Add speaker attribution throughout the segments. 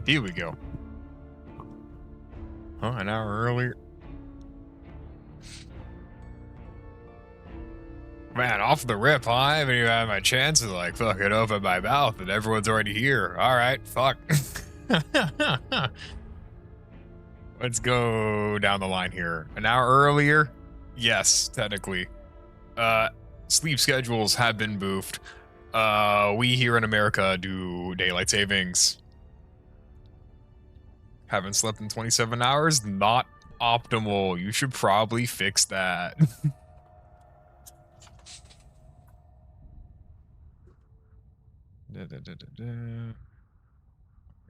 Speaker 1: Here we go. Huh, an hour earlier? Man, off the rip, huh? I haven't even had my chance to, like, fucking open my mouth, and everyone's already here. Alright, fuck. Let's go down the line here. An hour earlier? Yes, technically. Sleep schedules have been boofed. We here in America do daylight savings. Haven't slept in 27 hours? Not optimal. You should probably fix that.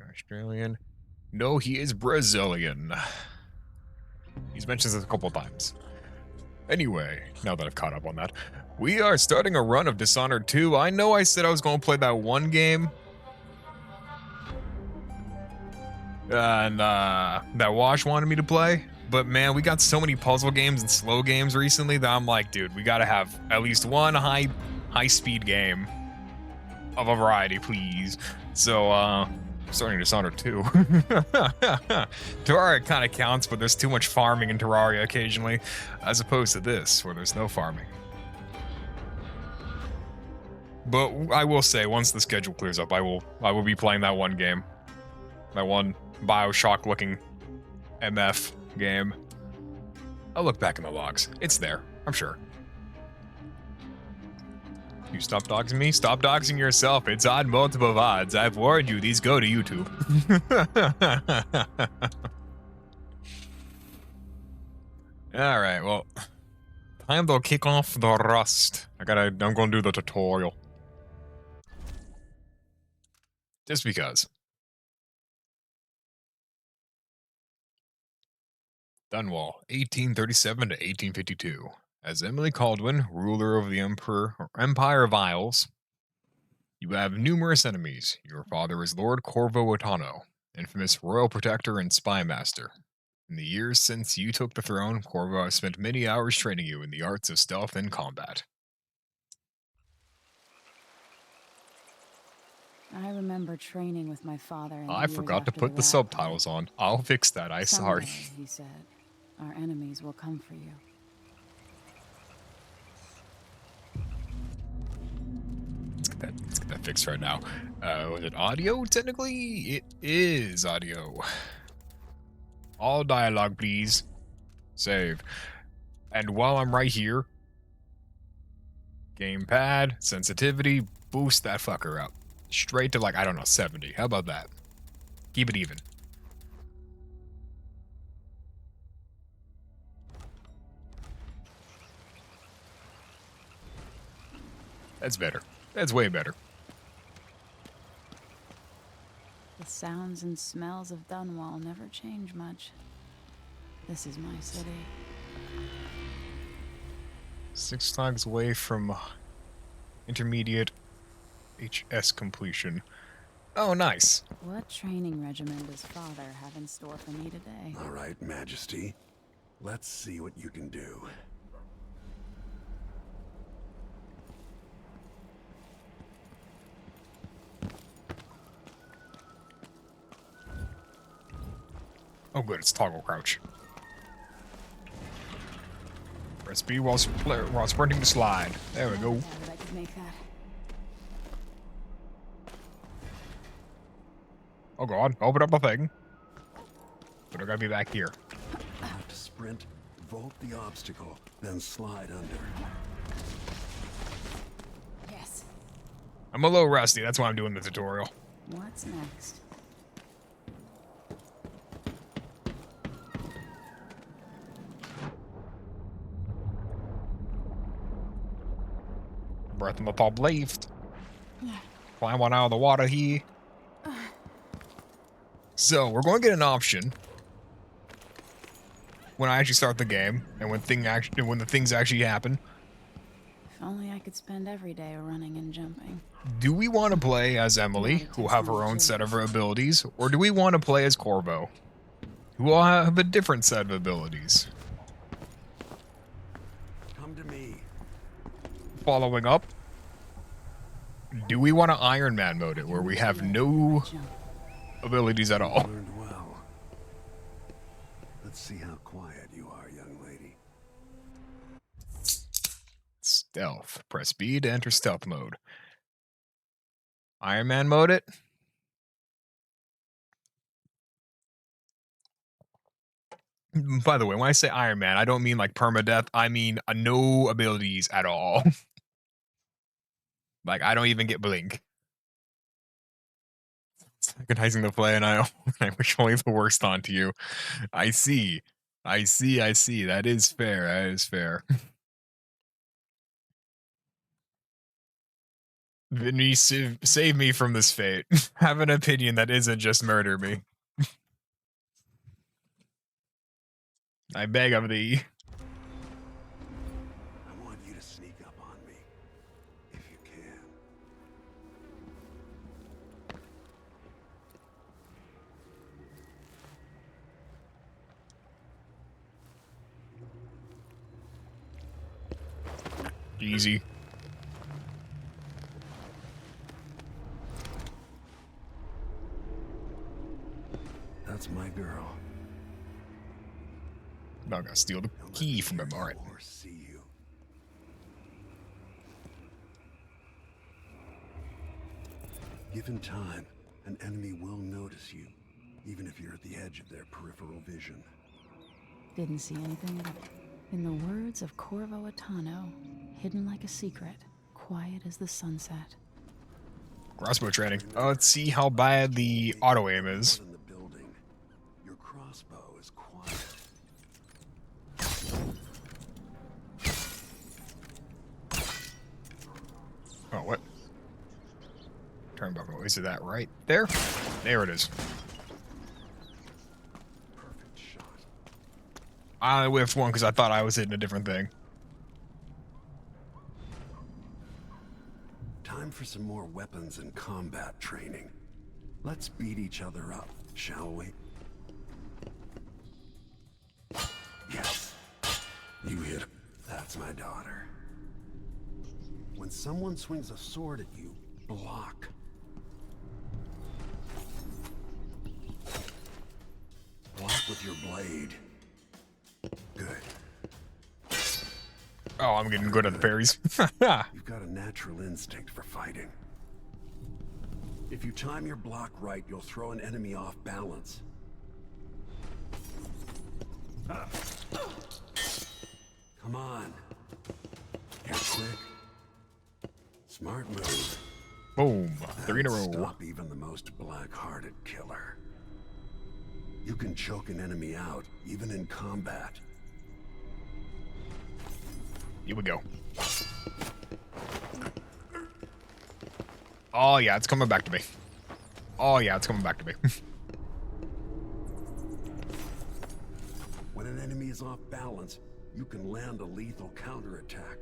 Speaker 1: Australian. No, he is Brazilian. He's mentioned this a couple times. Anyway, now that I've caught up on that, we are starting a run of Dishonored 2. I know I said I was going to play that one game. And that Wash wanted me to play. But man, we got so many puzzle games and slow games recently that I'm like, dude, we gotta have at least one high-speed game of a variety, please. So, starting Dishonored 2. Terraria kind of counts, but there's too much farming in Terraria occasionally, as opposed to this, where there's no farming. But I will say, once the schedule clears up, I will be playing that one game. That one Bioshock-looking MF game. I'll look back in the logs. It's there, I'm sure. You stop doxing me? Stop doxing yourself. It's on multiple VODs. I've warned you, these go to YouTube. Alright, well. Time to kick off the rust. I'm gonna do the tutorial. Just because. Dunwall, 1837 to 1852. As Emily Caldwin, ruler of the Empire of Isles, you have numerous enemies. Your father is Lord Corvo Otano, infamous royal protector and spy master. In the years since you took the throne, Corvo has spent many hours training you in the arts of stealth and combat.
Speaker 2: I remember training with my father.
Speaker 1: I forgot to put the subtitles on. I'll fix that. Sorry.
Speaker 2: He said, our enemies will come for you.
Speaker 1: Let's get that fixed right now. Was it audio? Technically, it is audio. All dialogue, please. Save. And while I'm right here, gamepad, sensitivity, boost that fucker up. Straight to, like, I don't know, 70. How about that? Keep it even. That's better. That's way better.
Speaker 2: The sounds and smells of Dunwall never change much. This is my city.
Speaker 1: 6 logs away from intermediate HS completion. Oh, nice.
Speaker 2: What training regimen does Father have in store for me today?
Speaker 3: All right, Majesty. Let's see what you can do.
Speaker 1: Oh good, it's toggle crouch. Press B while sprinting to slide. There we go.
Speaker 2: I could make that.
Speaker 1: Oh god, open up the thing. But I gotta be back here.
Speaker 3: You have to sprint, vault the obstacle, then slide under.
Speaker 2: Yes.
Speaker 1: I'm a little rusty, that's why I'm doing the tutorial.
Speaker 2: What's next?
Speaker 1: Breath in the top left. Climb on out of the water here. So, we're going to get an option when I actually start the game and when the things actually happen.
Speaker 2: If only I could spend every day running and jumping.
Speaker 1: Do we want to play as Emily, who will have her own set of abilities, or do we want to play as Corvo, who will have a different set of abilities?
Speaker 3: Come to me.
Speaker 1: Following up, do we want to Iron Man mode it, where we have no abilities at all.
Speaker 3: Learned well. Let's see how quiet you are, young lady.
Speaker 1: Stealth. Press B to enter stealth mode. Iron Man mode it. By the way, when I say Iron Man, I don't mean like permadeath. I mean no abilities at all. Like, I don't even get blink. Recognizing the play, and I wish only the worst onto you. I see. I see. I see. That is fair. That is fair. Vinny, save me from this fate. Have an opinion that isn't just murder me. I beg of thee.
Speaker 3: I want you to sneak up on me, if you can.
Speaker 1: Easy.
Speaker 3: That's my girl.
Speaker 1: I'm gonna steal the
Speaker 3: Don't let
Speaker 1: key
Speaker 3: me
Speaker 1: from him.
Speaker 3: hear
Speaker 1: All right.
Speaker 3: you or see you. Given time, an enemy will notice you, even if you're at the edge of their peripheral vision.
Speaker 2: Didn't see anything at all. In the words of Corvo Atano, hidden like a secret, quiet as the sunset.
Speaker 1: Crossbow training. Let's see how bad the auto aim is.
Speaker 3: Out in the building, your crossbow is quiet.
Speaker 1: Oh, what? Turn back. Is it that right there? There it is.
Speaker 3: Perfect shot.
Speaker 1: I whiffed one because I thought I was hitting a different thing.
Speaker 3: Time for some more weapons and combat training. Let's beat each other up, shall we? Yes. You hit him. That's my daughter. When someone swings a sword at you, block. Block with your blade. Good.
Speaker 1: Oh, I'm getting good at the parries.
Speaker 3: You've got a natural instinct for fighting. If you time your block right, you'll throw an enemy off balance. Come on. You're quick. Smart move.
Speaker 1: Boom. 3 in a
Speaker 3: That'll
Speaker 1: row.
Speaker 3: Stop even the most black-hearted killer. You can choke an enemy out, even in combat.
Speaker 1: Here we go. Oh, yeah, it's coming back to me. Oh, yeah, it's coming back to me.
Speaker 3: When an enemy is off balance, you can land a lethal counterattack.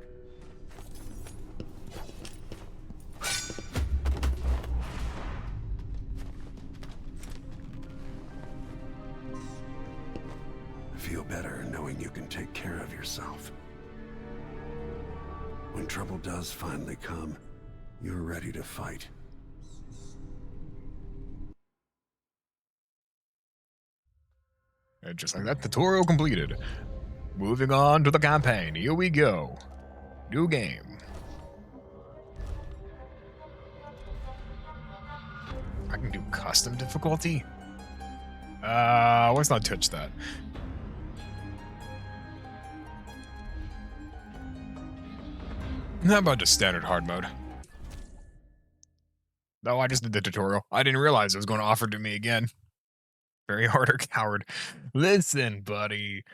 Speaker 3: I feel better knowing you can take care of yourself. When trouble does finally come, you're ready to fight.
Speaker 1: And just like that, tutorial completed. Moving on to the campaign. Here we go. New game. I can do custom difficulty? Let's not touch that. How about just standard hard mode? No, I just did the tutorial. I didn't realize it was going to offer to me again. Very hard or coward. Listen, buddy.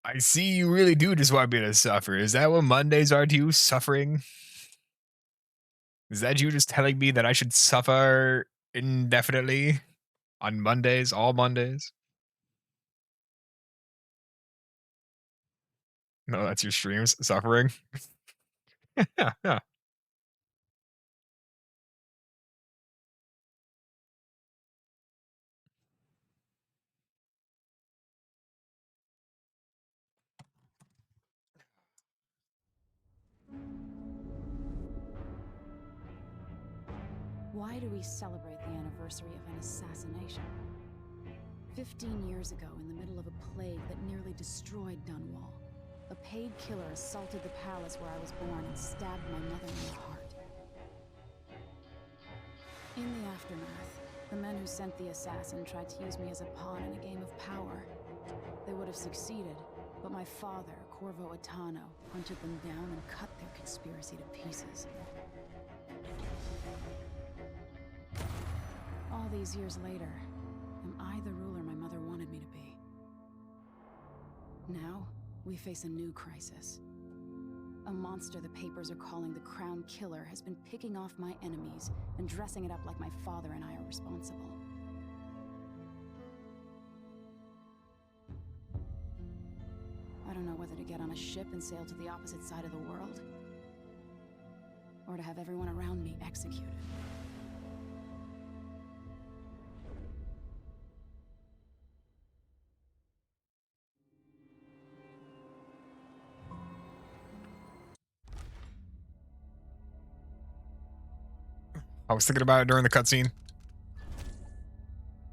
Speaker 1: I see you really do just want me to suffer. Is that what Mondays are to you, suffering? Is that you just telling me that I should suffer indefinitely on Mondays, all Mondays? No, that's your streams, suffering. Yeah.
Speaker 2: Why do we celebrate the anniversary of an assassination? 15 years ago, in the middle of a plague that nearly destroyed Dunwall, a paid killer assaulted the palace where I was born and stabbed my mother in the heart. In the aftermath, the men who sent the assassin tried to use me as a pawn in a game of power. They would have succeeded, but my father, Corvo Attano, hunted them down and cut their conspiracy to pieces. All these years later, am I the ruler my mother wanted me to be? Now, we face a new crisis. A monster the papers are calling the Crown Killer has been picking off my enemies and dressing it up like my father and I are responsible. I don't know whether to get on a ship and sail to the opposite side of the world, or to have everyone around me executed.
Speaker 1: I was thinking about it during the cutscene.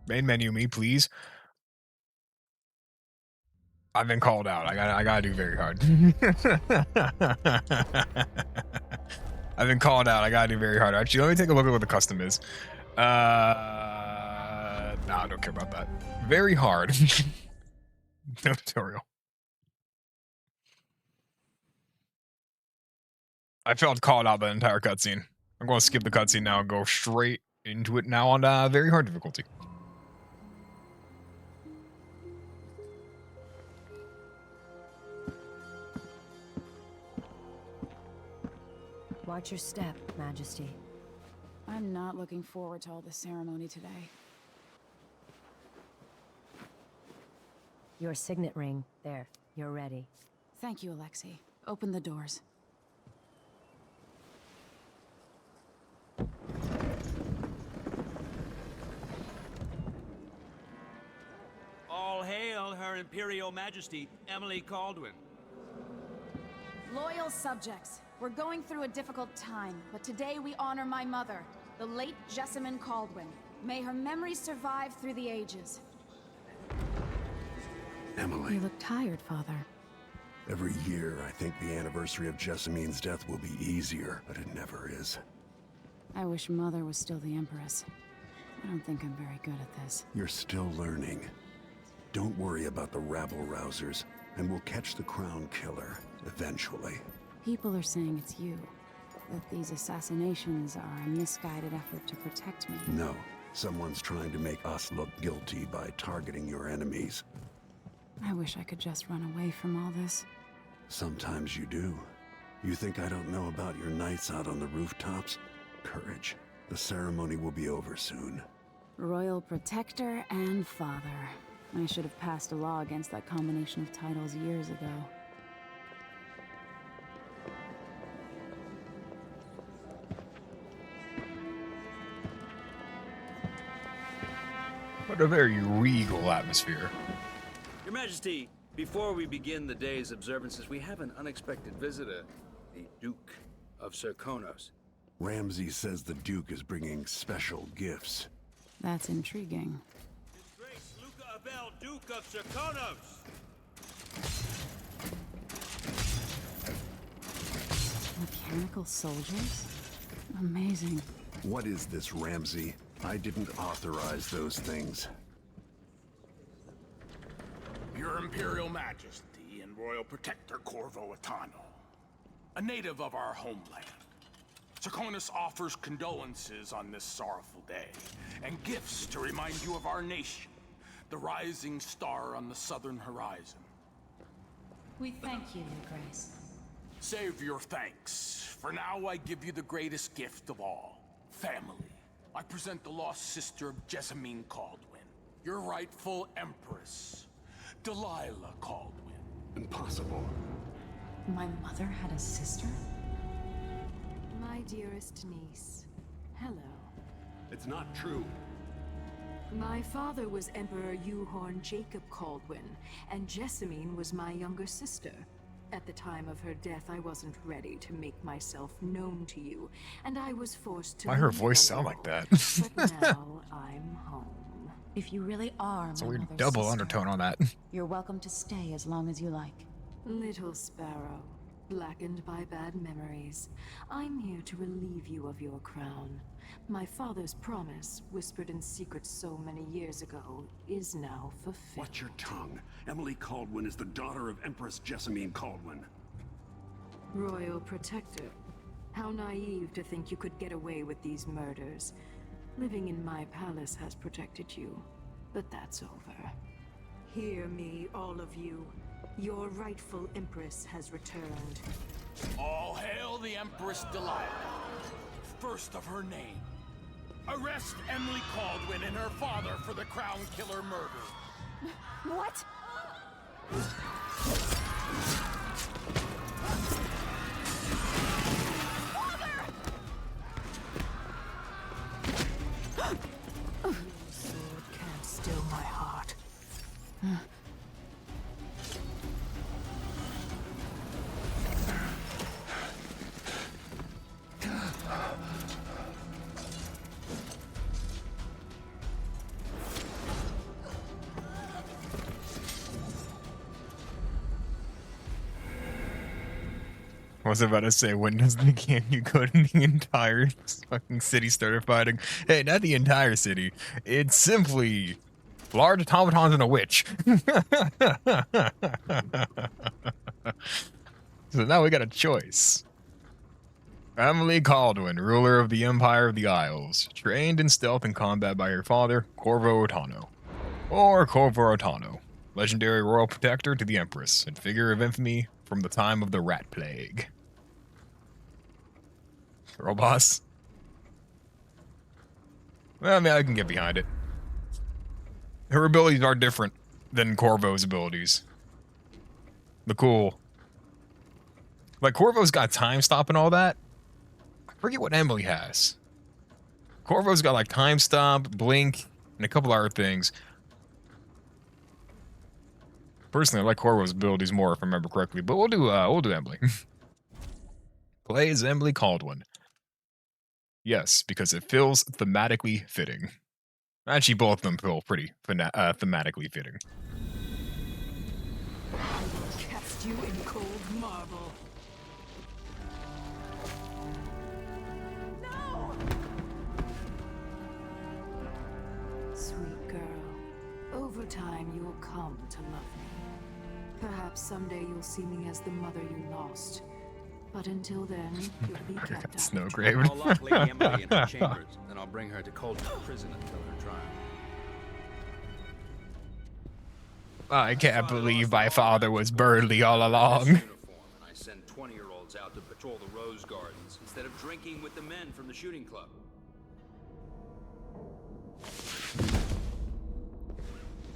Speaker 1: Main menu me, please. I've been called out. I gotta do very hard. I've been called out. I gotta do very hard. Actually, let me take a look at what the custom is. Nah, I don't care about that. Very hard. No tutorial. I felt called out the entire cutscene. I'm going to skip the cutscene now and go straight into it now on very hard difficulty.
Speaker 4: Watch your step, Majesty.
Speaker 2: I'm not looking forward to all the ceremony today.
Speaker 4: Your signet ring. There. You're ready.
Speaker 2: Thank you, Alexei. Open the doors.
Speaker 5: All hail Her Imperial Majesty, Emily Caldwin.
Speaker 2: Loyal subjects, we're going through a difficult time, but today we honor my mother, the late Jessamine Caldwin. May her memory survive through the ages.
Speaker 3: Emily,
Speaker 2: You look tired, Father.
Speaker 3: every year I think the anniversary of Jessamine's death will be easier, but it never is.
Speaker 2: I wish Mother was still the Empress. I don't think I'm very good at this.
Speaker 3: You're still learning. Don't worry about the rabble-rousers, and we'll catch the Crown Killer, eventually.
Speaker 2: People are saying it's you. That these assassinations are a misguided effort to protect me.
Speaker 3: No, someone's trying to make us look guilty by targeting your enemies.
Speaker 2: I wish I could just run away from all this.
Speaker 3: Sometimes you do. You think I don't know about your nights out on the rooftops? Courage. The ceremony will be over soon.
Speaker 2: Royal Protector and Father. I should have passed a law against that combination of titles years ago.
Speaker 1: What a very regal atmosphere.
Speaker 5: Your Majesty, before we begin the day's observances, we have an unexpected visitor, the Duke of Serkonos.
Speaker 3: Ramsay says the Duke is bringing special gifts.
Speaker 2: That's intriguing.
Speaker 5: His Grace Luca Abel, Duke of Serkonos!
Speaker 2: Mechanical soldiers? Amazing.
Speaker 3: What is this, Ramsay? I didn't authorize those things.
Speaker 6: Your Imperial Majesty and Royal Protector Corvo Attano, a native of our homeland. Serkonos offers condolences on this sorrowful day, and gifts to remind you of our nation, the rising star on the southern horizon.
Speaker 4: We thank you, Your Grace.
Speaker 6: Save your thanks. For now, I give you the greatest gift of all, family. I present the lost sister of Jessamine Caldwin, your rightful empress, Delilah Caldwin.
Speaker 3: Impossible.
Speaker 2: My mother had a sister?
Speaker 7: My dearest niece, hello.
Speaker 3: It's not true.
Speaker 7: My father was Emperor Euhorn Jacob Caldwin, and Jessamine was my younger sister. At the time of her death, I wasn't ready to make myself known to you, and I was forced to
Speaker 1: Why her
Speaker 7: leave
Speaker 1: voice
Speaker 7: the
Speaker 1: sound like
Speaker 7: world.
Speaker 1: that?
Speaker 7: But now I'm home.
Speaker 2: If you really are
Speaker 1: It's a
Speaker 2: my
Speaker 1: weird
Speaker 2: mother's
Speaker 1: double
Speaker 2: sister,
Speaker 1: undertone on that.
Speaker 2: you're welcome to stay as long as you like.
Speaker 7: Little sparrow, blackened by bad memories, I'm here to relieve you of your crown. My father's promise, whispered in secret so many years ago, is now fulfilled.
Speaker 3: Watch your tongue. Emily Caldwin is the daughter of Empress Jessamine Caldwin.
Speaker 7: Royal Protector. How naive to think you could get away with these murders. Living in my palace has protected you, but that's over. Hear me, all of you. Your rightful Empress has returned.
Speaker 6: All hail the Empress Delilah, first of her name. Arrest Emily Caldwin and her father for the Crown Killer murder.
Speaker 2: What?
Speaker 7: Sword can't still my heart.
Speaker 1: I was about to say, when does the game you go to the entire fucking city started fighting? Hey, not the entire city. It's simply large automatons and a witch. So now we got a choice. Emily Caldwin, ruler of the Empire of the Isles, trained in stealth and combat by her father, Corvo Otano. Or Corvo Otano, legendary royal protector to the Empress, and figure of infamy from the time of the Rat Plague. Girl boss. Well, I mean, I can get behind it. Her abilities are different than Corvo's abilities. The cool. Like, Corvo's got time stop and all that. I forget what Emily has. Corvo's got, like, time stop, blink, and a couple other things. Personally, I like Corvo's abilities more, if I remember correctly, but we'll do Emily. Play as Emily Caldwin. Yes, because it feels thematically fitting. Actually, both of them feel pretty thematically fitting.
Speaker 7: Cast you in cold marble. No! Sweet girl, over time you'll come to love me. Perhaps someday you'll see me as the mother you lost. But until then, you'll be kept out of
Speaker 1: Snowgrave.
Speaker 5: I'll lock Lady Emily in her chambers, then I'll bring her to Coldman Prison until her trial.
Speaker 1: I can't believe my father was Birdly all
Speaker 5: This
Speaker 1: along.
Speaker 5: uniform, and I send 20-year-olds out to patrol the Rose Gardens instead of drinking with the men from the shooting club.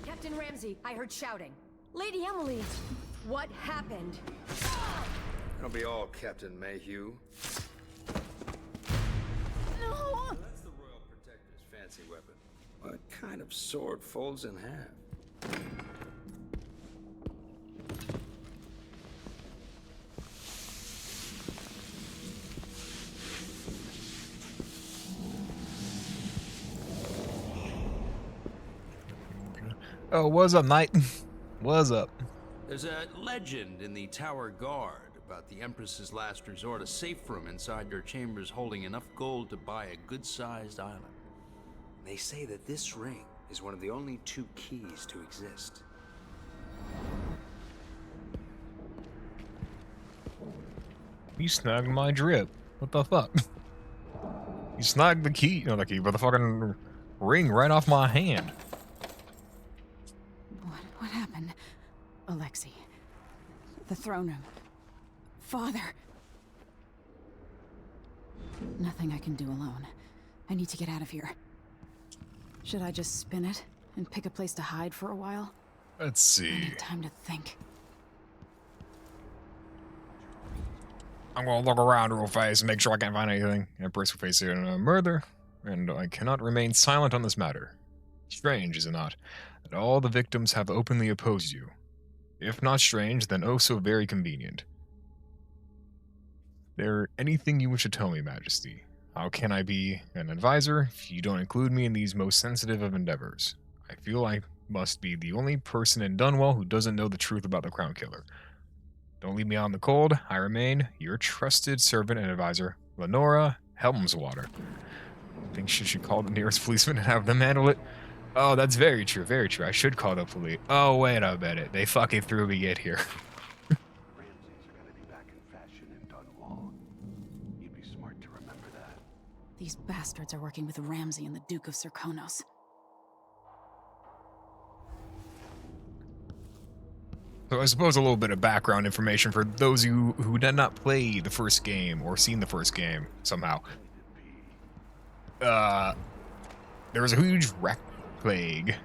Speaker 4: Captain Ramsey, I heard shouting. Lady Emily, what happened?
Speaker 5: It'll be all Captain Mayhew.
Speaker 2: No!
Speaker 5: That's the Royal Protector's fancy weapon. What kind of sword folds in half?
Speaker 1: Oh, what's up, knight? What's up?
Speaker 5: There's a legend in the Tower Guard about the Empress's last resort, a safe room inside your chambers holding enough gold to buy a good-sized island. They say that this ring is one of the only 2 keys to exist.
Speaker 1: You snagged my drip. What the fuck? You snagged the key, no, the key, but the fucking ring right off my hand.
Speaker 2: What happened? Alexei. The throne room. Father. Nothing I can do alone. I need to get out of here. Should I just spin it and pick a place to hide for a while?
Speaker 1: Let's
Speaker 2: I
Speaker 1: see.
Speaker 2: need time to think.
Speaker 1: I'm gonna look around real fast and make sure I can't find anything. Empress will face a murder, and I cannot remain silent on this matter. Strange, is it not, that all the victims have openly opposed you. If not strange, then oh so very convenient. There anything you wish to tell me, Majesty? How can I be an advisor if you don't include me in these most sensitive of endeavors? I feel I must be the only person in Dunwell who doesn't know the truth about the Crown Killer. Don't leave me out in the cold. I remain your trusted servant and advisor, Lenora Helmswater. Think she should call the nearest policeman and have them handle it? Oh, that's very true, very true. I should call the police. Oh, wait a minute. They fucking threw me in here.
Speaker 3: Ramses are gonna be back in fashion in Dunwall. You'd be smart to remember that.
Speaker 2: These bastards are working with Ramsey and the Duke of Serkonos.
Speaker 1: So I suppose a little bit of background information for those of you who did not play the first game or seen the first game somehow. There was a huge wreck plague.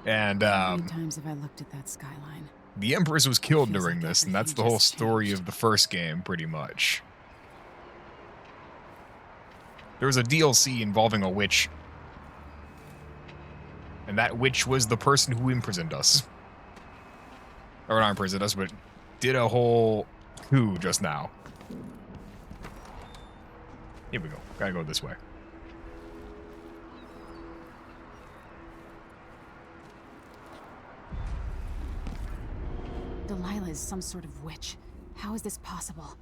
Speaker 1: And
Speaker 2: How many times have I looked at that skyline?
Speaker 1: the Empress was killed
Speaker 2: Feels
Speaker 1: during
Speaker 2: like
Speaker 1: this, and that's the
Speaker 2: everything
Speaker 1: whole
Speaker 2: just
Speaker 1: story
Speaker 2: changed.
Speaker 1: of the first game, pretty much. There was a DLC involving a witch. And that witch was the person who imprisoned us. Or not imprisoned us, but did a whole coup just now. Here we go. Gotta go this way.
Speaker 2: Delilah is some sort of witch. How is this possible?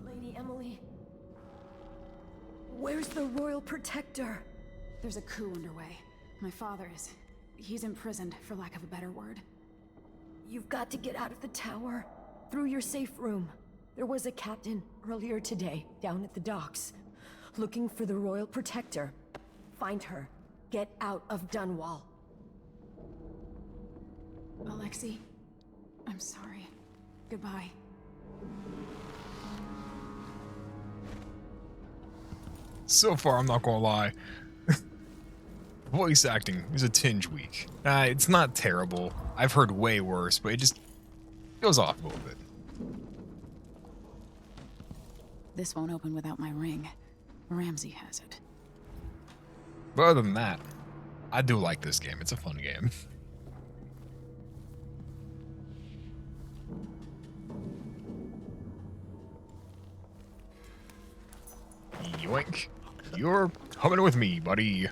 Speaker 4: Lady Emily. Where's the Royal Protector?
Speaker 2: There's a coup underway. My father is... he's imprisoned, for lack of a better word.
Speaker 4: You've got to get out of the tower. Through your safe room. There was a captain earlier today down at the docks. Looking for the Royal Protector. Find her. Get out of Dunwall.
Speaker 2: Alexei, I'm sorry. Goodbye.
Speaker 1: So far, I'm not gonna lie. Voice acting is a tinge weak. It's not terrible. I've heard way worse, but it just goes off a little bit.
Speaker 2: This won't open without my ring. Ramsey has it.
Speaker 1: But other than that, I do like this game. It's a fun game. Yoink. You're coming with me, buddy.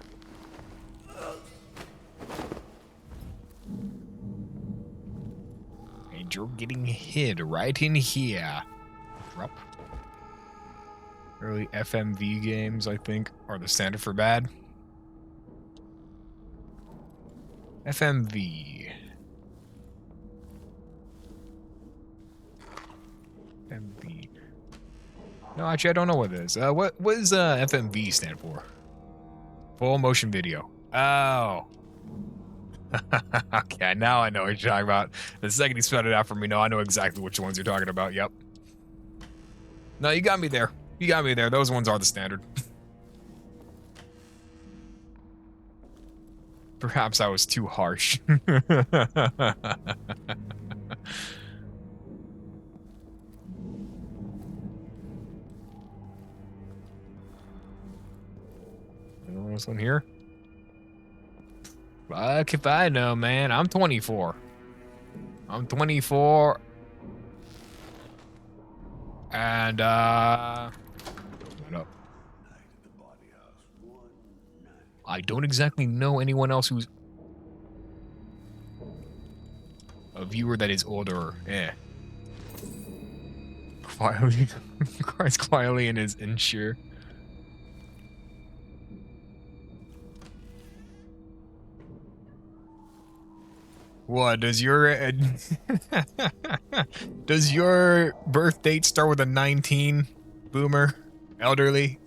Speaker 1: And you're getting hid right in here. Drop. Early FMV games, I think, are the standard for bad. FMV. FMV. No, actually, I don't know what it is. What does FMV stand for? Full motion video. Oh. Okay, now I know what you're talking about. The second you spelled it out for me, no, I know exactly which ones you're talking about. Yep. No, you got me there. You got me there. Those ones are the standard. Perhaps I was too harsh. Anyone else on here? Fuck if I know, man. I'm 24. I'm 24. And, what up? I don't exactly know anyone else who's a viewer that is older. Quietly, cries quietly in his insure. What does your does your birth date start with a 19, boomer, elderly?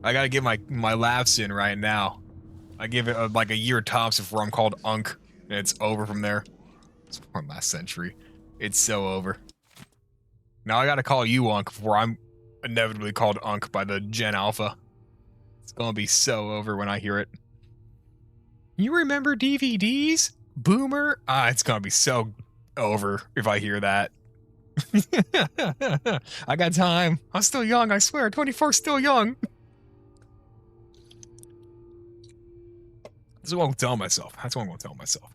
Speaker 1: I gotta get my laughs in right now. I give it like a year tops before I'm called Unk, and it's over from there. It's from last century. It's so over. Now I gotta call you Unk before I'm inevitably called Unk by the Gen Alpha. It's gonna be so over when I hear it. You remember DVDs? Boomer? It's gonna be so over if I hear that. I got time. I'm still young, I swear. 24 's still young. That's what I'm gonna tell myself. That's what I'm gonna tell myself.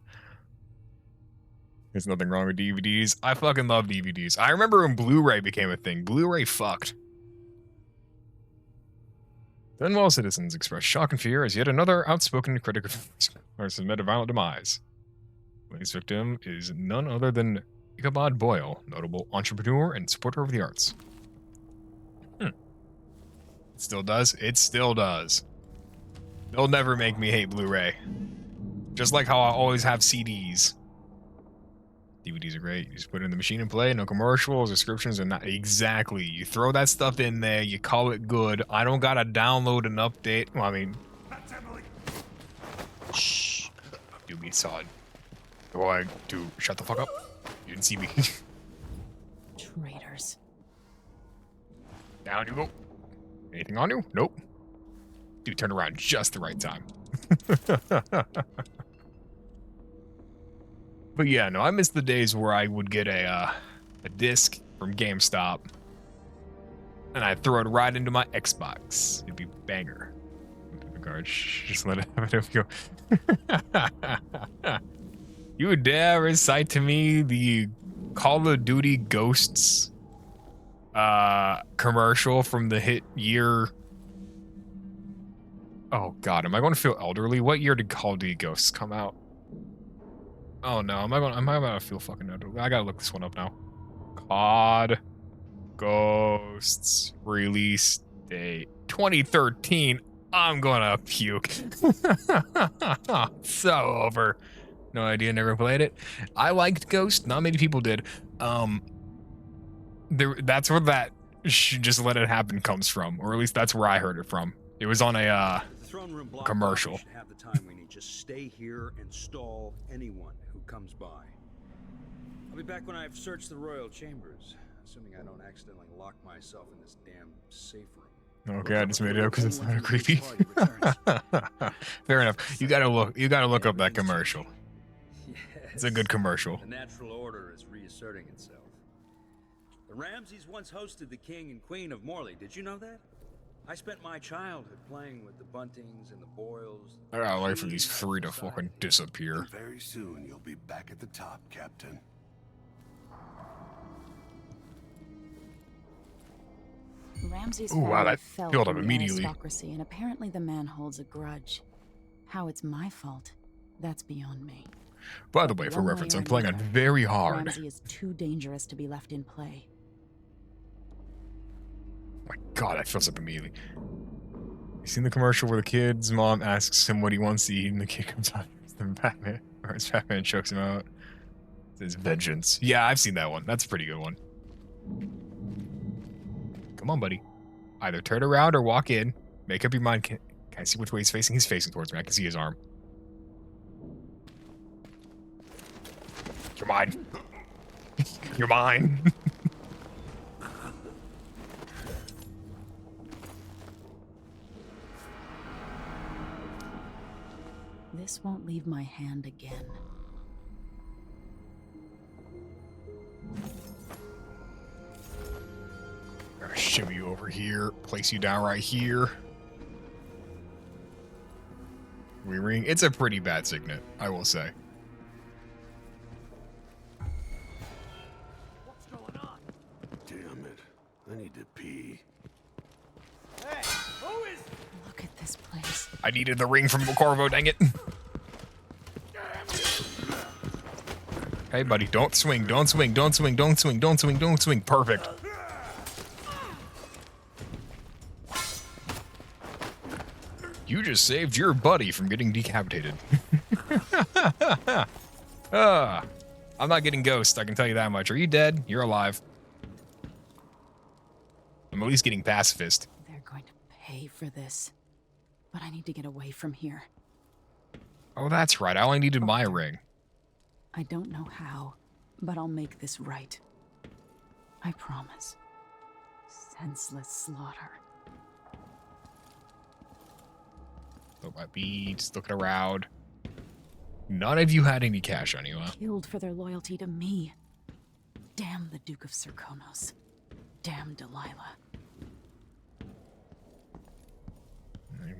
Speaker 1: There's nothing wrong with DVDs. I fucking love DVDs. I remember when Blu-ray became a thing. Blu-ray fucked. Dunwell citizens express shock and fear as yet another outspoken critic of has met a violent demise. Latest victim is none other than Ichabod Boyle, notable entrepreneur and supporter of the arts. It still does? It still does. They'll never make me hate Blu-ray. Just like how I always have CDs. DVDs are great. You just put it in the machine and play. No commercials, descriptions, and not exactly. You throw that stuff in there. You call it good. I don't gotta download an update. Well, I mean, shh. Dubious saw it. Boy, dude, shut the fuck up. You didn't see me.
Speaker 2: Traitors.
Speaker 1: Down you go. Anything on you? Nope. Dude, turn around just the right time. But yeah, no, I miss the days where I would get a disc from GameStop and I'd throw it right into my Xbox. It'd be banger. Just let it go. You would dare recite to me the Call of Duty Ghosts commercial from the hit year. Oh god, am I going to feel elderly? What year did Call of Duty Ghosts come out? Oh no, am I gonna feel fucking elderly? I gotta look this one up now. COD Ghosts release date 2013. I'm gonna puke. So over. No idea, never played it. I liked Ghost, not many people did. That's where that just let it happen comes from, or at least that's where I heard it from. It was on a commercial.
Speaker 5: Should have the time we need. Just stay here and stall anyone who comes by. I'll be back when I've searched the royal chambers, assuming I don't accidentally lock myself in this damn safe room.
Speaker 1: Okay, I just made it up because it's not creepy. Fair enough. You gotta look up that commercial.
Speaker 5: Yes.
Speaker 1: It's a good commercial.
Speaker 5: The natural order is reasserting itself. The Ramseys once hosted the king and queen of Morley. Did you know that? I spent my childhood playing with the Buntings and the Boyles.
Speaker 1: I gotta wait for these three to fucking disappear.
Speaker 3: And very soon you'll be back at the top, Captain.
Speaker 2: Ramsay's
Speaker 1: Ooh, wow,
Speaker 2: family
Speaker 1: that
Speaker 2: fell
Speaker 1: filled
Speaker 2: from
Speaker 1: up
Speaker 2: the
Speaker 1: immediately.
Speaker 2: aristocracy, and apparently the man holds a grudge. How it's my fault, that's beyond me.
Speaker 1: By the way, for
Speaker 2: One
Speaker 1: reference,
Speaker 2: way or
Speaker 1: I'm playing on
Speaker 2: another,
Speaker 1: very hard.
Speaker 2: Ramsay is too dangerous to be left in play.
Speaker 1: My god, that fills up immediately. You seen the commercial where the kid's mom asks him what he wants to eat and the kid comes out and Batman, or his Batman chokes him out. It says vengeance. Yeah, I've seen that one. That's a pretty good one. Come on, buddy. Either turn around or walk in. Make up your mind. Can I see which way he's facing? He's facing towards me. I can see his arm. You're mine. You're mine.
Speaker 2: This won't leave my hand again.
Speaker 1: I'm gonna shimmy you over here. Place you down right here. We ring. It's a pretty bad signet, I will say.
Speaker 3: What's going on? Damn it. I need to pee.
Speaker 6: Hey, who is...
Speaker 2: Look at this place.
Speaker 1: I needed the ring from Corvo, dang it. Hey, buddy, don't swing, don't swing, don't swing, don't swing, don't swing, don't swing. Perfect. You just saved your buddy from getting decapitated. I'm not getting ghost, I can tell you that much. Are you dead? You're alive. I'm at least getting pacifist.
Speaker 2: They're going to pay for this. But I need to get away from here.
Speaker 1: Oh, that's right. I only needed my ring.
Speaker 2: I don't know how, but I'll make this right. I promise. Senseless slaughter.
Speaker 1: Look at my beads, looking around. None of you had any cash on you, huh?
Speaker 2: Killed for their loyalty to me. Damn the Duke of Serkonos. Damn Delilah.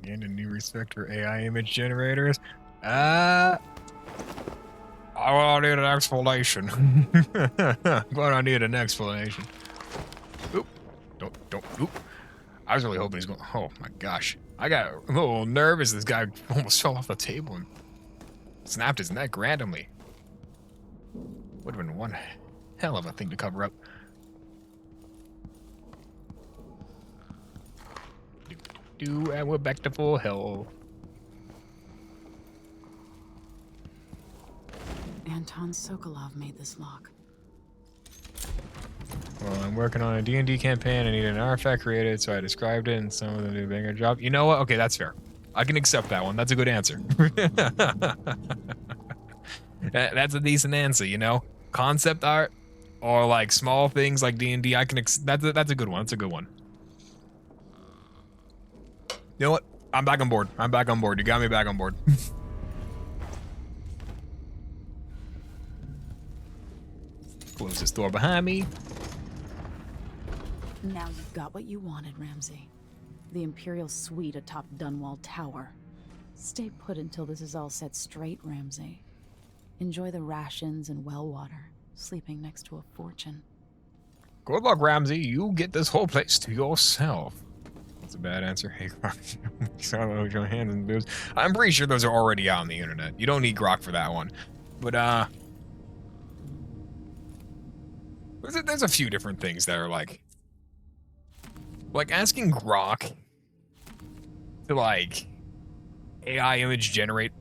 Speaker 1: Again, a new respect for AI image generators. I need an explanation. Gonna need an explanation. Oop. Don't. Oop. I was really hoping he's going. Oh my gosh. I got a little nervous. This guy almost fell off the table and snapped his neck randomly. Would have been one hell of a thing to cover up. And we're back to full health.
Speaker 2: Anton Sokolov made this lock.
Speaker 1: Well, I'm working on a D&D campaign. I need an artifact created, so I described it and some of them do a bigger job. You know what? Okay, that's fair. I can accept that one. That's a good answer. That's a decent answer, you know? Concept art or like small things like D&D, I can that's a good one. That's a good one. You know what? I'm back on board. I'm back on board. You got me back on board. Close this door behind me.
Speaker 2: Now you've got what you wanted, Ramsey. The Imperial Suite atop Dunwall Tower. Stay put until this is all set straight, Ramsey. Enjoy the rations and well water, sleeping next to a fortune.
Speaker 1: Good luck, Ramsey. You get this whole place to yourself. That's a bad answer. Hey, Grok, your hands and boobs. I'm pretty sure those are already out on the internet. You don't need Grok for that one. But, there's a few different things that are like asking Grok to, like, AI image generate,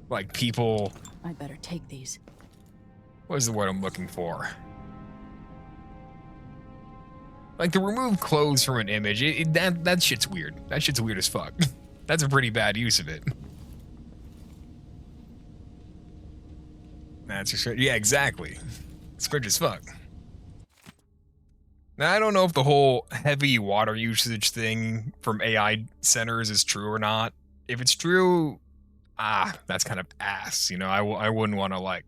Speaker 1: like, people.
Speaker 2: I better take these.
Speaker 1: What is the word I'm looking for? Like, to remove clothes from an image, that shit's weird. That shit's weird as fuck. That's a pretty bad use of it. That's just, yeah, exactly. It's cringe as fuck. Now, I don't know if the whole heavy water usage thing from AI centers is true or not. If it's true, that's kind of ass, you know? I wouldn't want to, like,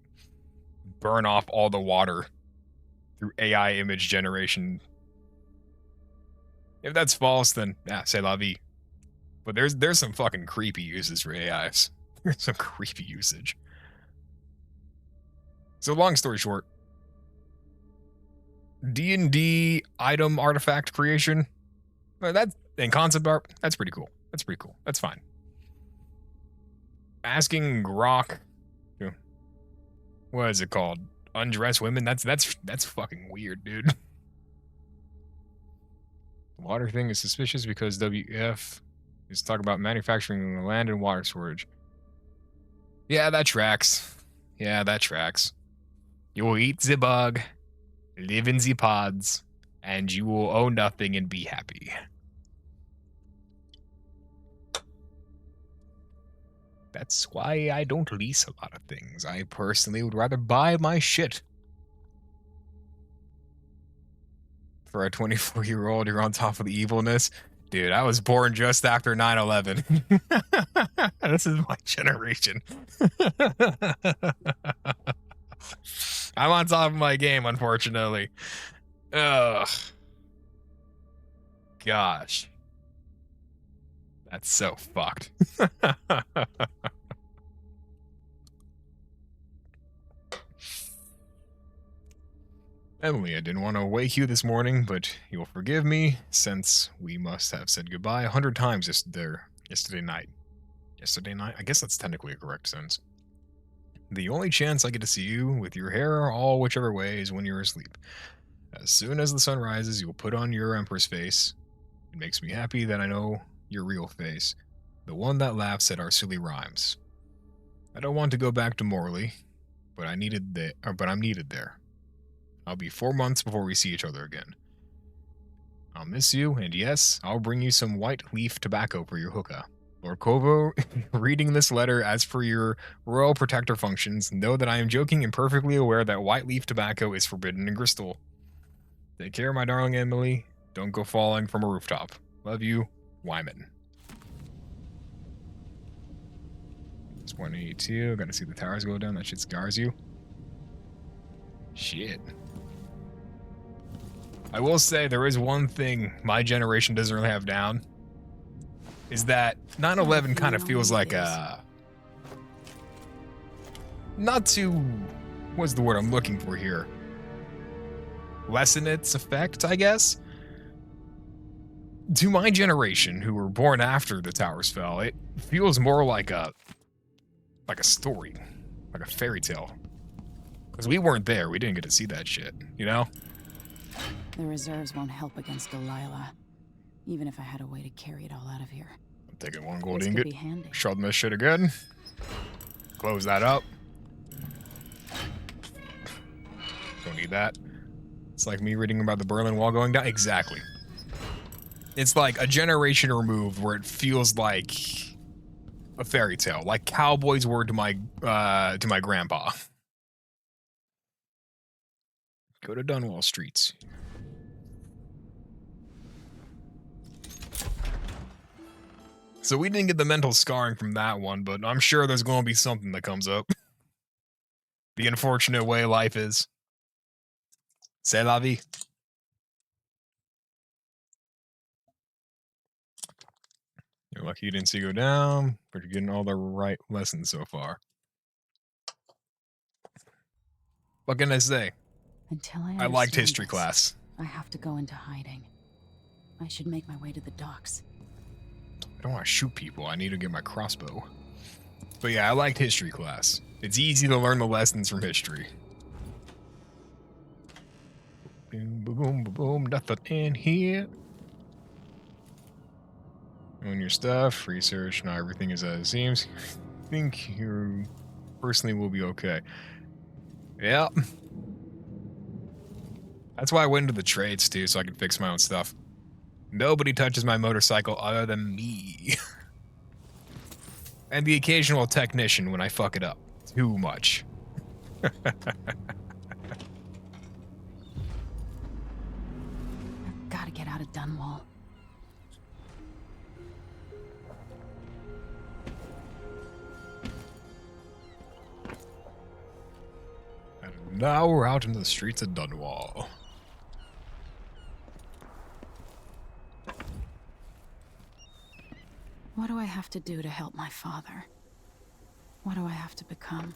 Speaker 1: burn off all the water through AI image generation. If that's false, then, c'est la vie. But there's some fucking creepy uses for AIs. There's some creepy usage. So long story short, D&D item artifact creation, that and concept art, that's pretty cool. That's pretty cool. That's fine. Asking Grok, what is it called? Undress women? That's fucking weird, dude. The water thing is suspicious because WF is talking about manufacturing land and water storage. Yeah, that tracks. Yeah, that tracks. You will eat the bug, live in the pods, and you will own nothing and be happy. That's why I don't lease a lot of things. I personally would rather buy my shit. For a 24-year-old, you're on top of the evilness. Dude, I was born just after 9/11. This is my generation. I'm on top of my game, unfortunately. Ugh. Gosh. That's so fucked. Emily, I didn't want to wake you this morning, but you'll forgive me since we must have said goodbye 100 times yesterday night. Yesterday night? I guess that's technically a correct sense. The only chance I get to see you with your hair all whichever way is when you're asleep. As soon as the sun rises, you'll put on your Emperor's face. It makes me happy that I know your real face, the one that laughs at our silly rhymes. I don't want to go back to Morley, but I'm needed there. I'll be 4 months before we see each other again. I'll miss you, and yes, I'll bring you some white leaf tobacco for your hookah. Lord Corvo, reading this letter as per your royal protector functions, know that I am joking and perfectly aware that white leaf tobacco is forbidden in Bristol. Take care, my darling Emily. Don't go falling from a rooftop. Love you, Wyman. It's 182. Gotta see the towers go down. That shit scars you. Shit. I will say there is one thing my generation doesn't really have down. Is that 9/11 kind of feels like a not to, what's the word I'm looking for here? Lessen its effect, I guess. To my generation, who were born after the towers fell, it feels more like a story, like a fairy tale. Because we weren't there, we didn't get to see that shit, you know?
Speaker 2: The reserves won't help against Delilah, even if I had a way to carry it all out of here.
Speaker 1: I'm taking one gold
Speaker 2: This could
Speaker 1: ingot,
Speaker 2: be handy.
Speaker 1: shut this shit again, close that up. Don't need that. It's like me reading about the Berlin Wall going down. Exactly. It's like a generation removed where it feels like a fairy tale, like cowboys were to my grandpa. Go to Dunwall Streets. So we didn't get the mental scarring from that one, but I'm sure there's going to be something that comes up. The unfortunate way life is. C'est la vie. You're lucky you didn't see go down, but you're getting all the right lessons so far. What can I say?
Speaker 2: Until I
Speaker 1: I liked
Speaker 2: understand
Speaker 1: history
Speaker 2: this,
Speaker 1: class.
Speaker 2: I have to go into hiding. I should make my way to the docks.
Speaker 1: I don't want to shoot people. I need to get my crossbow. But yeah, I liked history class. It's easy to learn the lessons from history. Boom, boom, boom, boom, nothing in here. Own your stuff, research, not everything is as it seems. I think you personally will be okay. Yeah. That's why I went into the trades too, so I could fix my own stuff. Nobody touches my motorcycle other than me. And the occasional technician when I fuck it up. Too much.
Speaker 2: I've gotta get out of Dunwall.
Speaker 1: And now we're out in the streets of Dunwall.
Speaker 2: What do I have to do to help my father? What do I have to become?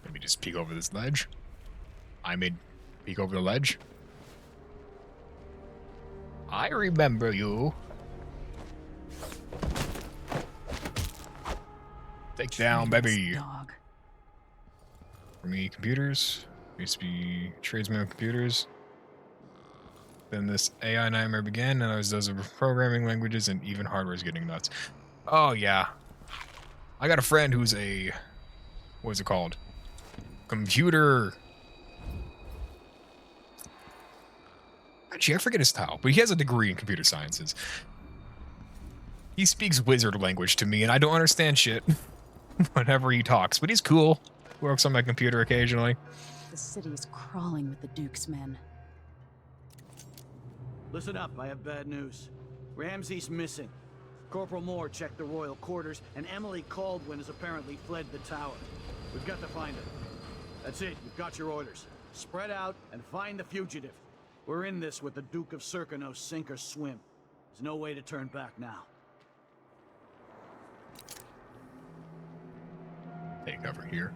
Speaker 1: Let me just peek over this ledge. I made peek over the ledge. I remember you. Take down, baby.
Speaker 2: Dog.
Speaker 1: For me, computers. Used to be tradesman with computers. Then this AI nightmare began, and I was those of programming languages, and even hardware is getting nuts. Oh yeah, I got a friend who's a, what is it called? Computer. Actually, I forget his title, but he has a degree in computer sciences. He speaks wizard language to me, and I don't understand shit whenever he talks, but he's cool. Works on my computer occasionally.
Speaker 2: The city is crawling with the Duke's men.
Speaker 8: Listen up, I have bad news. Ramsey's missing. Corporal Moore checked the royal quarters, and Emily Caldwin has apparently fled the tower. We've got to find her. That's it, you've got your orders. Spread out and find the fugitive. We're in this with the Duke of Circano, sink or swim. There's no way to turn back now.
Speaker 1: Take cover here.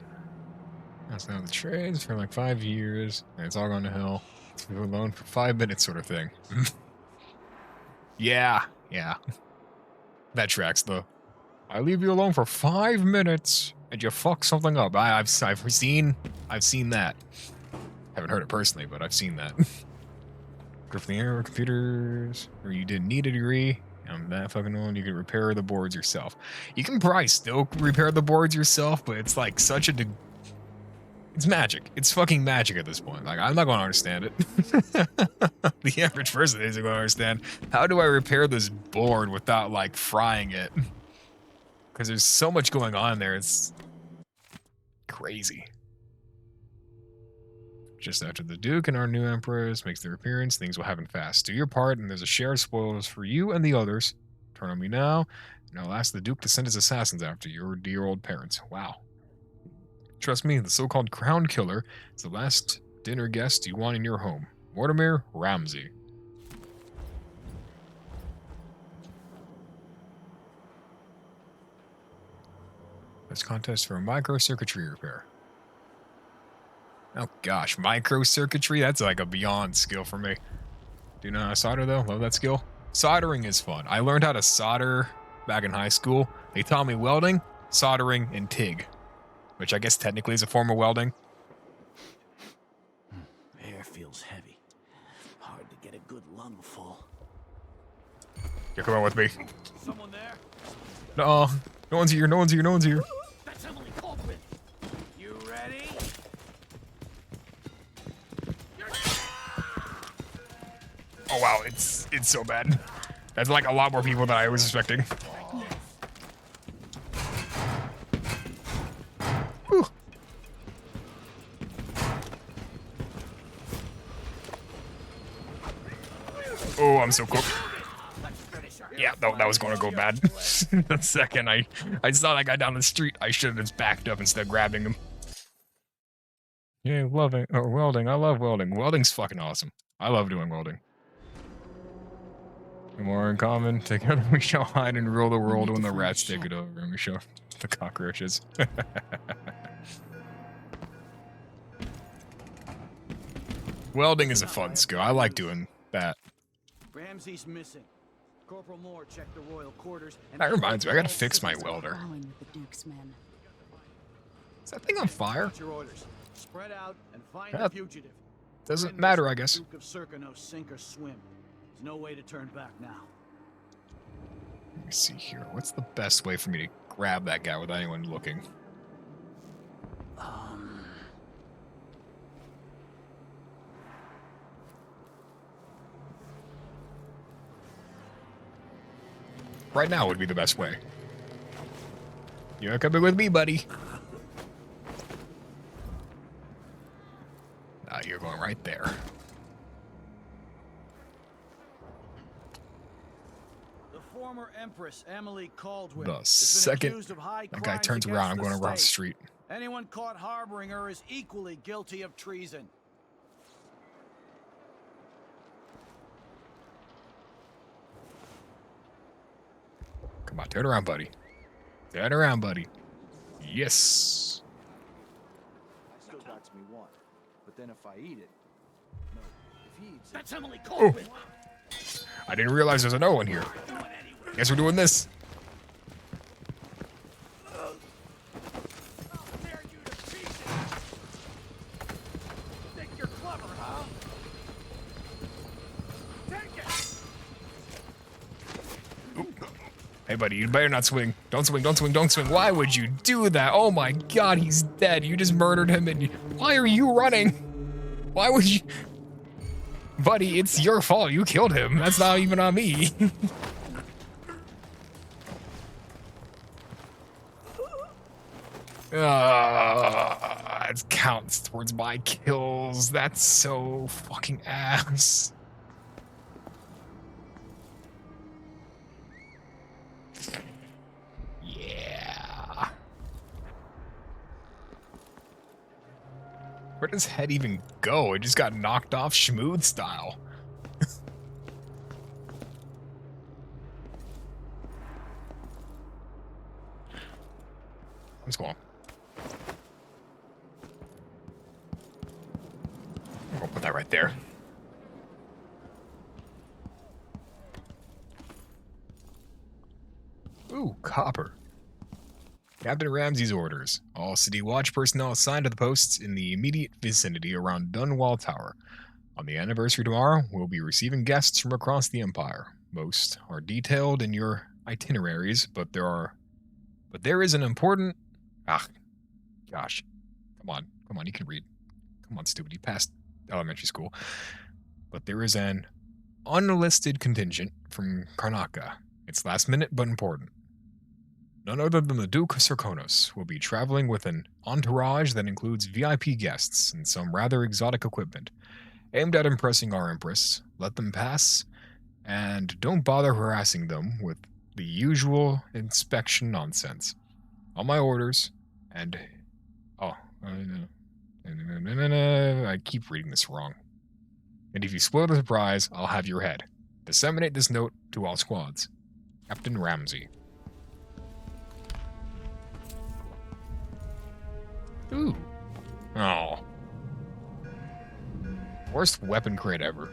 Speaker 1: That's now the trades for like 5 years, and it's all gone to hell. Leave alone for 5 minutes, sort of thing. Yeah. That tracks though. I leave you alone for 5 minutes, and you fuck something up. I've seen that. Haven't heard it personally, but I've seen that. Griffin the air computers, or you didn't need a degree. I'm that fucking old. You can repair the boards yourself. You can probably still repair the boards yourself, but it's like such a. It's magic. It's fucking magic at this point. Like, I'm not going to understand it. The average person isn't going to understand. How do I repair this board without, like, frying it? Because there's so much going on there. It's crazy. Just after the Duke and our new Empress makes their appearance, things will happen fast. Do your part, and there's a share of spoils for you and the others. Turn on me now, and I'll ask the Duke to send his assassins after your dear old parents. Wow. Trust me, the so-called Crown Killer is the last dinner guest you want in your home. Mortimer Ramsey. This contest for microcircuitry repair. Oh gosh, microcircuitry? That's like a beyond skill for me. Do you know how to solder though? Love that skill. Soldering is fun. I learned how to solder back in high school. They taught me welding, soldering, and TIG, which I guess technically is a form of welding.
Speaker 8: Air feels heavy. Hard to get a good lungful.
Speaker 1: You're coming with me.
Speaker 8: Someone there?
Speaker 1: No, no one's here. No one's here. No one's here.
Speaker 8: That's Emily Caldwell. You ready?
Speaker 1: Oh wow, it's so bad. That's like a lot more people than I was expecting. Whew. Oh, I'm so cooked. Yeah, that was going to go bad. The second I saw that guy down the street, I should have just backed up instead of grabbing him. Yeah, welding. I love welding. Welding's fucking awesome. I love doing welding. More in common. Together we shall hide and rule the world when the rats take it over and we shall the cockroaches. Welding is a fun skill. I like doing that.
Speaker 8: Ramsey's missing. Corporal Moore checked the royal quarters.
Speaker 1: That reminds me, I gotta fix my welder.
Speaker 2: Following with the Duke's men.
Speaker 1: Is that thing on fire?
Speaker 8: Got your orders. Spread out and find
Speaker 1: Yeah.
Speaker 8: the fugitive.
Speaker 1: Doesn't matter, I guess.
Speaker 8: Duke of Circano, sink or swim. There's no way to turn back now.
Speaker 1: Let me see here. What's the best way for me to grab that guy without anyone looking? Right now would be the best way. You're coming with me, buddy. Ah, you're going right there.
Speaker 8: The former Empress Emily Caldwell
Speaker 1: The
Speaker 8: has been
Speaker 1: second
Speaker 8: accused of high
Speaker 1: that guy
Speaker 8: crimes
Speaker 1: turns around, I'm
Speaker 8: against
Speaker 1: going
Speaker 8: the
Speaker 1: across the
Speaker 8: state.
Speaker 1: street.
Speaker 8: Anyone caught harboring her is equally guilty of treason.
Speaker 1: Come on, turn around, buddy. Turn around, buddy. Yes.
Speaker 9: Still got me one. But then if I eat it, no. If he eats it,
Speaker 8: That's Emily
Speaker 1: Oh,
Speaker 8: Caldwell.
Speaker 1: I didn't realize there's another one here. Guess we're doing this.
Speaker 8: Dare you to treason? Think you're clever, huh? Take it.
Speaker 1: Hey, buddy, you better not swing. Don't swing, don't swing, don't swing. Why would you do that? Oh my god, he's dead. You just murdered him and why are you running? Why would you? Buddy, it's your fault. You killed him. That's not even on me. It counts towards my kills. That's so fucking ass. Yeah. Where does head even go? It just got knocked off schmooth style. Let's go on. I'll put that right there. Ooh, copper. Captain Ramsey's orders. All City Watch personnel assigned to the posts in the immediate vicinity around Dunwall Tower. On the anniversary tomorrow, we'll be receiving guests from across the Empire. Most are detailed in your itineraries, but there is an important... Ah, gosh. Come on, you can read. Come on, stupid, you passed elementary school. But there is an unlisted contingent from Karnaca. It's last minute, but important. None other than the Duke of Circonos will be traveling with an entourage that includes VIP guests and some rather exotic equipment. Aimed at impressing our Empress, let them pass, and don't bother harassing them with the usual inspection nonsense. On my orders, and... Oh, I keep reading this wrong. And if you spoil the surprise, I'll have your head. Disseminate this note to all squads. Captain Ramsey. Ooh. Oh. Worst weapon crate ever.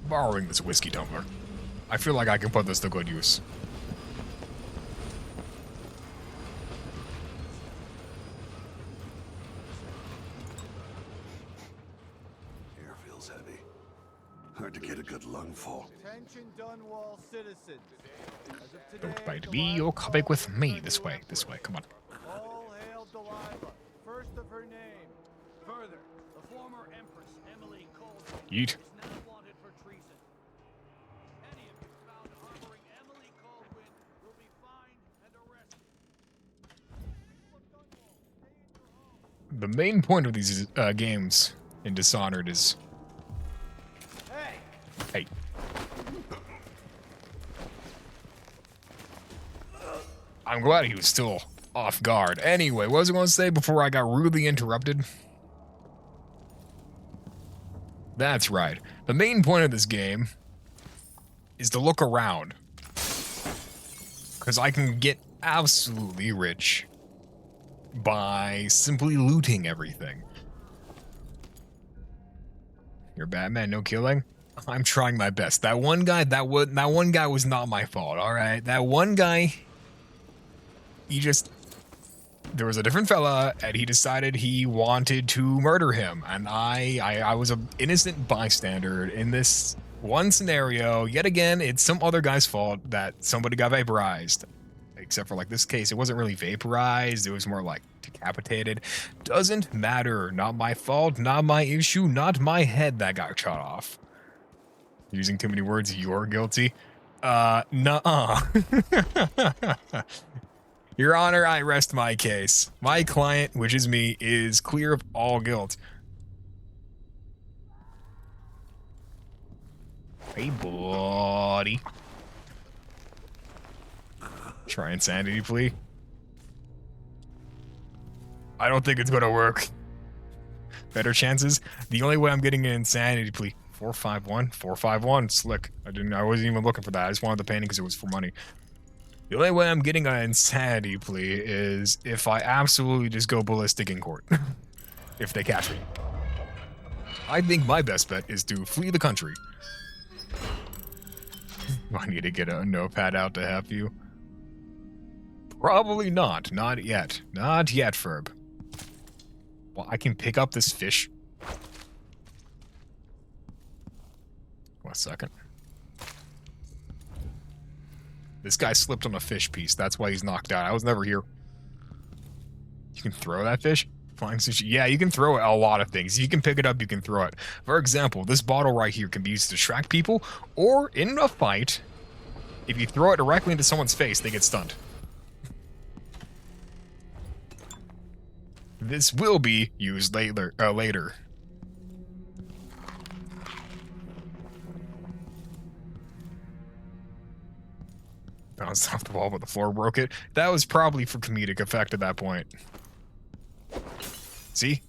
Speaker 1: Borrowing this whiskey tumbler. I feel like I can put this to good use.
Speaker 3: Air feels heavy. Hard to get a good lungful.
Speaker 9: Attention Dunwall citizens. As of today,
Speaker 1: Don't bite me, you're coming with me. This way, come on.
Speaker 9: all hail Delilah, first of her name. Further, the former Empress Emily Colvin
Speaker 1: Yeet.
Speaker 9: is now wanted for treason. Any of you found harboring Emily Colvin will be fined and arrested. People of Dunwall, stay in your home.
Speaker 1: The main point of these games in Dishonored is...
Speaker 9: Hey!
Speaker 1: Hey. I'm glad he was still off guard. Anyway, what was I going to say before I got rudely interrupted? That's right. The main point of this game is to look around. Because I can get absolutely rich by simply looting everything. You're Batman, no killing? I'm trying my best. That one guy, that one guy was not my fault, alright? That one guy, there was a different fella, and he decided he wanted to murder him. And I was an innocent bystander in this one scenario. Yet again, it's some other guy's fault that somebody got vaporized. Except for like this case, it wasn't really vaporized. It was more like decapitated. Doesn't matter. Not my fault, not my issue, not my head that got shot off. Using too many words, you're guilty. Nuh-uh. Your Honor, I rest my case. My client, which is me, is clear of all guilt. Hey, buddy. Try insanity plea. I don't think it's gonna work. Better chances? The only way I'm getting an insanity plea. 451? 451. Slick. I wasn't even looking for that. I just wanted the painting because it was for money. The only way I'm getting an insanity plea is if I absolutely just go ballistic in court. If they catch me. I think my best bet is to flee the country. Do I need to get a notepad out to help you? Probably not. Not yet. Not yet, Ferb. Well, I can pick up this fish. One second. This guy slipped on a fish piece. That's why he's knocked out. I was never here. You can throw that fish? Flying sushi? Yeah, you can throw a lot of things. You can pick it up, you can throw it. For example, this bottle right here can be used to distract people, or in a fight, if you throw it directly into someone's face, they get stunned. This will be used later. Bounced off the wall, but the floor broke it. That was probably for comedic effect at that point. See?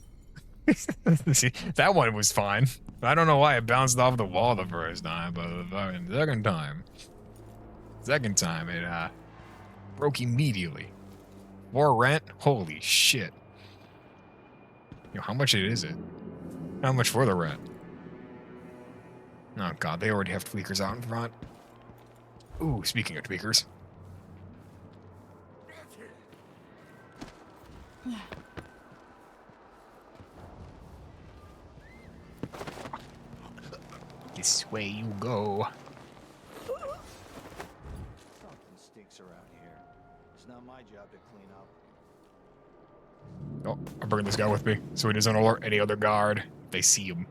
Speaker 1: See? That one was fine. I don't know why it bounced off the wall the first time, but the second time it broke immediately. More rent? Holy shit. Yo, how much is it? How much for the rent? Oh god, they already have tweakers out in front. Ooh, speaking of tweakers. This way you go.
Speaker 9: Something stinks around here. It's not my job to clean up.
Speaker 1: Oh, I'll bring this guy with me so he doesn't alert any other guard if they see him.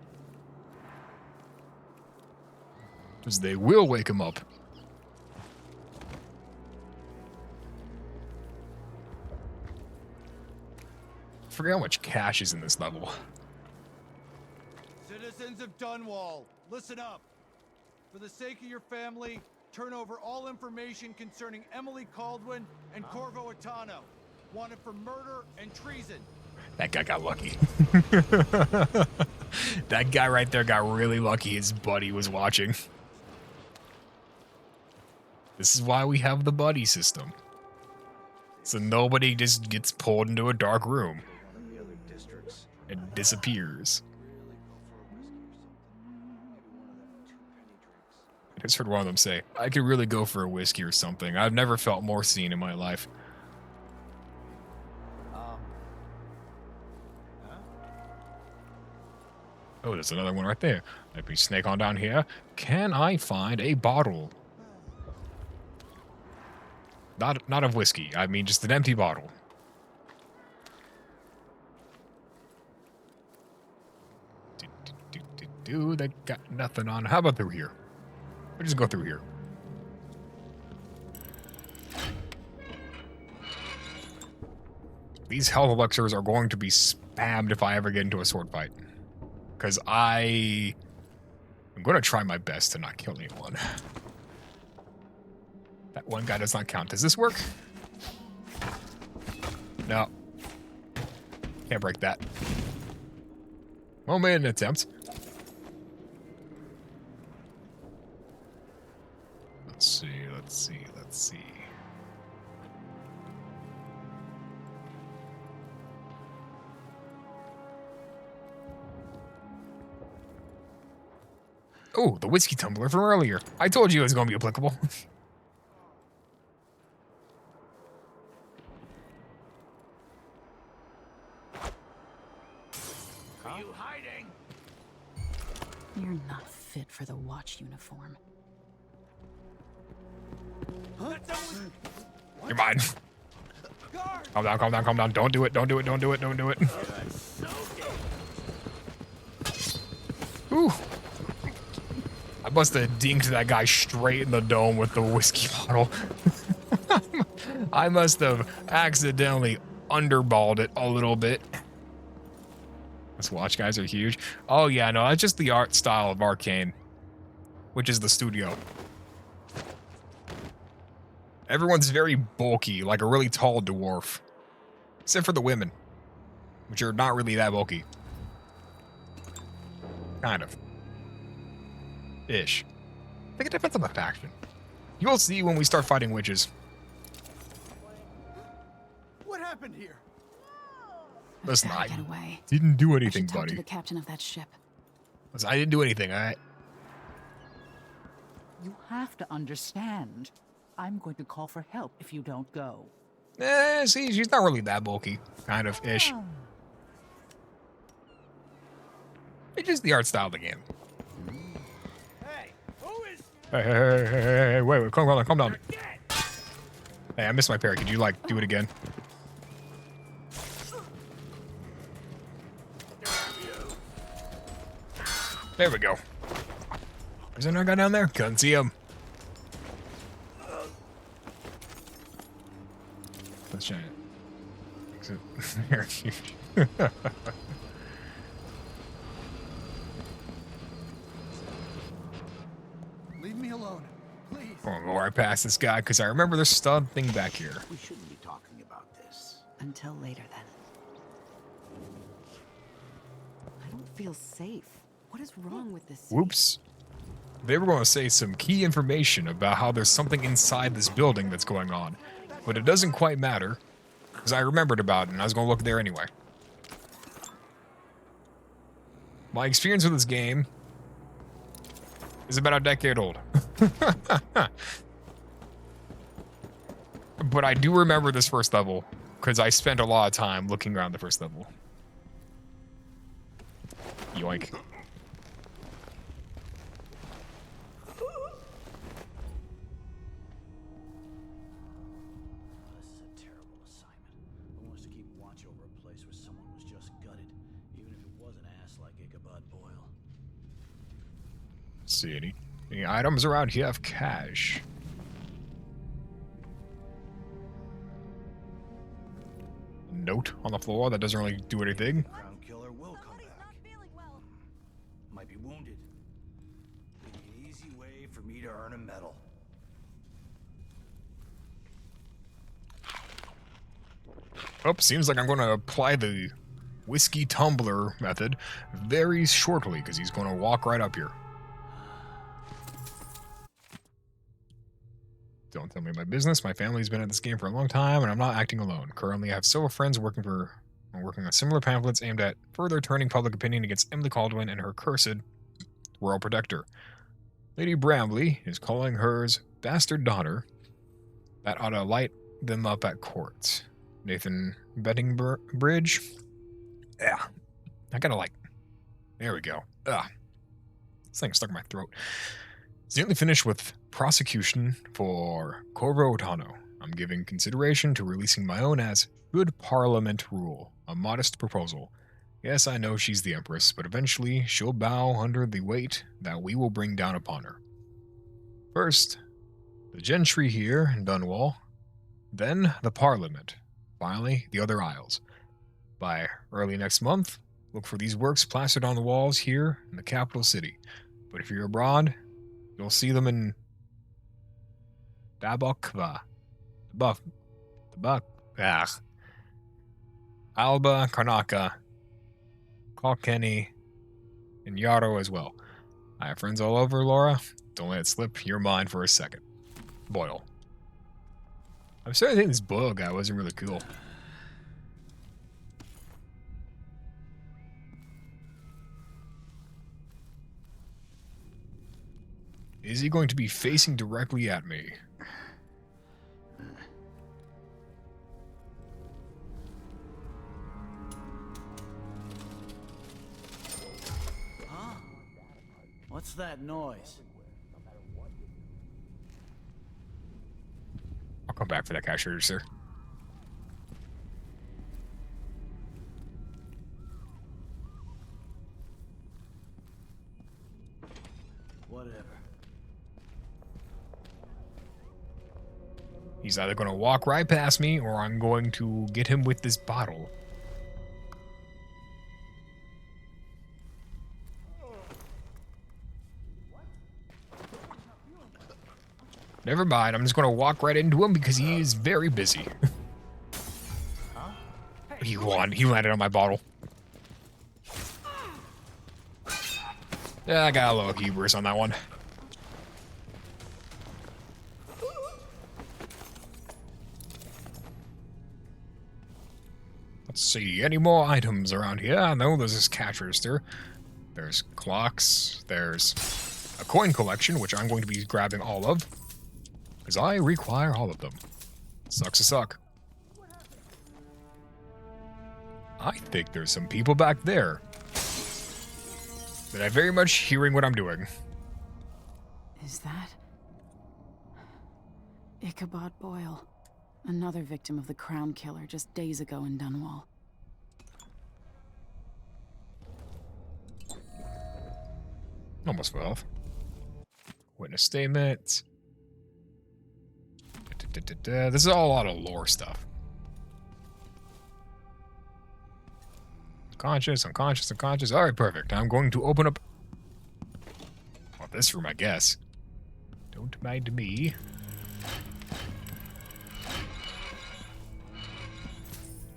Speaker 1: Because they will wake him up. I forget how much cash is in this level.
Speaker 9: Citizens of Dunwall, listen up. For the sake of your family, turn over all information concerning Emily Caldwin and Corvo Atano, wanted for murder and treason.
Speaker 1: That guy got lucky. That guy right there got really lucky his buddy was watching. This is why we have the buddy system. So nobody just gets pulled into a dark room and disappears. I just heard one of them say, I could really go for a whiskey or something. I've never felt more seen in my life. Oh, there's another one right there. Let me snake on down here. Can I find a bottle? Not of whiskey. I mean, just an empty bottle. They got nothing on. How about through here? We'll just go through here. These health elixirs are going to be spammed if I ever get into a sword fight. Because I'm going to try my best to not kill anyone. That one guy does not count. Does this work? No. Can't break that. Well, made an attempt. Let's see. Oh, the whiskey tumbler from earlier. I told you it was going to be applicable.
Speaker 6: Are you hiding?
Speaker 2: You're not fit for the watch uniform.
Speaker 1: You're mine. Calm down. Don't do it. Ooh. I must have dinked that guy straight in the dome with the whiskey bottle. I must have accidentally underballed it a little bit. Those watch guys are huge. Oh yeah, no, that's just the art style of Arcane, which is the studio. Everyone's very bulky, like a really tall dwarf. Except for the women, which are not really that bulky. Kind of. Ish. I think it depends on the faction. You'll see when we start fighting witches.
Speaker 9: What happened here?
Speaker 1: Listen,
Speaker 2: Gotta
Speaker 1: I
Speaker 2: get away.
Speaker 1: didn't do
Speaker 2: I
Speaker 1: anything,
Speaker 2: should talk
Speaker 1: buddy.
Speaker 2: to the captain of that ship.
Speaker 1: Listen, I didn't do anything, alright?
Speaker 10: You have to understand. I'm going to call for help if you don't go.
Speaker 1: See, she's not really that bulky. Kind of, ish. It's just the art style of the game.
Speaker 9: Hey, who is...
Speaker 1: Hey, wait, calm down. Hey, I missed my parry. Could you, like, do it again? There we go. There's another guy down there. Couldn't see him. Let's try it.
Speaker 9: Leave me alone, please.
Speaker 1: I'm gonna go right past this guy because I remember there's something back here.
Speaker 5: We shouldn't be talking about this.
Speaker 7: Until later, then. I don't feel safe. What is wrong with this?
Speaker 1: Whoops. They were going to say some key information about how there's something inside this building that's going on, but it doesn't quite matter because I remembered about it and I was going to look there anyway. My experience with this game is about a decade old. But I do remember this first level because I spent a lot of time looking around the first level. Yoink.
Speaker 8: This is a terrible assignment. I want us to keep watch over a place where someone was just gutted, even if it was an ass like Ichabod Boyle.
Speaker 1: See any items around here of cash? Note on the floor that doesn't really do anything.
Speaker 8: Crown Killer will come back. Might be wounded. Be an easy way for me to earn a medal.
Speaker 1: Oh, seems like I'm going to apply the whiskey tumbler method very shortly because he's going to walk right up here. Tell me my business. My family's been at this game for a long time, and I'm not acting alone. Currently, I have several friends working on similar pamphlets aimed at further turning public opinion against Emily Caldwin and her cursed royal protector. Lady Bramley is calling hers bastard daughter. That ought to light them up at court. Nathan Bettingbridge. Yeah. I gotta there we go. Ugh. This thing stuck in my throat. It's nearly finished with prosecution for Corvo Otano. I'm giving consideration to releasing my own as good parliament rule, a modest proposal. Yes, I know she's the Empress, but eventually she'll bow under the weight that we will bring down upon her. First, the gentry here in Dunwall, then the Parliament, finally the other isles. By early next month, look for these works plastered on the walls here in the capital city. But if you're abroad, you'll see them in Dabokva, Alba, Karnaka, Kilkenny, and Yarrow as well. I have friends all over, Laura. Don't let it slip your mind for a second. Boyle. I'm starting to think this Boyle guy wasn't really cool. Is he going to be facing directly at me?
Speaker 8: Huh? What's that noise?
Speaker 1: I'll come back for that cash register.
Speaker 8: Whatever.
Speaker 1: He's either going to walk right past me or I'm going to get him with this bottle. Never mind, I'm just going to walk right into him because he is very busy. He won. He landed on my bottle. Yeah, I got a little hubris on that one. Let's see, any more items around here? I know there's this cash register. There's clocks. There's a coin collection, which I'm going to be grabbing all of. Because I require all of them. Sucks to suck. I think there's some people back there that are very much hearing what I'm doing.
Speaker 2: Is that Ichabod Boyle? Another victim of the Crown Killer just days ago in Dunwall.
Speaker 1: Almost full health. Witness statement. This is all a lot of lore stuff. Conscious, unconscious, unconscious. Alright, perfect. I'm going to open up this room, I guess. Don't mind me.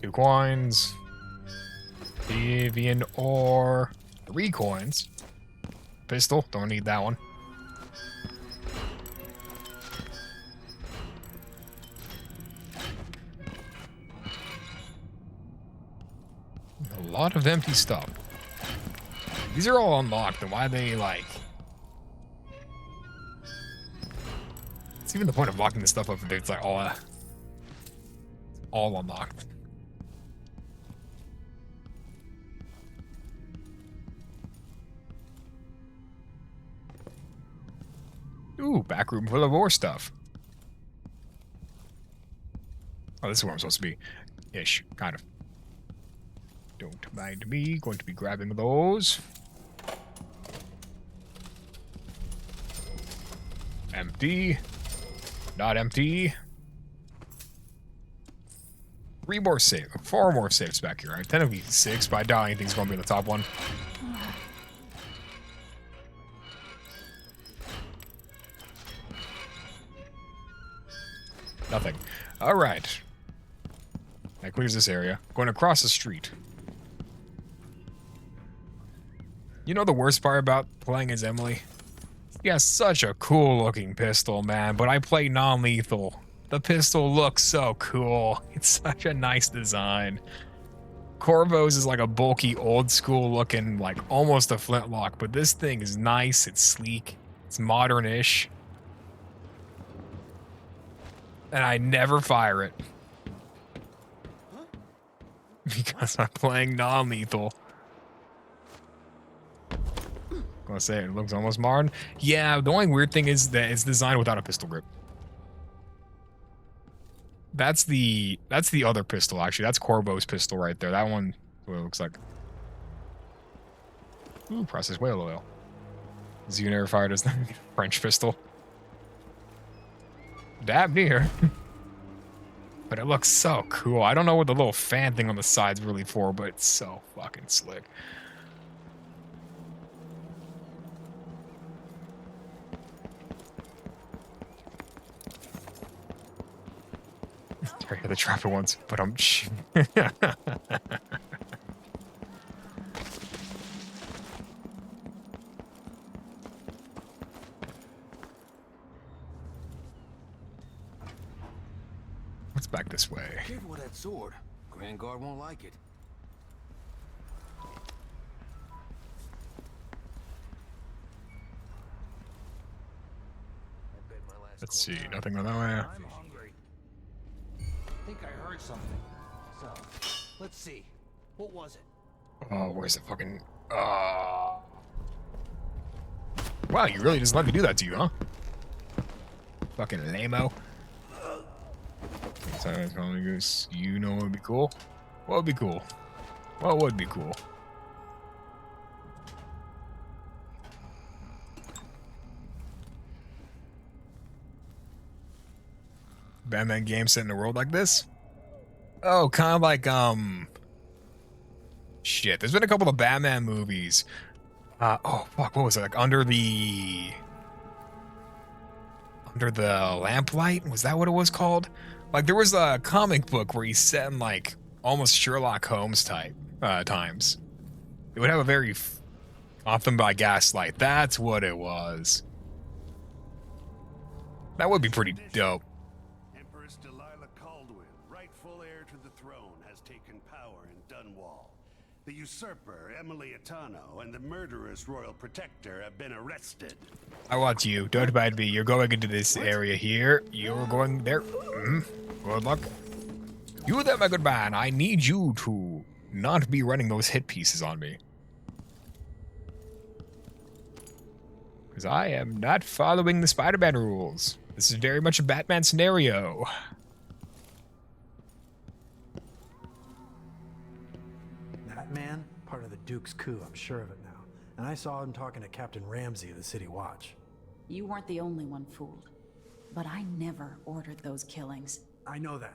Speaker 1: Two coins. Deviant ore. 3 coins. Pistol. Don't need that one. A lot of empty stuff. These are all unlocked, and why they it's even the point of locking this stuff up if it's all unlocked. Ooh, back room full of more stuff. Oh, this is where I'm supposed to be. Ish, kind of. Don't mind me. Going to be grabbing those. Empty. Not empty. 4 more safes back here. Right? 10 of these 6, but I doubt anything's going to be in the top one. Nothing. Alright. That clears this area. Going across the street. You know the worst part about playing as Emily? Yeah, such a cool looking pistol, man, but I play non-lethal. The pistol looks so cool. It's such a nice design. Corvo's is like a bulky, old school looking, like almost a flintlock, but this thing is nice, it's sleek, it's modern-ish. And I never fire it. Because I'm playing non-lethal. Gonna say it looks almost modern. Yeah, the only weird thing is that it's designed without a pistol grip. That's the other pistol, actually. That's Corvo's pistol right there. That one, what it looks like. Ooh, processed whale oil. Has you never fired as French pistol? Damn near. But it looks so cool. I don't know what the little fan thing on the side's really for, but it's so fucking slick. I had to trap it once, but I'm. Let's back this way.
Speaker 11: Careful with that sword. Grand Guard won't like it.
Speaker 1: Let's see, nothing on that way.
Speaker 11: I'm hungry.
Speaker 8: I think I heard something. So, let's see. What was it?
Speaker 1: Oh, where's the fucking... Wow, you really just let me do that to you, huh? Fucking lame-o. You know what would be cool? What would be cool? What would be cool? Batman game set in a world like this? Oh, kind of like, shit, there's been a couple of Batman movies. Oh, fuck, what was it? Like, Under the Lamplight? Was that what it was called? Like, there was a comic book where he's set in, like, almost Sherlock Holmes type, times. It would have a very Gotham by Gaslight. That's what it was. That would be pretty dope.
Speaker 3: Empress Delilah Caldwin, rightful heir to the throne, has taken power in Dunwall. The usurper, Emily Atano, and the murderous royal protector have been arrested.
Speaker 1: I want you. Don't bite me. You're going into this area here. You're going there. Good luck. You there, my good man. I need you to not be running those hit pieces on me. Because I am not following the Spider-Man rules. This is very much a Batman scenario.
Speaker 12: That man, part of the Duke's coup, I'm sure of it now. And I saw him talking to Captain Ramsey of the City Watch.
Speaker 2: You weren't the only one fooled. But I never ordered those killings.
Speaker 12: I know that.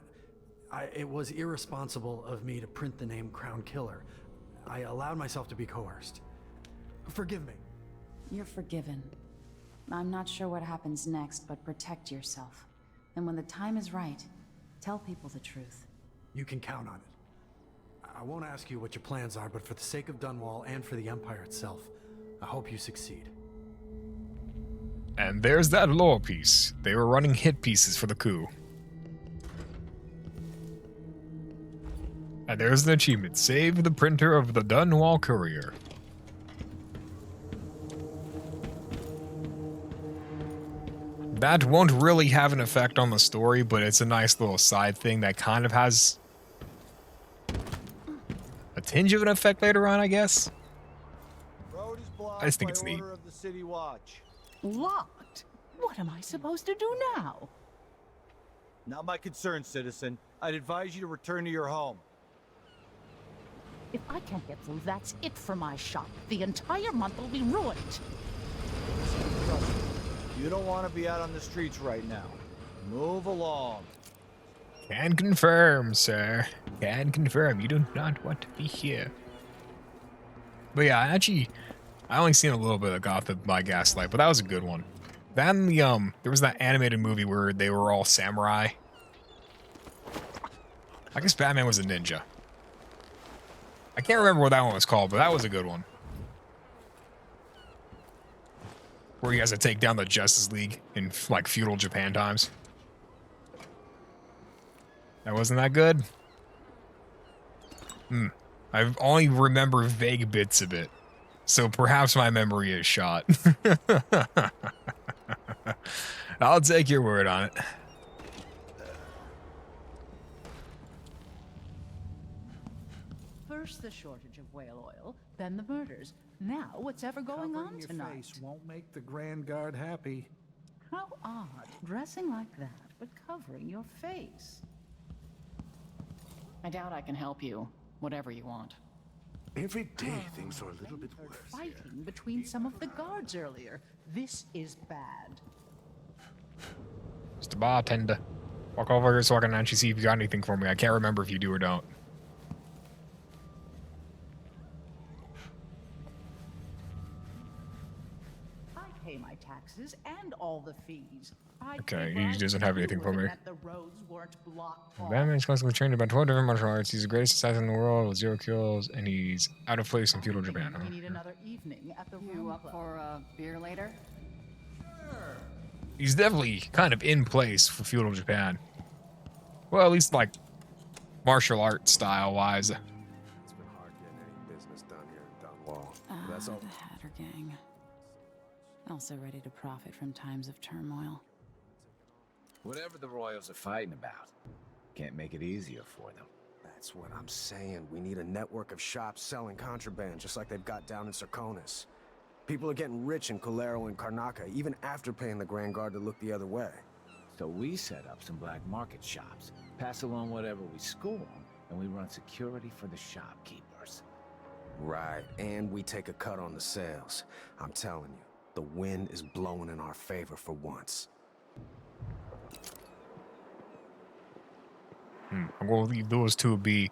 Speaker 12: It was irresponsible of me to print the name Crown Killer. I allowed myself to be coerced. Forgive me.
Speaker 2: You're forgiven. I'm not sure what happens next, but protect yourself. And when the time is right, tell people the truth.
Speaker 12: You can count on it. I won't ask you what your plans are, but for the sake of Dunwall and for the Empire itself, I hope you succeed.
Speaker 1: And there's that lore piece. They were running hit pieces for the coup. And there's an achievement. Save the printer of the Dunwall Courier. That won't really have an effect on the story, but it's a nice little side thing that kind of has a tinge of an effect later on, I guess.
Speaker 9: Road is blocked
Speaker 1: I just think
Speaker 9: by
Speaker 1: it's neat.
Speaker 9: order of the City Watch.
Speaker 10: Locked? What am I supposed to do now?
Speaker 9: Not my concern, citizen. I'd advise you to return to your home.
Speaker 10: If I can't get through, that's it for my shop. The entire month will be ruined.
Speaker 9: Trust me, you don't want to be out on the streets right now. Move along.
Speaker 1: Can confirm, sir. Can confirm. You do not want to be here. But yeah, I only seen a little bit of Gotham by Gaslight, but that was a good one. Then there was that animated movie where they were all samurai. I guess Batman was a ninja. I can't remember what that one was called, but that was a good one. where he has to take down the Justice League in like feudal Japan times. That wasn't that good. I only remember vague bits of it, so perhaps my memory is shot. I'll take your word on it.
Speaker 10: First the shortage of whale oil, then the murders. Now what's ever going on
Speaker 9: Your
Speaker 10: tonight?
Speaker 9: face won't make the Grand Guard happy.
Speaker 10: How odd, dressing like that, but covering your face.
Speaker 13: I doubt I can help you. Whatever you want.
Speaker 11: Every day things are a little bit worse.
Speaker 10: Fighting between some of the guards earlier. This is bad.
Speaker 1: Mr. Bartender, walk over here so I can actually see if you got anything for me. I can't remember if you do or don't.
Speaker 10: I pay my taxes and all the fees.
Speaker 1: Okay, he doesn't have anything for me.
Speaker 10: The roads weren't blocked off.
Speaker 1: Batman's constantly trained about 12 different martial arts. He's the greatest assassin in the world with 0 kills, and he's out of place in feudal Japan.
Speaker 10: We need another evening at the
Speaker 13: You up for a beer later?
Speaker 1: He's definitely kind of in place for feudal Japan. Well, at least like martial art style wise.
Speaker 11: It's been hard getting any business done here in Dunwall. That's all.
Speaker 2: The Hatter Gang. Also ready to profit from times of turmoil.
Speaker 14: Whatever the Royals are fighting about, can't make it easier for them.
Speaker 11: That's what I'm saying. We need a network of shops selling contraband, just like they've got down in Serconis. People are getting rich in Colero and Karnaca, even after paying the Grand Guard to look the other way.
Speaker 14: So we set up some black market shops, pass along whatever we score, and we run security for the shopkeepers.
Speaker 11: Right, and we take a cut on the sales. I'm telling you, the wind is blowing in our favor for once.
Speaker 1: I'm going to leave those two be.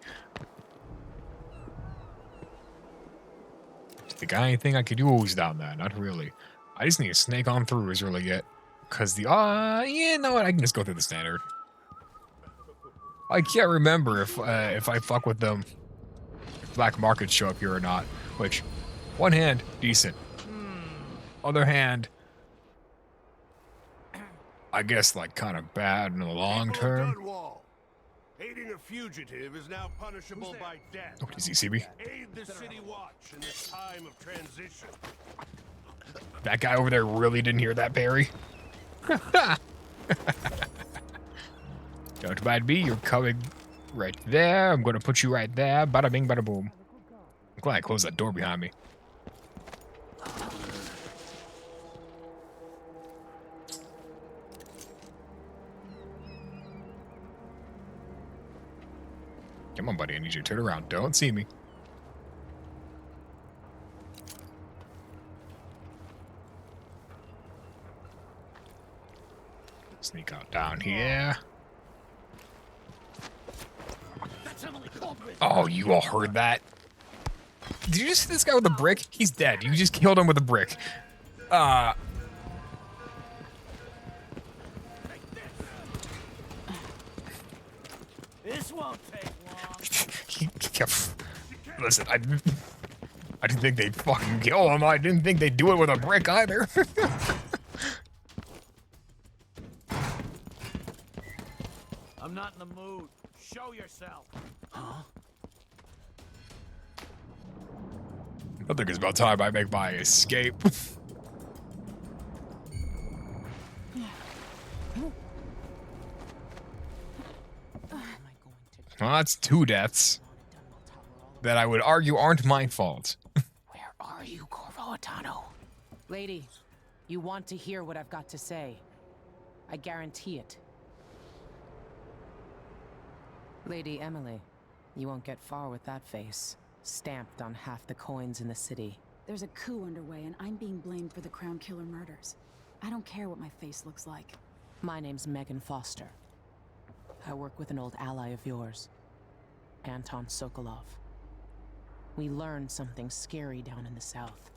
Speaker 1: The guy anything I could use down there? Not really. I just need to snake on through is really it. Because the, yeah, no, I can just go through the standard. I can't remember if I fuck with them, if black markets show up here or not. Which, one hand, decent. Other hand, I guess like kind of bad in the long term.
Speaker 3: Aiding a fugitive is now punishable by death.
Speaker 1: Oh, does he see me?
Speaker 3: Aid the city watch in this time of transition.
Speaker 1: That guy over there really didn't hear that, Barry. Don't mind me, you're coming right there. I'm gonna put you right there. Bada bing, bada boom. I'm glad I closed that door behind me. Come on, buddy. I need you to turn around. Don't see me. Sneak out down here. Oh, you all heard that? Did you just hit this guy with a brick? He's dead. You just killed him with a brick.
Speaker 8: This won't take long.
Speaker 1: Listen, I didn't think they'd fucking kill him. I didn't think they'd do it with a brick either.
Speaker 8: I'm not in the mood. Show yourself. Huh?
Speaker 1: I think it's about time I make my escape. Well, that's 2 deaths that I would argue aren't my fault.
Speaker 13: Where are you, Corvo Atano? Lady, you want to hear what I've got to say. I guarantee it. Lady Emily, you won't get far with that face. Stamped on half the coins in the city.
Speaker 2: There's a coup underway, and I'm being blamed for the Crown Killer murders. I don't care what my face looks like.
Speaker 13: My name's Megan Foster. I work with an old ally of yours, Anton Sokolov. We learned something scary down in the south,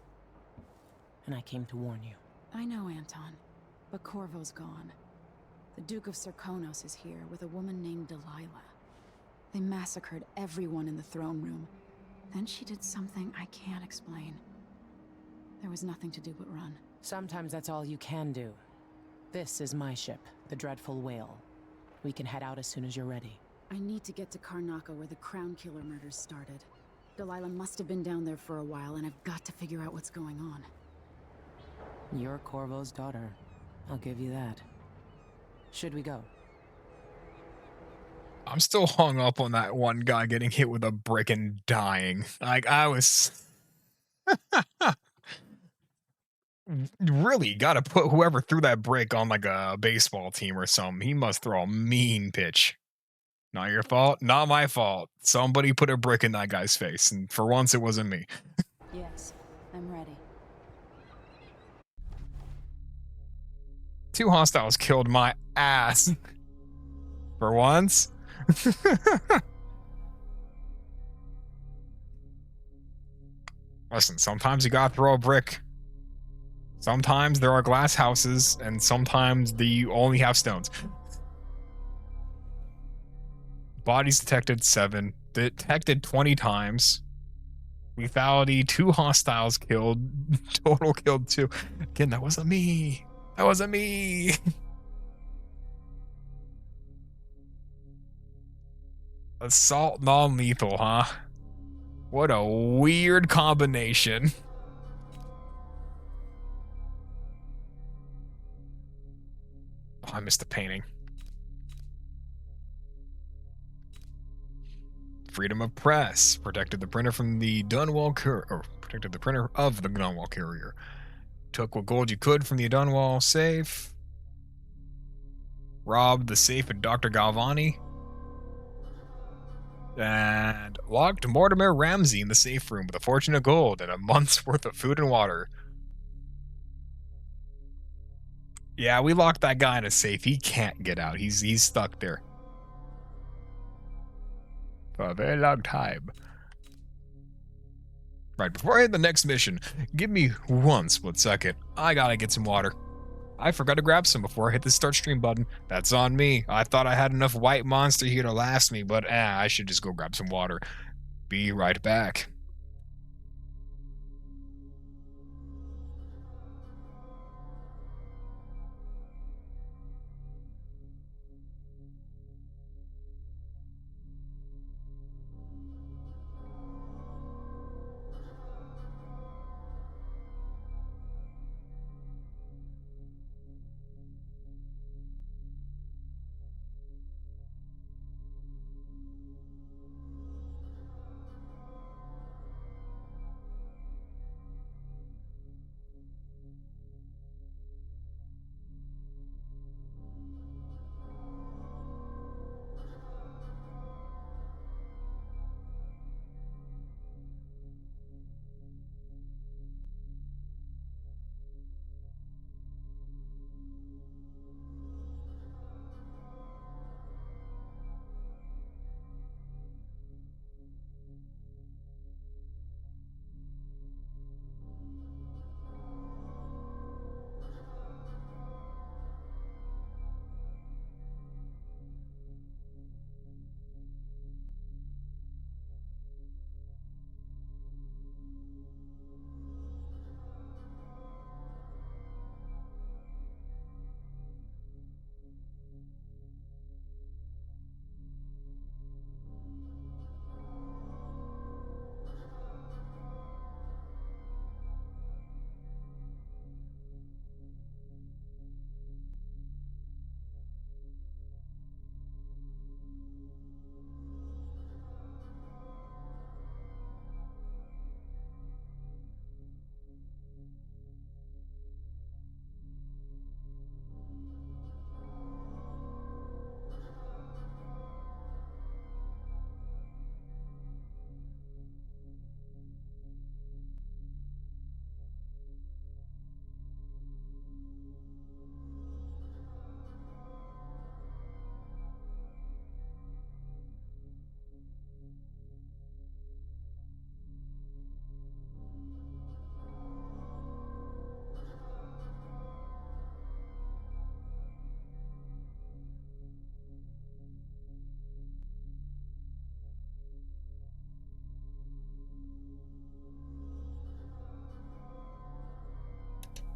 Speaker 13: and I came to warn you.
Speaker 2: I know, Anton, but Corvo's gone. The Duke of Serconos is here with a woman named Delilah. They massacred everyone in the throne room. Then she did something I can't explain. There was nothing to do but run.
Speaker 13: Sometimes that's all you can do. This is my ship, the Dreadful Whale. We can head out as soon as you're ready.
Speaker 2: I need to get to Karnaca where the Crown Killer murders started. Delilah must have been down there for a while, and I've got to figure out what's going on.
Speaker 13: You're Corvo's daughter. I'll give you that. Should we go?
Speaker 1: I'm still hung up on that one guy getting hit with a brick and dying. Like, I was... really got to put whoever threw that brick on like a baseball team or something. He must throw a mean pitch. Not your fault, not my fault. Somebody put a brick in that guy's face, and for once it wasn't me.
Speaker 2: Yes, I'm ready.
Speaker 1: 2 hostiles killed my ass. For once. Listen, sometimes you gotta throw a brick. Sometimes there are glass houses, and sometimes you only have stones. Bodies detected 7. Detected 20 times. Lethality, 2 hostiles killed. Total killed 2. Again, that wasn't me. That wasn't me. Assault non-lethal, huh? What a weird combination. Oh, I missed the painting. Freedom of press. Protected the printer from the Dunwall courier. Or protected the printer of the Dunwall courier. Took what gold you could from the Dunwall safe. Robbed the safe at Dr. Galvani. And locked Mortimer Ramsey in the safe room with a fortune of gold and a month's worth of food and water. Yeah, we locked that guy in a safe. He can't get out. He's stuck there. For a very long time. Right, before I hit the next mission, give me one split second. I gotta get some water. I forgot to grab some before I hit the start stream button. That's on me. I thought I had enough white monster here to last me, but I should just go grab some water. Be right back.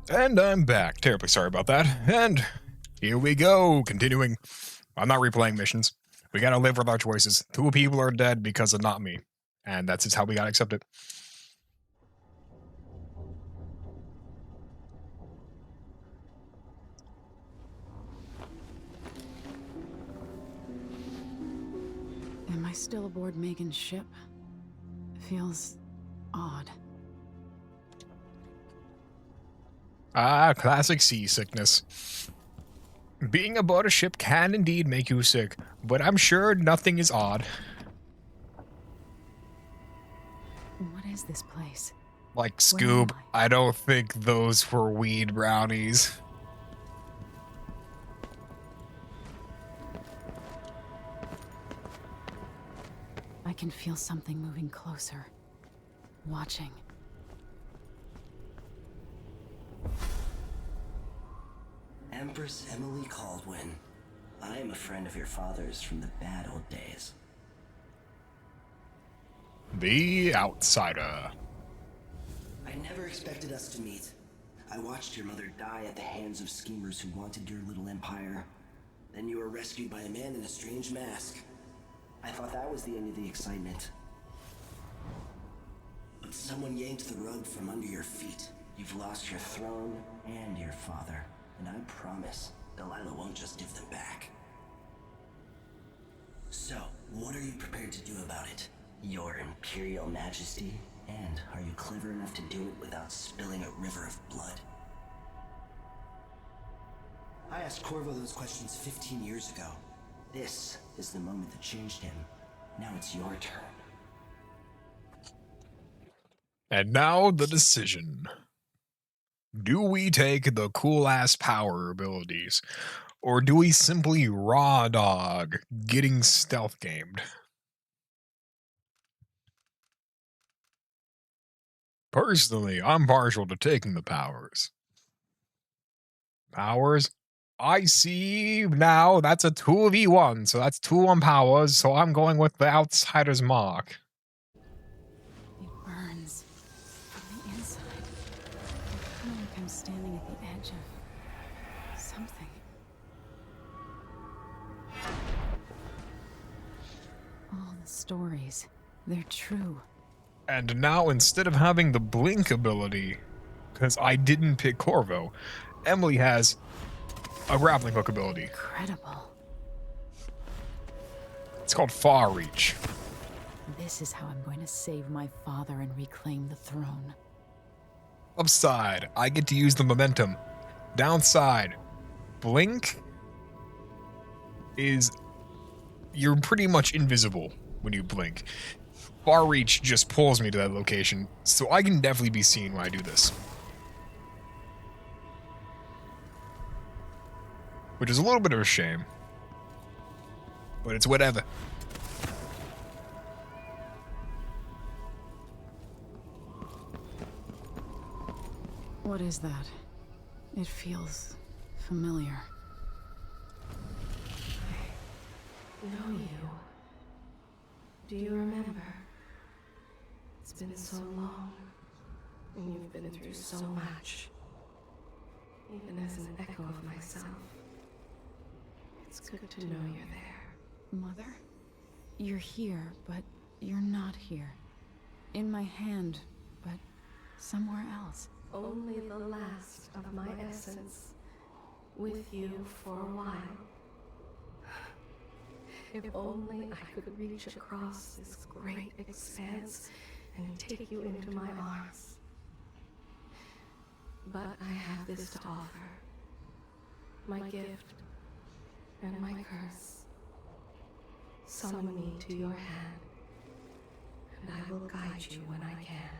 Speaker 1: And I'm back. Terribly sorry about that. And here we go. Continuing. I'm not replaying missions. We gotta live with our choices. 2 people are dead because of not me. And that's just how we gotta accept it.
Speaker 2: Am I still aboard Megan's ship? Feels odd.
Speaker 1: Ah, classic seasickness. Being aboard a ship can indeed make you sick, but I'm sure nothing is odd.
Speaker 2: What is this place?
Speaker 1: Like, Scoob, I don't think those were weed brownies.
Speaker 2: I can feel something moving closer. Watching.
Speaker 15: Empress Emily Caldwin. I am a friend of your father's from the bad old days.
Speaker 1: The Outsider.
Speaker 15: I never expected us to meet. I watched your mother die at the hands of schemers who wanted your little empire. Then you were rescued by a man in a strange mask. I thought that was the end of the excitement. But someone yanked the rug from under your feet. You've lost your throne and your father. And I promise, Delilah won't just give them back. So, what are you prepared to do about it? Your Imperial Majesty? And are you clever enough to do it without spilling a river of blood? I asked Corvo those questions 15 years ago. This is the moment that changed him. Now it's your turn.
Speaker 1: And now the decision. Do we take the cool-ass power abilities, or do we simply raw dog getting stealth gamed? Personally, I'm partial to taking the powers. Powers? I see now that's a 2v1, so that's 2 on powers, so I'm going with the Outsider's mark.
Speaker 2: It burns from the inside. I feel like I'm standing at the edge of something. All the stories, they're true.
Speaker 1: And now, instead of having the blink ability, because I didn't pick Corvo, Emily has a grappling hook ability.
Speaker 2: Incredible.
Speaker 1: It's called Far Reach.
Speaker 2: This is how I'm going to save my father and reclaim the throne.
Speaker 1: Upside, I get to use the momentum. Downside, blink is... you're pretty much invisible when you blink. Far Reach just pulls me to that location, so I can definitely be seen when I do this. Which is a little bit of a shame. But it's whatever.
Speaker 2: What is that? It feels familiar.
Speaker 16: Know you. Do you remember? It's been so long, and you've been through so much. Even as an echo of myself, it's good to know you're there.
Speaker 2: Mother? You're here, but you're not here. In my hand, but somewhere else.
Speaker 16: Only the last of my essence, with you for a while. If only I could reach across this great expanse and take you into my arms. But I have this to offer. My gift and my curse. Summon me to your hand, and I will guide you when I can.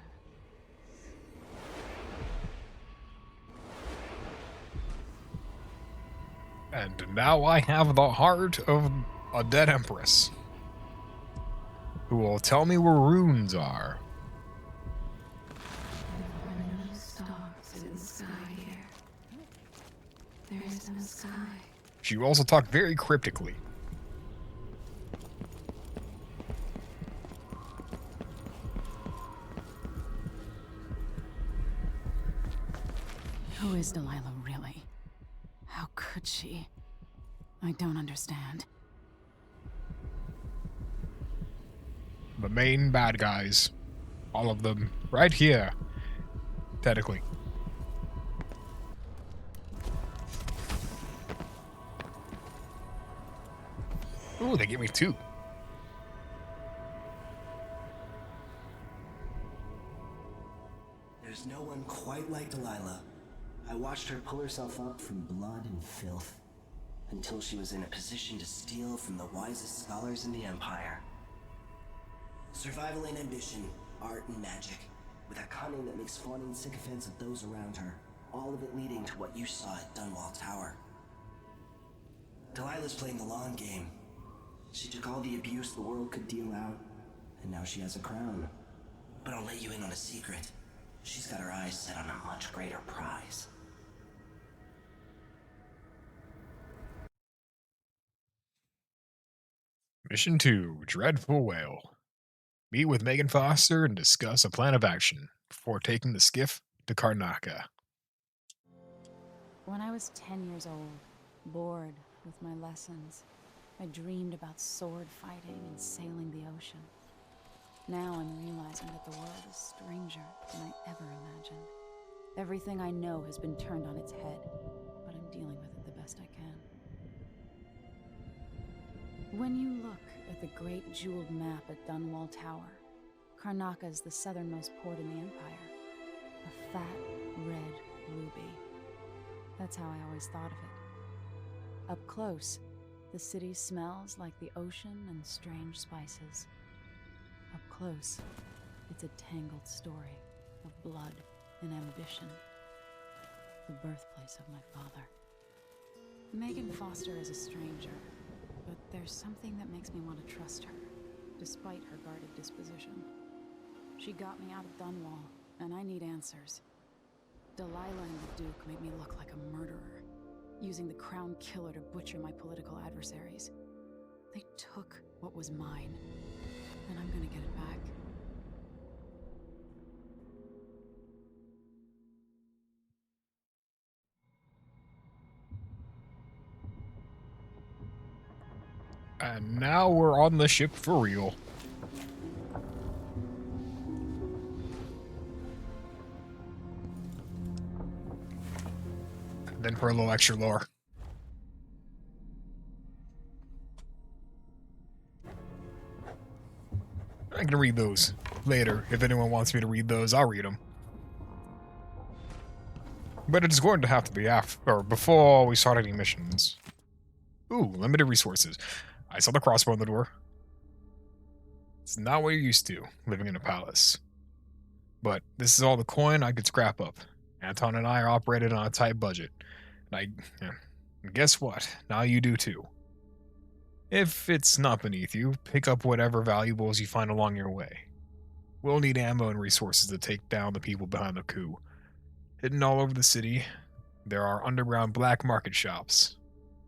Speaker 1: And now I have the heart of a dead empress, who will tell me where runes are.
Speaker 16: There are no stars in the sky here. There is no sky.
Speaker 1: She will also talk very cryptically.
Speaker 2: Who is Delilah really? How could she? I don't understand.
Speaker 1: The main bad guys. All of them. Right here. Technically. Ooh, they gave me 2.
Speaker 15: There's no one quite like Delilah. I watched her pull herself up from blood and filth, until she was in a position to steal from the wisest scholars in the Empire. Survival and ambition, art and magic, with a cunning that makes fawning sycophants of those around her, all of it leading to what you saw at Dunwall Tower. Delilah's playing the long game. She took all the abuse the world could deal out, and now she has a crown. But I'll let you in on a secret. She's got her eyes set on a much greater prize.
Speaker 1: Mission 2, Dreadful Whale. Meet with Megan Foster and discuss a plan of action before taking the skiff to Karnaca.
Speaker 2: When I was 10 years old, bored with my lessons, I dreamed about sword fighting and sailing the ocean. Now I'm realizing that the world is stranger than I ever imagined. Everything I know has been turned on its head, but I'm dealing with it the best I can. When you look at the great jeweled map at Dunwall Tower, Karnaca is the southernmost port in the Empire. A fat, red ruby. That's how I always thought of it. Up close, the city smells like the ocean and strange spices. Up close, it's a tangled story of blood and ambition. The birthplace of my father. Megan Foster is a stranger, but there's something that makes me want to trust her, despite her guarded disposition. She got me out of Dunwall, and I need answers. Delilah and the Duke made me look like a murderer, using the Crown Killer to butcher my political adversaries. They took what was mine, and I'm gonna get it back.
Speaker 1: And now we're on the ship for real. And then for a little extra lore. I can read those later. If anyone wants me to read those, I'll read them. But it's going to have to be after or before we start any missions. Ooh, limited resources. I saw the crossbow on the door. It's not what you're used to, living in a palace. But this is all the coin I could scrap up. Anton and I are operating on a tight budget. And guess what? Now you do too. If it's not beneath you, pick up whatever valuables you find along your way. We'll need ammo and resources to take down the people behind the coup. Hidden all over the city, there are underground black market shops.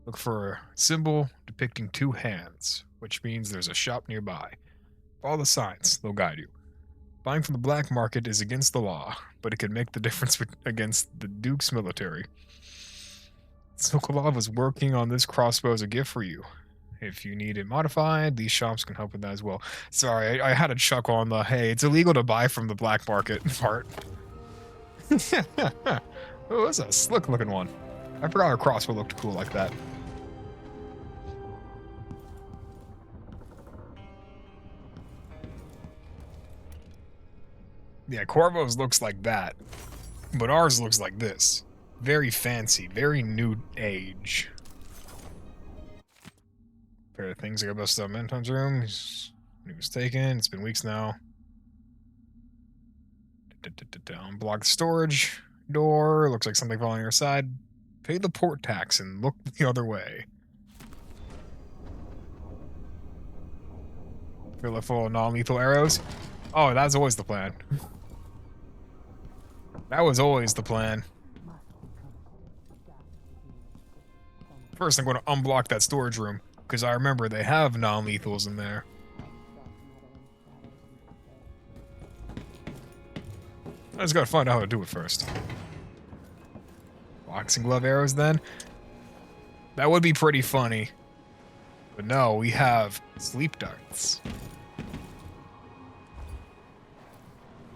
Speaker 1: Look for a symbol depicting 2 hands, which means there's a shop nearby. Follow the signs, they'll guide you. Buying from the black market is against the law, but it can make the difference against the Duke's military. Sokolov was working on this crossbow as a gift for you. If you need it modified, these shops can help with that as well. Sorry, I had a chuckle on the, hey, it's illegal to buy from the black market part. Oh, that's a slick looking one. I forgot our crossbow looked cool like that. Yeah, Corvo's looks like that, but ours looks like this. Very fancy, very new age. Pair of things I got busted up in Anton's room. He was taken. It's been weeks now. Unblock the storage door. Looks like something fell on your side. Pay the port tax and look the other way. Fill it full of non-lethal arrows. Oh, that's always the plan. That was always the plan. First, I'm going to unblock that storage room, because I remember they have non-lethals in there. I just gotta find out how to do it first. Boxing glove arrows then? That would be pretty funny. But no, we have sleep darts.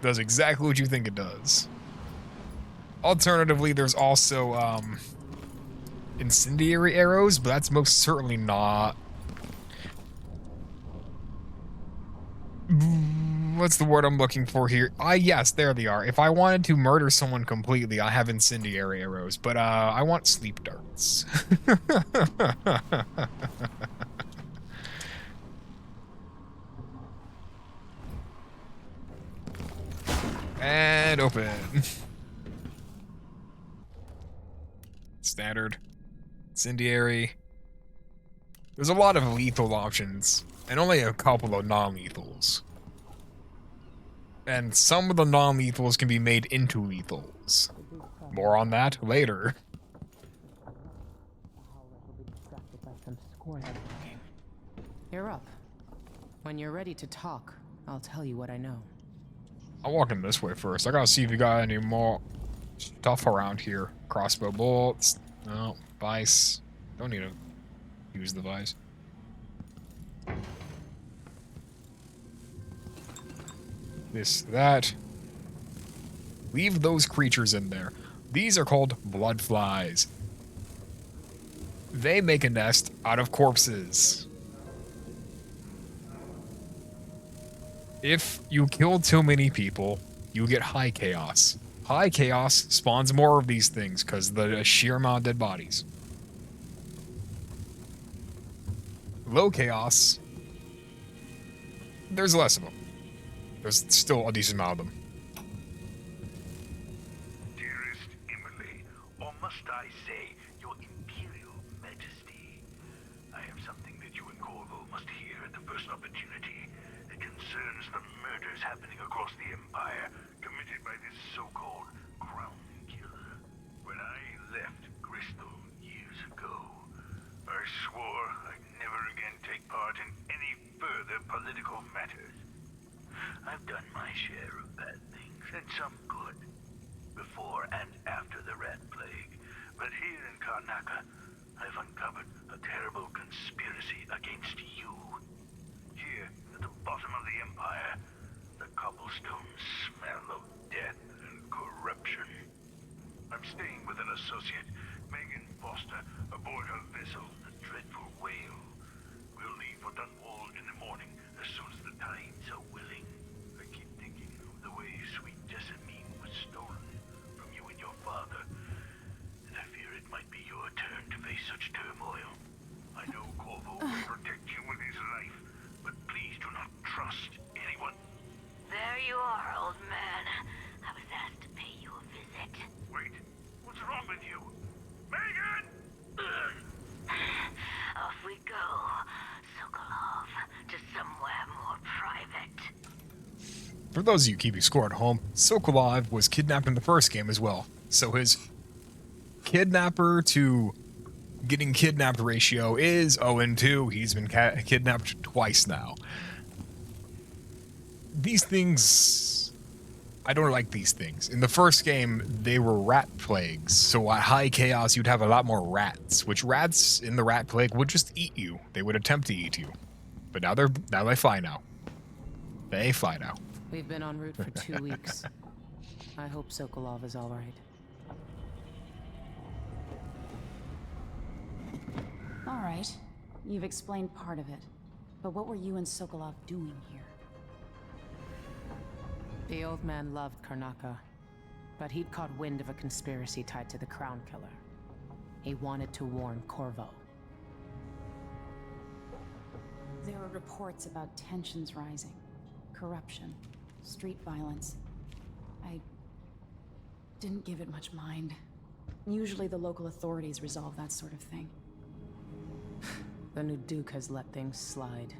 Speaker 1: Does exactly what you think it does. Alternatively, there's also incendiary arrows, but that's most certainly not. What's the word I'm looking for here? Yes, there they are. If I wanted to murder someone completely, I have incendiary arrows, but I want sleep darts. And open. Standard. Incendiary. There's a lot of lethal options, and only a couple of non-lethals. And some of the non-lethals can be made into lethals. More on that later.
Speaker 13: You're up. When you're ready to talk, I'll tell you what I know.
Speaker 1: I'll walk in this way first. I gotta see if you got any more stuff around here. Crossbow bolts. No. Vice. Don't need to use the vice. This, that. Leave those creatures in there. These are called blood flies. They make a nest out of corpses. If you kill too many people, you get high chaos. High chaos spawns more of these things because the sheer amount of dead bodies. Low chaos, there's less of them. There's still a decent amount of them.
Speaker 17: Dearest Emily, or must I say, your Imperial Majesty, I have something that you and Corvo must hear at the first opportunity. It concerns the murders happening across the Empire, committed by this so-called Crown Killer. When I left Crystal years ago, I swore I'd never again take part in any further political matters. I've done my share of bad things, and some good, before and after the Rat Plague. But here in Karnaca, I've uncovered a terrible conspiracy against you. Here, at the bottom of the Empire, the cobblestones smell of death and corruption. I'm staying with an associate, Megan Foster, aboard her vessel, the Dreadful Whale. We'll leave for Dunwall in the morning, as soon as the tides are willing. I keep thinking of the way sweet Jessamine was stolen from you and your father, and I fear it might be your turn to face such turmoil. I know Corvo will protect you with his life, but please do not trust anyone.
Speaker 18: There you are, old man. I was asked to pay you a visit.
Speaker 17: Wait, what's wrong with you? Megan!
Speaker 18: Off we go, Sokolov, to somewhere more private.
Speaker 1: For those of you keeping score at home, Sokolov was kidnapped in the first game as well. So his kidnapper to getting kidnapped ratio is 0-2. He's been kidnapped twice now. These things, I don't like these things. In the first game, they were rat plagues. So at high chaos, you'd have a lot more rats, which rats in the rat plague would just eat you. They would attempt to eat you. But now they fly now. They fly now.
Speaker 13: We've been en route for 2 weeks. I hope Sokolov is all right.
Speaker 2: All right. You've explained part of it. But what were you and Sokolov doing here?
Speaker 13: The old man loved Karnaca, but he'd caught wind of a conspiracy tied to the Crown Killer. He wanted to warn Corvo.
Speaker 2: There were reports about tensions rising, corruption, street violence. I didn't give it much mind. Usually the local authorities resolve that sort of thing.
Speaker 13: The new Duke has let things slide.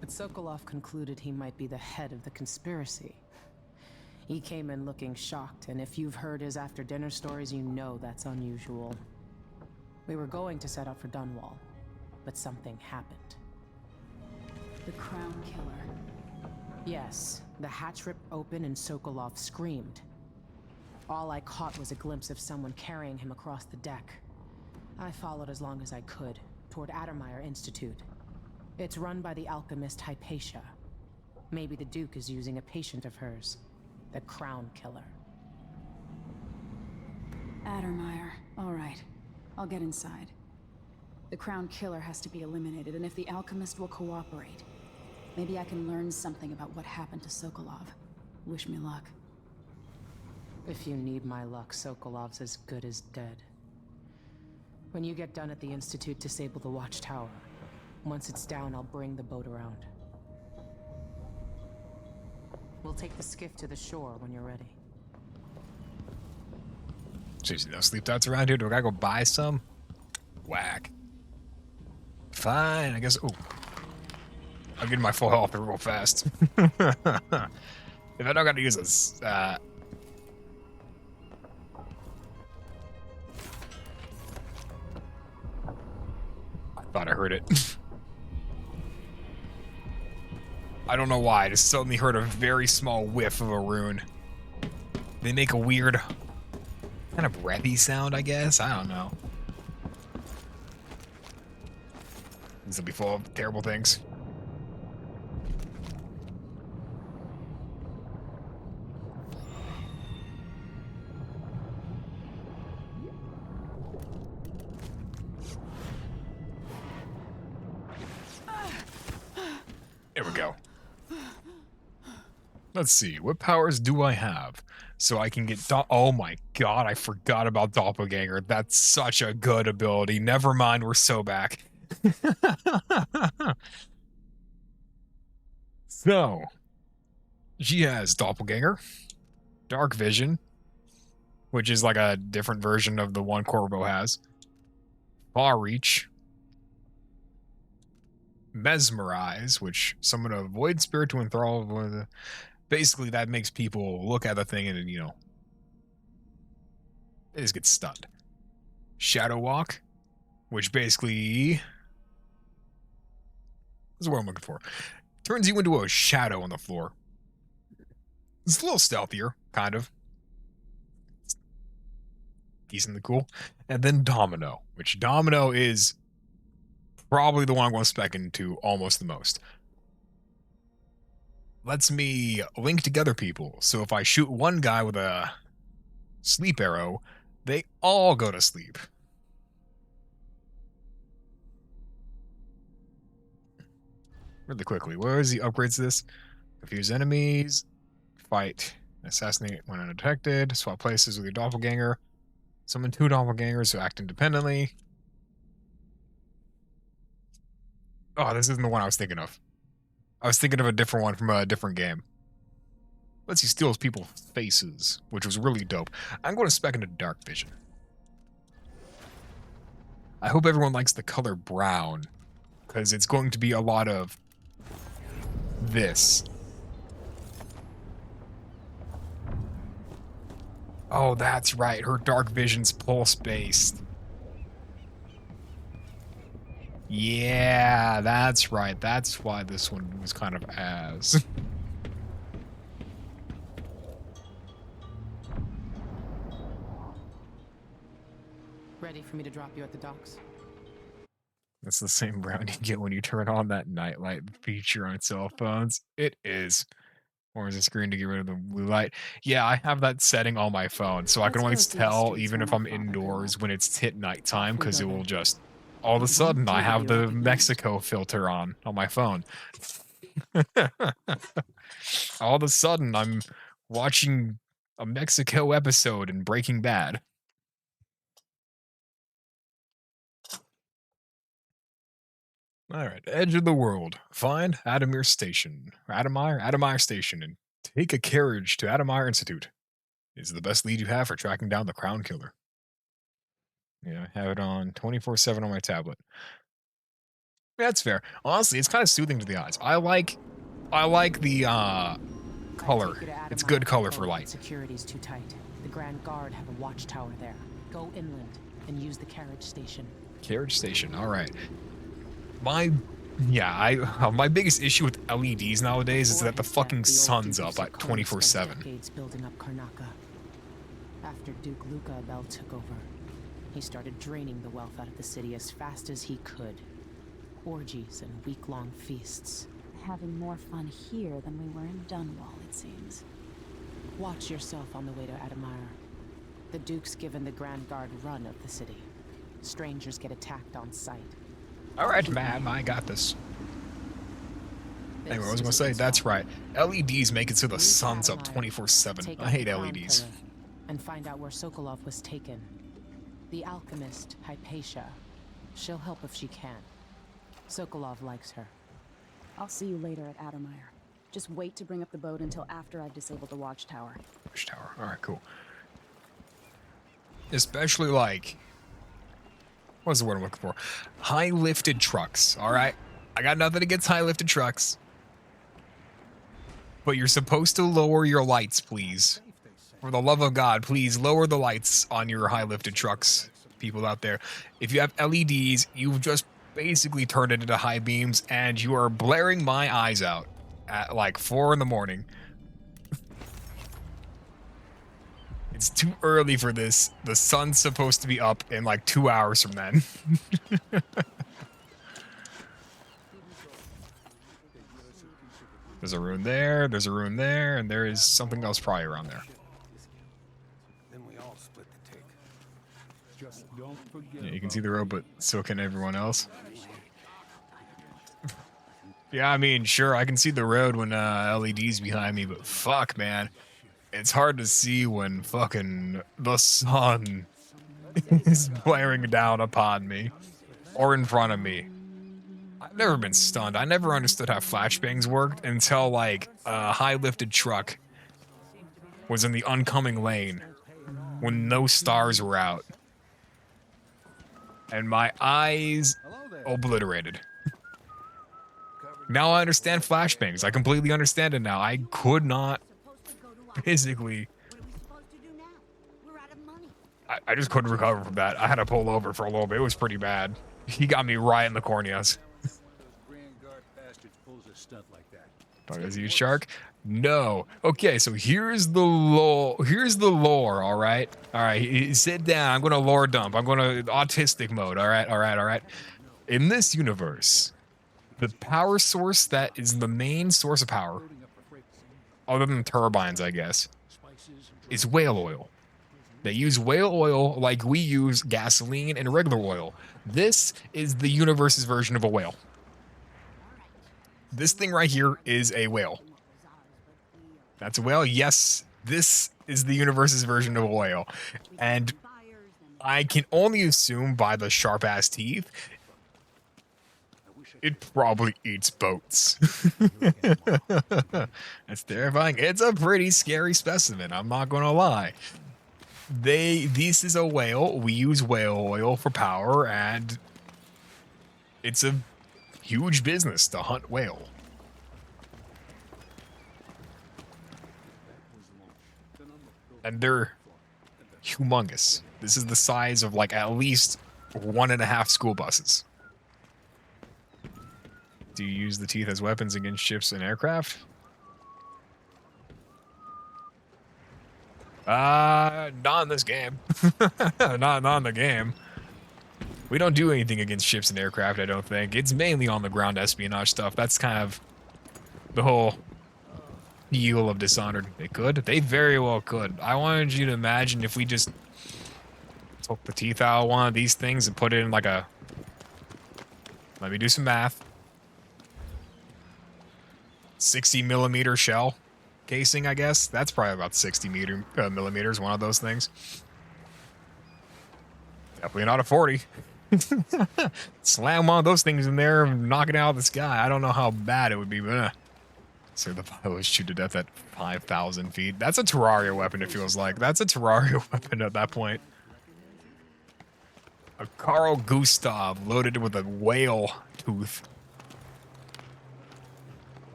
Speaker 13: But Sokolov concluded he might be the head of the conspiracy. He came in looking shocked, and if you've heard his after-dinner stories, you know that's unusual. We were going to set out for Dunwall, but something happened.
Speaker 2: The Crown Killer.
Speaker 13: Yes, the hatch ripped open and Sokolov screamed. All I caught was a glimpse of someone carrying him across the deck. I followed as long as I could, toward Addermeyer Institute. It's run by the alchemist Hypatia. Maybe the Duke is using a patient of hers, the Crown Killer.
Speaker 2: Addermeyer. All right. I'll get inside. The Crown Killer has to be eliminated, and if the alchemist will cooperate, maybe I can learn something about what happened to Sokolov. Wish me luck.
Speaker 13: If you need my luck, Sokolov's as good as dead. When you get done at the Institute, disable the watchtower. Once it's down, I'll bring the boat around. We'll take the skiff to the shore when you're ready.
Speaker 1: Seriously, no sleep dots around here? Do I gotta go buy some? Whack. Fine, I guess. Oh, I'll get my full health real fast. If I don't gotta use this, I thought I heard it. I don't know why. I just suddenly heard a very small whiff of a rune. They make a weird kind of breathy sound, I guess. I don't know. This will be full of terrible things. There we go. Let's see, what powers do I have? So I can get oh my god, I forgot about Doppelganger. That's such a good ability. Never mind, we're so back. So, she has Doppelganger, Dark Vision, which is like a different version of the one Corvo has, Far Reach, Mesmerize, which summon a void spirit to enthrall one of the... Basically, that makes people look at the thing and, you know, they just get stunned. Shadow Walk, which basically... This is what I'm looking for. Turns you into a shadow on the floor. It's a little stealthier, kind of. It's decently cool. And then Domino, which Domino is probably the one I'm going to spec into almost the most. Lets me link together people. So if I shoot one guy with a sleep arrow, they all go to sleep. Really quickly, where is the upgrades to this? Confuse enemies, fight, assassinate when undetected, swap places with your doppelganger, summon 2 doppelgangers who act independently. Oh, this isn't the one I was thinking of. I was thinking of a different one from a different game. Lets you steal people's faces, which was really dope. I'm going to spec into Dark Vision. I hope everyone likes the color brown, because it's going to be a lot of this. Oh, that's right. Her Dark Vision's pulse-based. Yeah, that's right. That's why this one was kind of ass.
Speaker 13: Ready for me to drop you at the docks?
Speaker 1: That's the same brown you get when you turn on that nightlight feature on cell phones. It is. Or is the screen to get rid of the blue light? Yeah, I have that setting on my phone, so I can always tell, even if I'm indoors, when it's hit nighttime, because it will just... All of a sudden, I have the Mexico filter on my phone. All of a sudden, I'm watching a Mexico episode in Breaking Bad. Alright, edge of the world. Find Addermeyer Station. Addermeyer Station, and take a carriage to Addermeyer Institute. It's the best lead you have for tracking down the Crown Killer. Yeah, I have it on 24/7 on my tablet. Yeah, that's fair. Honestly, it's kind of soothing to the eyes. I like the color. It's good color for light.
Speaker 13: Security's too tight. The Grand Guard have a watchtower there. Go inland and use the carriage station.
Speaker 1: Carriage station. All right. My biggest issue with LEDs nowadays is that the fucking sun's up at 24/7.
Speaker 13: Building up Karnaca. After Duke Luca Abel took over, he started draining the wealth out of the city as fast as he could. Orgies and week-long feasts.
Speaker 2: Having more fun here than we were in Dunwall, it seems.
Speaker 13: Watch yourself on the way to Admire. The Duke's given the Grand Guard run of the city. Strangers get attacked on sight.
Speaker 1: All right, ma'am, I got this. Anyway, I was gonna say, that's right. LEDs make it so the sun's up 24/7. I hate LEDs.
Speaker 13: And find out where Sokolov was taken. The alchemist, Hypatia. She'll help if she can. Sokolov likes her.
Speaker 2: I'll see you later at Addermire. Just wait to bring up the boat until after I've disabled the watchtower.
Speaker 1: Watchtower. All right, cool. Especially like, what's the word I'm looking for? High lifted trucks. All right, I got nothing against high lifted trucks, but you're supposed to lower your lights, please. For the love of God, please lower the lights on your high lifted trucks, people out there. If you have LEDs, you've just basically turned it into high beams, and you are blaring my eyes out at like 4 in the morning. It's too early for this. The sun's supposed to be up in like 2 hours from then. There's a rune there, there's a rune there, and there is something else probably around there.
Speaker 11: Then we all split the take. Just don't forget.
Speaker 1: Yeah, you can see the road, but so can everyone else. Yeah, I mean, sure, I can see the road when LED's behind me, but fuck, man. It's hard to see when fucking the sun is blaring down upon me or in front of me. I've never been stunned. I never understood how flashbangs worked until like a high lifted truck was in the oncoming lane when no stars were out. And my eyes obliterated. Now I understand flashbangs. I completely understand it now. I could not physically. I just couldn't recover from that. I had to pull over for a little bit. It was pretty bad. He got me right in the corneas. Oh, is he a shark? No. Okay, so here's the lore. Here's the lore. All right. All right. Sit down. I'm gonna lore dump. I'm gonna autistic mode. All right. All right. All right. In this universe, the power source that is the main source of power, other than turbines, I guess, is whale oil. They use whale oil like we use gasoline and regular oil. This is the universe's version of a whale. This thing right here is a whale. That's a whale? Yes, this is the universe's version of a whale. And I can only assume by the sharp-ass teeth, it probably eats boats. That's terrifying. It's a pretty scary specimen, I'm not gonna lie. This is a whale. We use whale oil for power, and it's a huge business to hunt whale. And they're humongous. This is the size of like at least 1.5 school buses. Do you use the teeth as weapons against ships and aircraft? Not in this game. not in the game. We don't do anything against ships and aircraft, I don't think. It's mainly on the ground espionage stuff. That's kind of the whole feel of Dishonored. They could. They very well could. I wanted you to imagine if we just took the teeth out of one of these things and put it in like a... Let me do some math. 60 millimeter shell casing, I guess. That's probably about 60 millimeters, one of those things. Definitely not a 40. Slam one of those things in there and knock it out of the sky. I don't know how bad it would be, but so the pilots shoot to death at 5,000 feet. That's a Terraria weapon, it feels like. That's a Terraria weapon at that point. A Carl Gustav loaded with a whale tooth.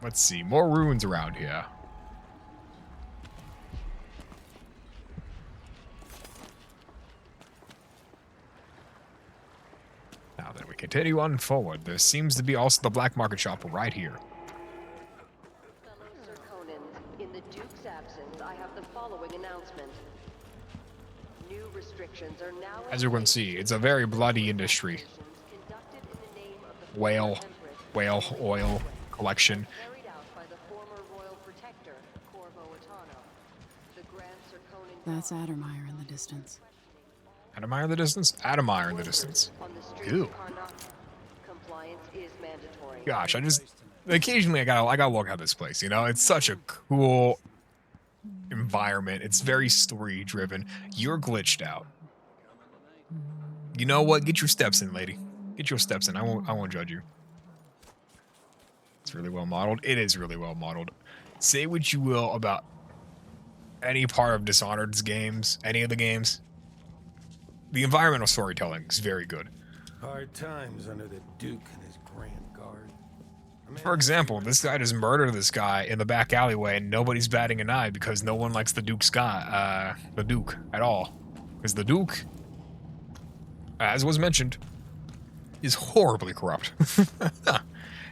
Speaker 1: Let's see, more ruins around here. Now then, we continue on forward. There seems to be also the black market shop right here.
Speaker 19: Fellow Serkonans, in the Duke's absence, I have the following announcement. New restrictions are now
Speaker 1: As you can see, it's a very bloody industry. Whale oil collection.
Speaker 19: carried out by the former royal protector, Corvo Attano. The Grand Serkonan
Speaker 2: That's Addermeyer in the distance.
Speaker 1: Addermeyer in the distance? Addermeyer in the distance. Ew.
Speaker 19: compliance is mandatory.
Speaker 1: Gosh, occasionally I gotta look at this place, you know? It's such a cool environment. It's very story driven. You're glitched out. You know what? Get your steps in, lady. Get your steps in. I won't judge you. It's really well modeled. It is really well modeled. Say what you will about any part of Dishonored's games, any of the games. The environmental storytelling is very good.
Speaker 20: Hard times under the Duke and his Grand Guard.
Speaker 1: For example, this guy just murdered this guy in the back alleyway, and nobody's batting an eye because no one likes the Duke at all. Because the Duke, as was mentioned, is horribly corrupt.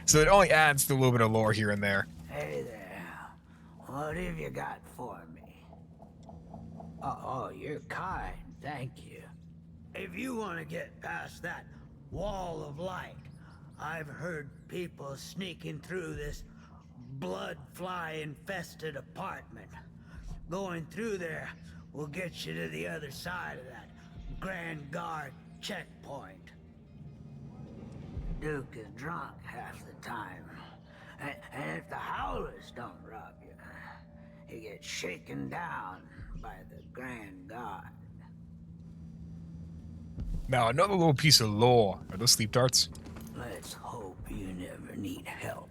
Speaker 1: So it only adds to a little bit of lore here and there.
Speaker 14: Hey there. What have you got for me? Oh, you're kind. Thank you.
Speaker 21: If you want to get past that wall of light, I've heard people sneaking through this blood fly infested apartment. Going through there will get you to the other side of that Grand Guard checkpoint.
Speaker 14: Duke is drunk half the time. And if the Howlers don't rob you, he gets shaken down by the Grand Guard.
Speaker 1: Now, another little piece of lore. Are those sleep darts?
Speaker 21: Let's hope you never need help.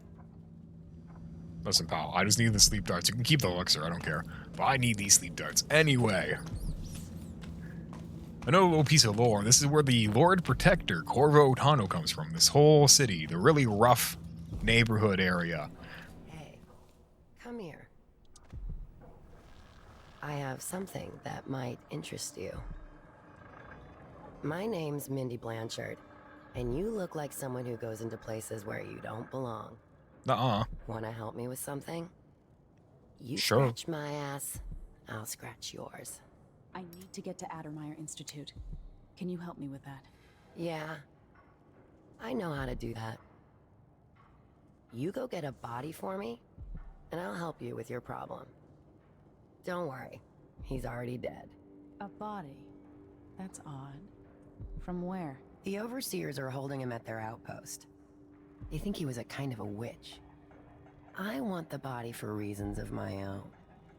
Speaker 1: Listen, pal, I just need the sleep darts. You can keep the elixir, I don't care. But I need these sleep darts. Anyway. Another little piece of lore. This is where the Lord Protector, Corvo Attano, comes from. This whole city. The really rough neighborhood area.
Speaker 15: Hey, come here. I have something that might interest you. My name's Mindy Blanchard, and you look like someone who goes into places where you don't belong.
Speaker 1: Nuh-uh.
Speaker 15: Wanna help me with something? You
Speaker 1: Sure.
Speaker 15: scratch my ass, I'll scratch yours.
Speaker 2: I need to get to Addermeyer Institute. Can you help me with that?
Speaker 15: Yeah, I know how to do that. You go get a body for me, and I'll help you with your problem. Don't worry, he's already dead.
Speaker 2: A body? That's odd. From where?
Speaker 15: The overseers are holding him at their outpost. They think he was a kind of a witch. I want the body for reasons of my own.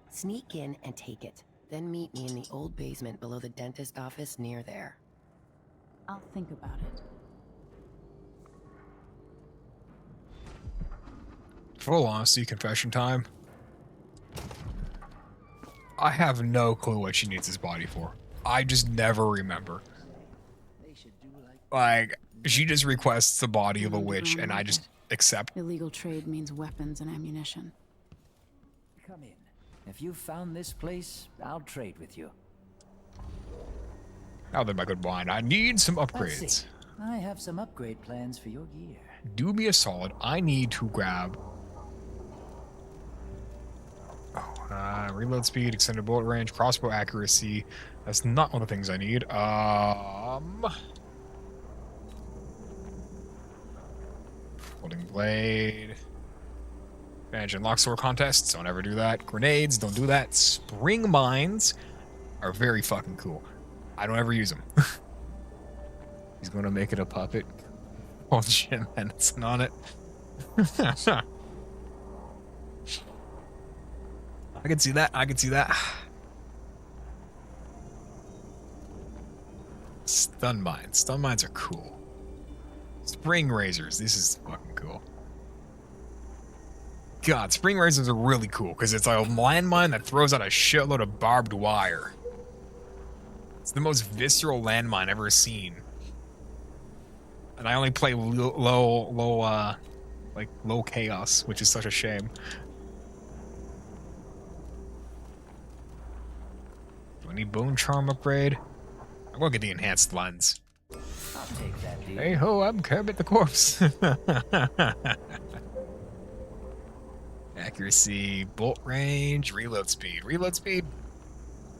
Speaker 15: Sneak in and take it. Then meet me in the old basement below the dentist office near there.
Speaker 2: I'll think about it.
Speaker 1: Full honesty, confession time. I have no clue what she needs his body for. I just never remember. Like, she just requests the body of a witch, and I just accept.
Speaker 2: Illegal trade means weapons and ammunition.
Speaker 14: Come in. If you've found this place, I'll trade with you.
Speaker 1: Now then, my good wine, I need some
Speaker 14: Let's
Speaker 1: upgrades.
Speaker 14: see. I have some upgrade plans for your gear.
Speaker 1: Dubious solid. I need to grab. Reload speed, extended bullet range, crossbow accuracy. That's not one of the things I need. Holding blade. Advantage in locksword contests. Don't ever do that. Grenades. Don't do that. Spring mines are very fucking cool. I don't ever use them. He's going to make it a puppet. Oh shit, man. It's on it. I can see that. I can see that. Stun mines. Stun mines are cool. Spring razors. This is fucking cool. God, spring razors are really cool because it's a landmine that throws out a shitload of barbed wire. It's the most visceral landmine ever seen. And I only play low chaos, which is such a shame. Do I need bone charm upgrade? I'm gonna get the enhanced lens.
Speaker 15: take that deal.
Speaker 1: Hey ho, I'm Kermit the Corpse. Accuracy, bolt range, reload speed. Reload speed,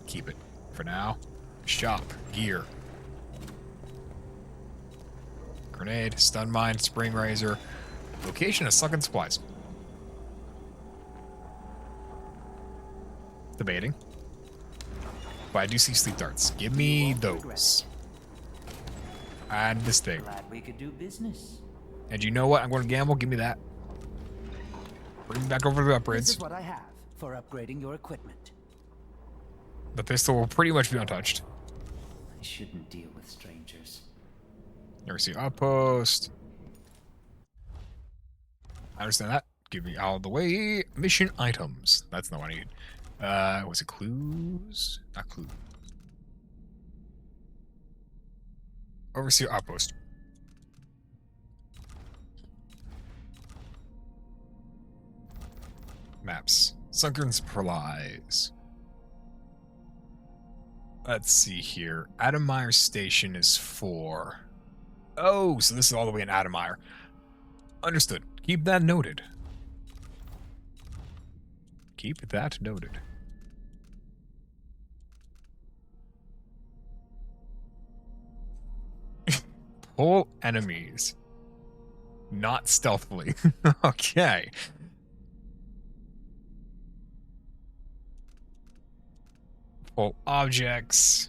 Speaker 1: keep it for now. Shop, gear. Grenade, stun mine, spring razor. Location of sunken supplies. Debating. But I do see sleep darts. Give me those. And this thing.
Speaker 15: Glad we could do business.
Speaker 1: And you know what? I'm going to gamble. Give me that. Bring me back over to the
Speaker 15: This
Speaker 1: upgrades.
Speaker 15: is what I have for upgrading your equipment.
Speaker 1: The pistol will pretty much be untouched.
Speaker 15: I shouldn't deal with strangers.
Speaker 1: Never see outpost. I understand that. Give me out of the way. Mission items. That's not what I need. Was it clues? Not clues. Overseer outpost. Maps. Sunken supplies. Let's see here. Adamire Station is 4. Oh, so this is all the way in Adamire. Understood. Keep that noted. Keep that noted. Pull enemies. Not stealthily. Okay. Pull objects.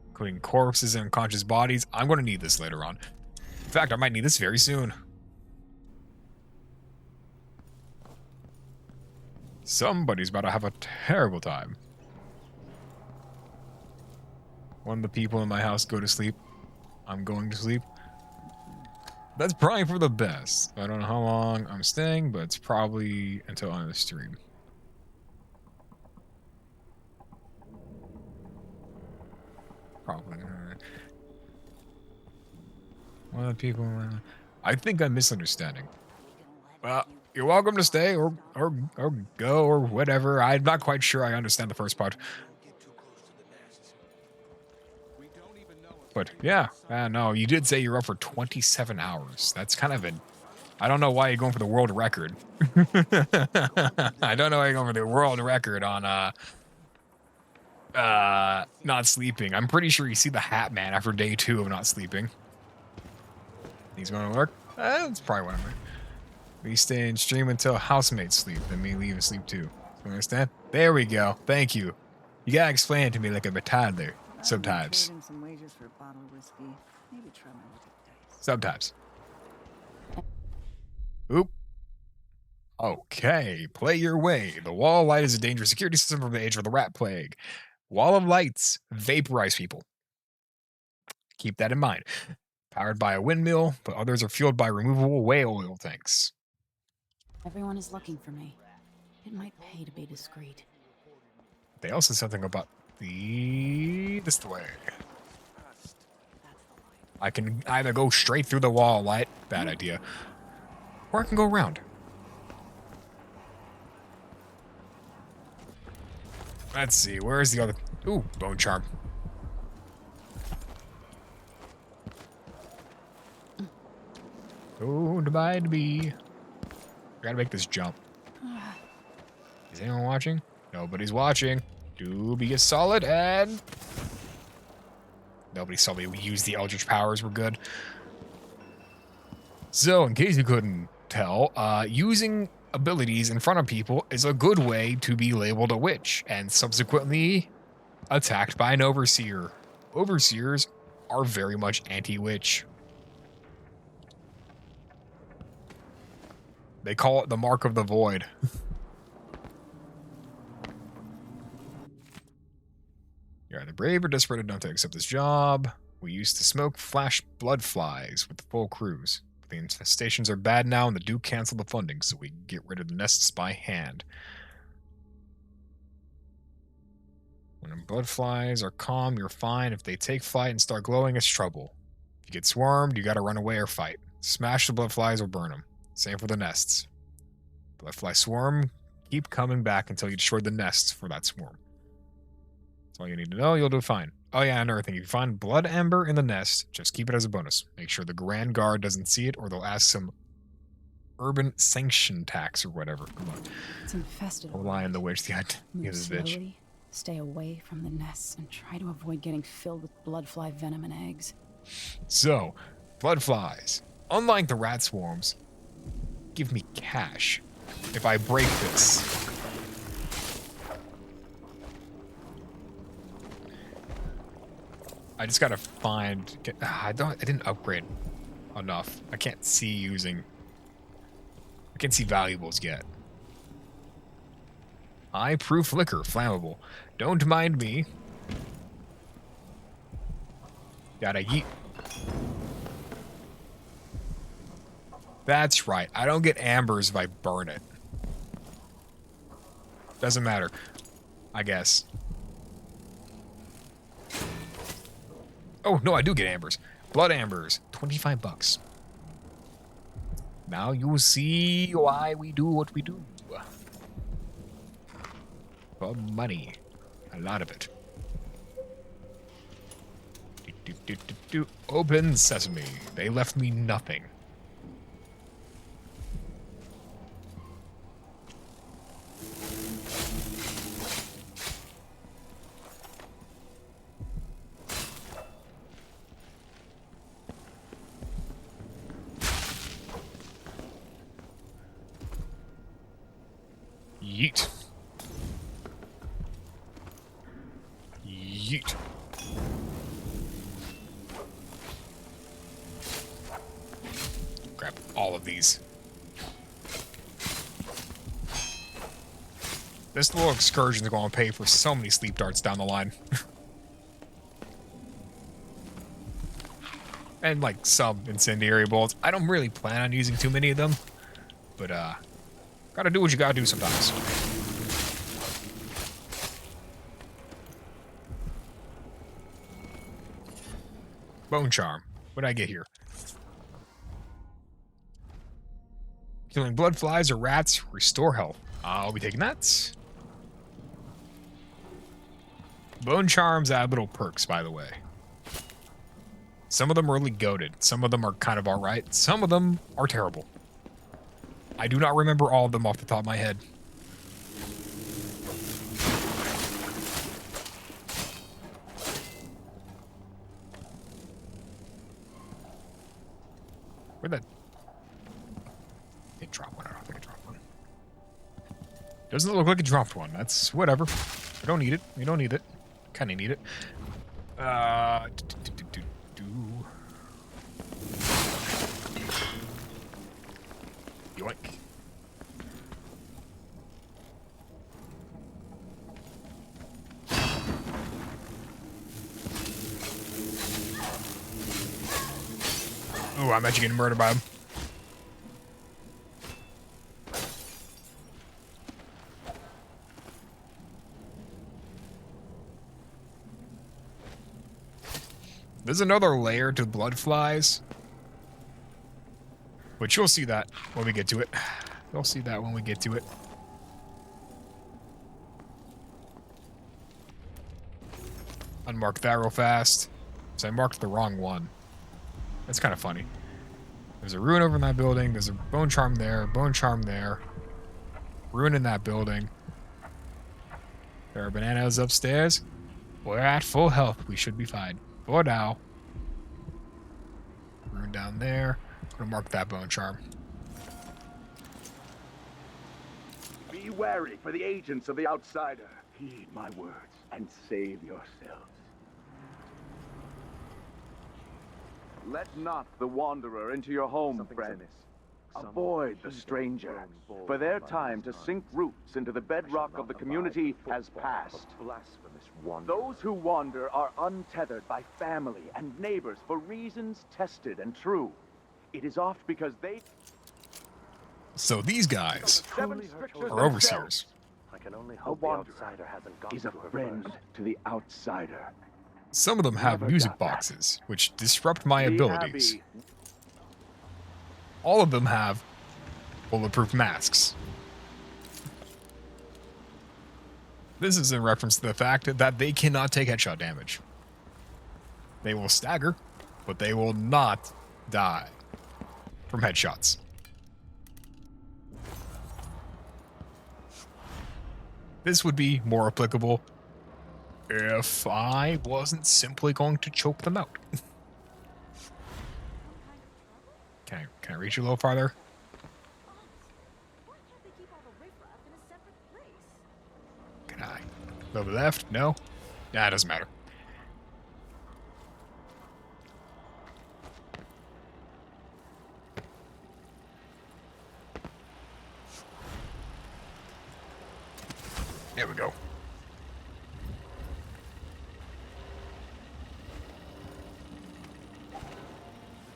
Speaker 1: Including corpses and unconscious bodies. I'm going to need this later on. In fact, I might need this very soon. Somebody's about to have a terrible time. When the people in my house go to sleep, I'm going to sleep. That's probably for the best. I don't know how long I'm staying, but it's probably until on the stream. Probably. One of the people. I think I'm misunderstanding. Well, you're welcome to stay or go or whatever. I'm not quite sure I understand the first part. But yeah, no, you did say you're up for 27 hours. That's kind of an... I don't know why you're going for the world record. I don't know why you're going for the world record on not sleeping. I'm pretty sure you see the Hat Man after day 2 of not sleeping. He's going to work? That's probably what I'm doing. We stay and stream until housemates sleep, then we leave and sleep too. You understand? There we go. Thank you. You gotta explain it to me like a toddler. Sometimes.
Speaker 10: Some wages for a bottle of whiskey. Maybe try my luck at dice.
Speaker 1: Sometimes. Oop. Okay, play your way. The wall of light is a dangerous security system from the age of the rat plague. Wall of lights vaporize people. Keep that in mind. Powered by a windmill, but others are fueled by removable whale oil tanks.
Speaker 2: Everyone is looking for me. It might pay to be discreet.
Speaker 1: They also said something about this way. I can either go straight through the wall of light, bad idea, or I can go around. Let's see, where's the other... Ooh, bone charm. Oh, goodbye to be. I gotta make this jump. Is anyone watching? Nobody's watching. Dubious solid and... Nobody saw me use the Eldritch powers. We're good. So, in case you couldn't tell, using abilities in front of people is a good way to be labeled a witch and subsequently attacked by an overseer. Overseers are very much anti-witch. They call it the mark of the void. You're either brave or desperate enough to accept this job. We used to smoke flash blood flies with the full crews. The infestations are bad now and the Duke canceled the funding, so we can get rid of the nests by hand. When blood flies are calm, you're fine. If they take flight and start glowing, it's trouble. If you get swarmed, you gotta run away or fight. Smash the blood flies or burn them. Same for the nests. Blood fly swarm, keep coming back until you destroy the nests for that swarm. That's all you need to know. You'll do fine. Oh yeah, another thing. If you find blood ember in the nest, just keep it as a bonus. Make sure the Grand Guard doesn't see it, or they'll ask some urban sanction tax or whatever. Come on.
Speaker 2: It's infested.
Speaker 1: Don't lie on the witch. The
Speaker 2: Move
Speaker 1: this bitch.
Speaker 2: slowly, stay away from the nests, and try to avoid getting filled with bloodfly venom and eggs.
Speaker 1: So, blood flies, unlike the rat swarms, give me cash if I break this. I just gotta find. I didn't upgrade enough. I can't see valuables yet. Eye-proof liquor, flammable. Don't mind me. Gotta yeet. That's right. I don't get ambers if I burn it. Doesn't matter. I guess. Oh, no, I do get ambers. Blood ambers. 25 bucks. Now you see why we do what we do. For money. A lot of it. Open sesame. They left me nothing. Yeet. Yeet. Grab all of these. This little excursion is going to pay for so many sleep darts down the line. And like some incendiary bolts. I don't really plan on using too many of them. But gotta do what you gotta do sometimes. Bone charm. What did I get here? Killing blood flies or rats, restore health. I'll be taking that. Bone charms add little perks, by the way. Some of them are really goated. Some of them are kind of alright. Some of them are terrible. I do not remember all of them off the top of my head. Where'd that... It dropped one. I don't think it dropped one. Doesn't look like it dropped one. That's whatever. I don't need it. We don't need it. Kind of need it. Yoink. Oh, I'm actually getting murdered by him. There's another layer to blood flies. But you'll see that when we get to it. You'll see that when we get to it. Unmark that real fast. So I marked the wrong one. That's kind of funny. There's a ruin over in that building. There's a bone charm there. Bone charm there. Ruin in that building. There are bananas upstairs. We're at full health. We should be fine. For now. Ruin down there. I'm gonna mark that bone charm.
Speaker 4: Be wary for the agents of the outsider. Heed my words and save yourselves. Let not the wanderer into your home, friends. Avoid the stranger, for their time to sink roots into the bedrock of the community has passed. Those who wander are untethered by family and neighbors for reasons tested and true. It is oft because they...
Speaker 1: So these guys are overseers.
Speaker 4: I can only hope the outsider hasn't gone is a friend to the outsider.
Speaker 1: Some of them have music boxes, which disrupt my abilities. All of them have bulletproof masks. This is in reference to the fact that they cannot take headshot damage. They will stagger, but they will not die from headshots. This would be more applicable if I wasn't simply going to choke them out. Can I reach you a little farther? Can I? Go to the left? No? Nah, it doesn't matter. There we go.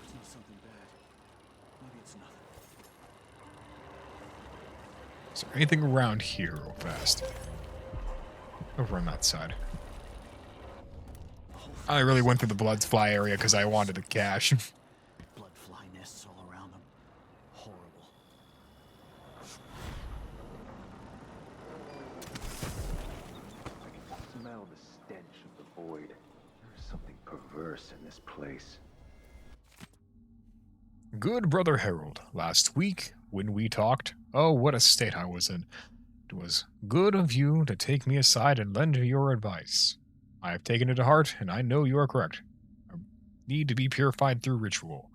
Speaker 8: It's not something bad. Maybe it's nothing.
Speaker 1: Is there anything around here real fast? Over on that side. I really went through the blood fly area because I wanted the cash.
Speaker 8: Blood fly nests all around them. Horrible.
Speaker 4: I can smell the stench of the void. There's something perverse in this place.
Speaker 1: Good Brother Harold, last week when we talked, oh, what a state I was in. It was good of you to take me aside and lend your advice. I have taken it to heart, and I know you are correct. I need to be purified through ritual.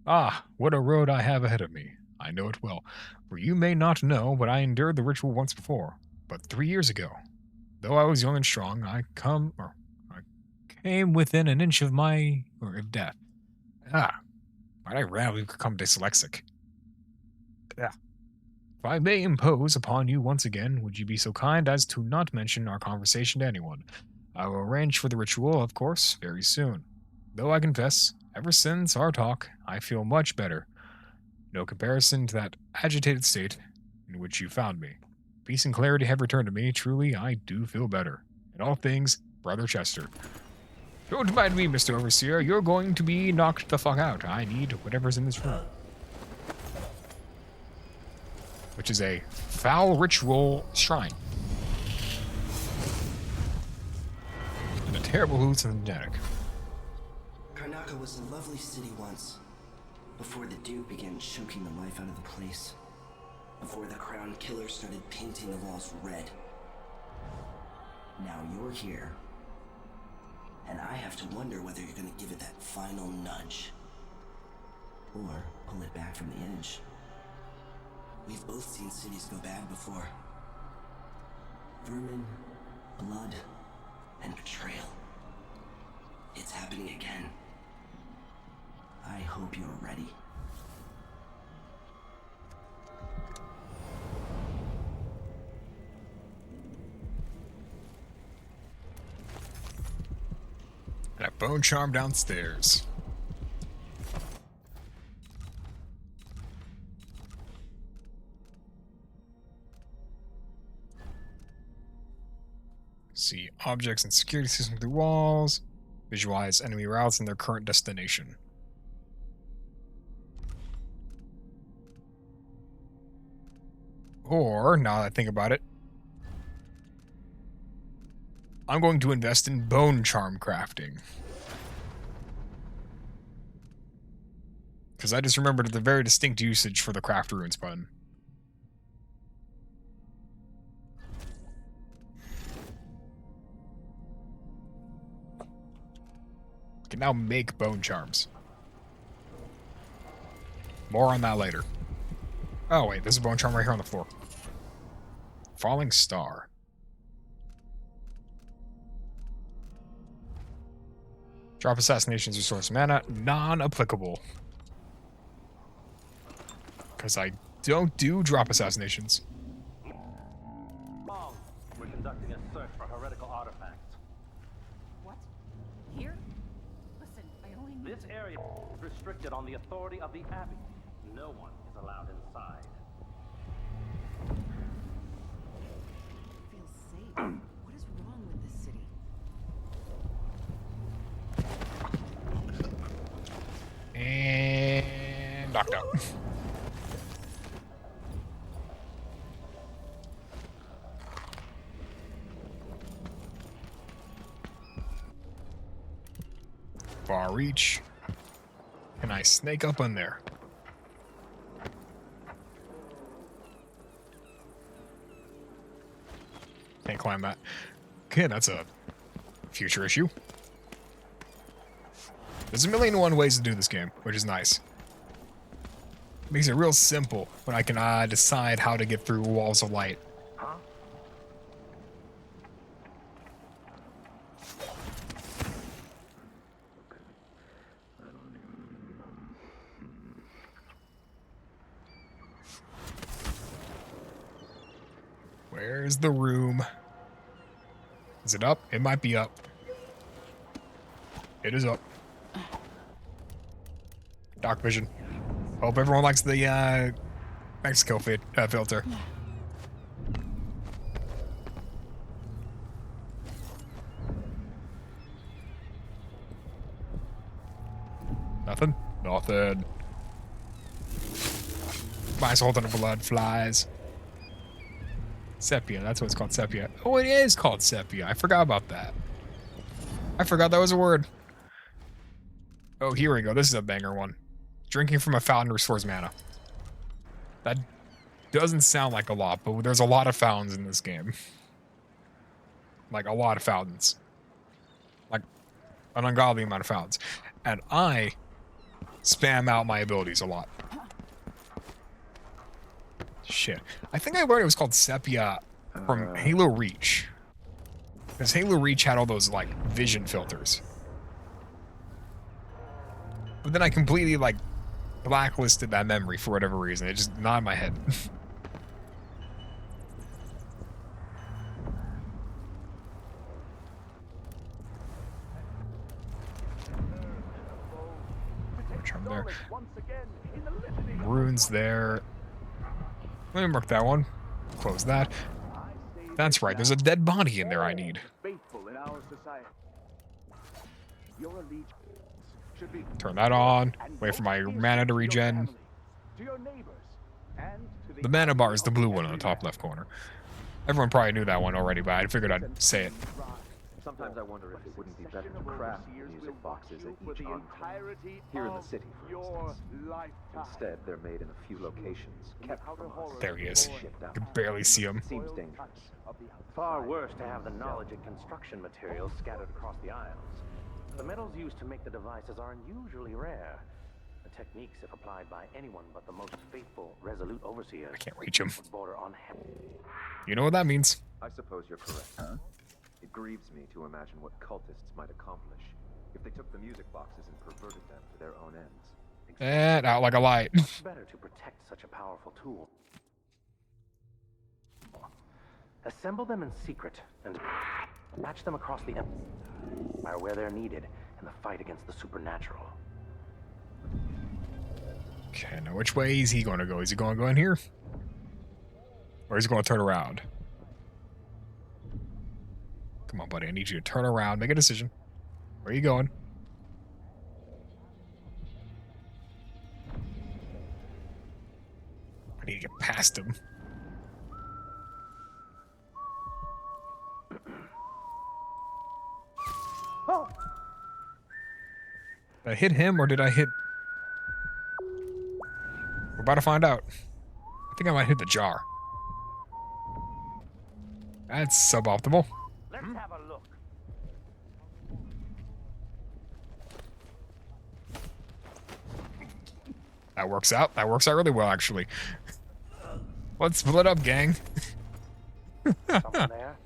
Speaker 1: Ah, what a road I have ahead of me. I know it well, for you may not know, but I endured the ritual once before, but 3 years ago. Though I was young and strong, I came within an inch of of death. Ah, might I randomly become dyslexic? Yeah. If I may impose upon you once again, would you be so kind as to not mention our conversation to anyone? I will arrange for the ritual, of course, very soon. Though I confess, ever since our talk, I feel much better. No comparison to that agitated state in which you found me. Peace and clarity have returned to me. Truly, I do feel better. In all things, Brother Chester. Don't mind me, Mr. Overseer. You're going to be knocked the fuck out. I need whatever's in this room. Which is a foul ritual shrine. And a terrible hallucinogenic.
Speaker 15: Karnaca was a lovely city once. Before the Duke began choking the life out of the place. Before the Crown Killer started painting the walls red. Now you're here. And I have to wonder whether you're gonna give it that final nudge. Or pull it back from the edge. We've both seen cities go bad before. Vermin, blood, and betrayal. It's happening again. I hope you're ready.
Speaker 1: And a bone charm downstairs. See objects and security systems through walls. Visualize enemy routes and their current destination. Or, now that I think about it, I'm going to invest in bone charm crafting. Because I just remembered the very distinct usage for the craft runes button. I can now make bone charms. More on that later. Oh wait, there's a bone charm right here on the floor. Falling Star. Drop assassinations restores mana. Non-applicable. Because I don't do drop assassinations.
Speaker 6: We're conducting a search for heretical artifacts.
Speaker 10: What? Here? Listen, I only need
Speaker 6: This area is restricted on the authority of the Abbey. No one is allowed inside.
Speaker 2: Feels safe. What is wrong with this city?
Speaker 1: And knocked out. reach. Can I snake up in there? Can't climb that. Okay, that's a future issue. There's a million and one ways to do this game, which is nice. Makes it real simple when I can decide how to get through walls of light. Where's the room? Is it up? It might be up. It is up. Dark vision. Hope everyone likes the Mexico filter. Nothing? Nothing. Mine's holding the blood flies. Sepia, that's what it's called, sepia. Oh, it is called sepia. I forgot about that. I forgot that was a word. Oh, here we go. This is a banger one. Drinking from a fountain restores mana. That doesn't sound like a lot, but there's a lot of fountains in this game. Like, a lot of fountains. Like, an ungodly amount of fountains. And I spam out my abilities a lot. Shit. I think I learned it was called sepia from Halo Reach. Because Halo Reach had all those, like, vision filters. But then I completely, like, blacklisted that memory for whatever reason. It's just not in my head. Charm there. Runes there. Let me mark that one. Close that. That's right. There's a dead body in there I need. Turn that on. Wait for my mana to regen. The mana bar is the blue one on the top left corner. Everyone probably knew that one already, but I figured I'd say it.
Speaker 4: Sometimes I wonder if it wouldn't be better to craft music boxes at each enclave. Here in the city, for instance. Instead, they're made in a few locations, kept from us.
Speaker 1: There he is. I can barely see him.
Speaker 4: Seems dangerous.
Speaker 6: Far worse to have the knowledge and construction materials scattered across the isles. The metals used to make the devices are unusually rare. The techniques, if applied by anyone but the most faithful, resolute overseers,
Speaker 1: I can't reach him.
Speaker 6: would border on heaven.
Speaker 1: You know what that means?
Speaker 4: I suppose you're correct. Huh? It grieves me to imagine what cultists might accomplish if they took the music boxes and perverted them for their own ends.
Speaker 1: And out like a light.
Speaker 6: It's better to protect such a powerful tool. Assemble them in secret and match them across the empire where they're needed in the fight against the supernatural.
Speaker 1: Okay, now which way is he going to go? Is he going to go in here? Or is he going to turn around? Come on, buddy. I need you to turn around. Make a decision. Where are you going? I need to get past him.
Speaker 6: Oh.
Speaker 1: Did I hit him or did I hit... We're about to find out. I think I might hit the jar. That's suboptimal.
Speaker 6: Let's have a look.
Speaker 1: That works out. That works out really well, actually. Let's split up, gang.
Speaker 6: Someone there?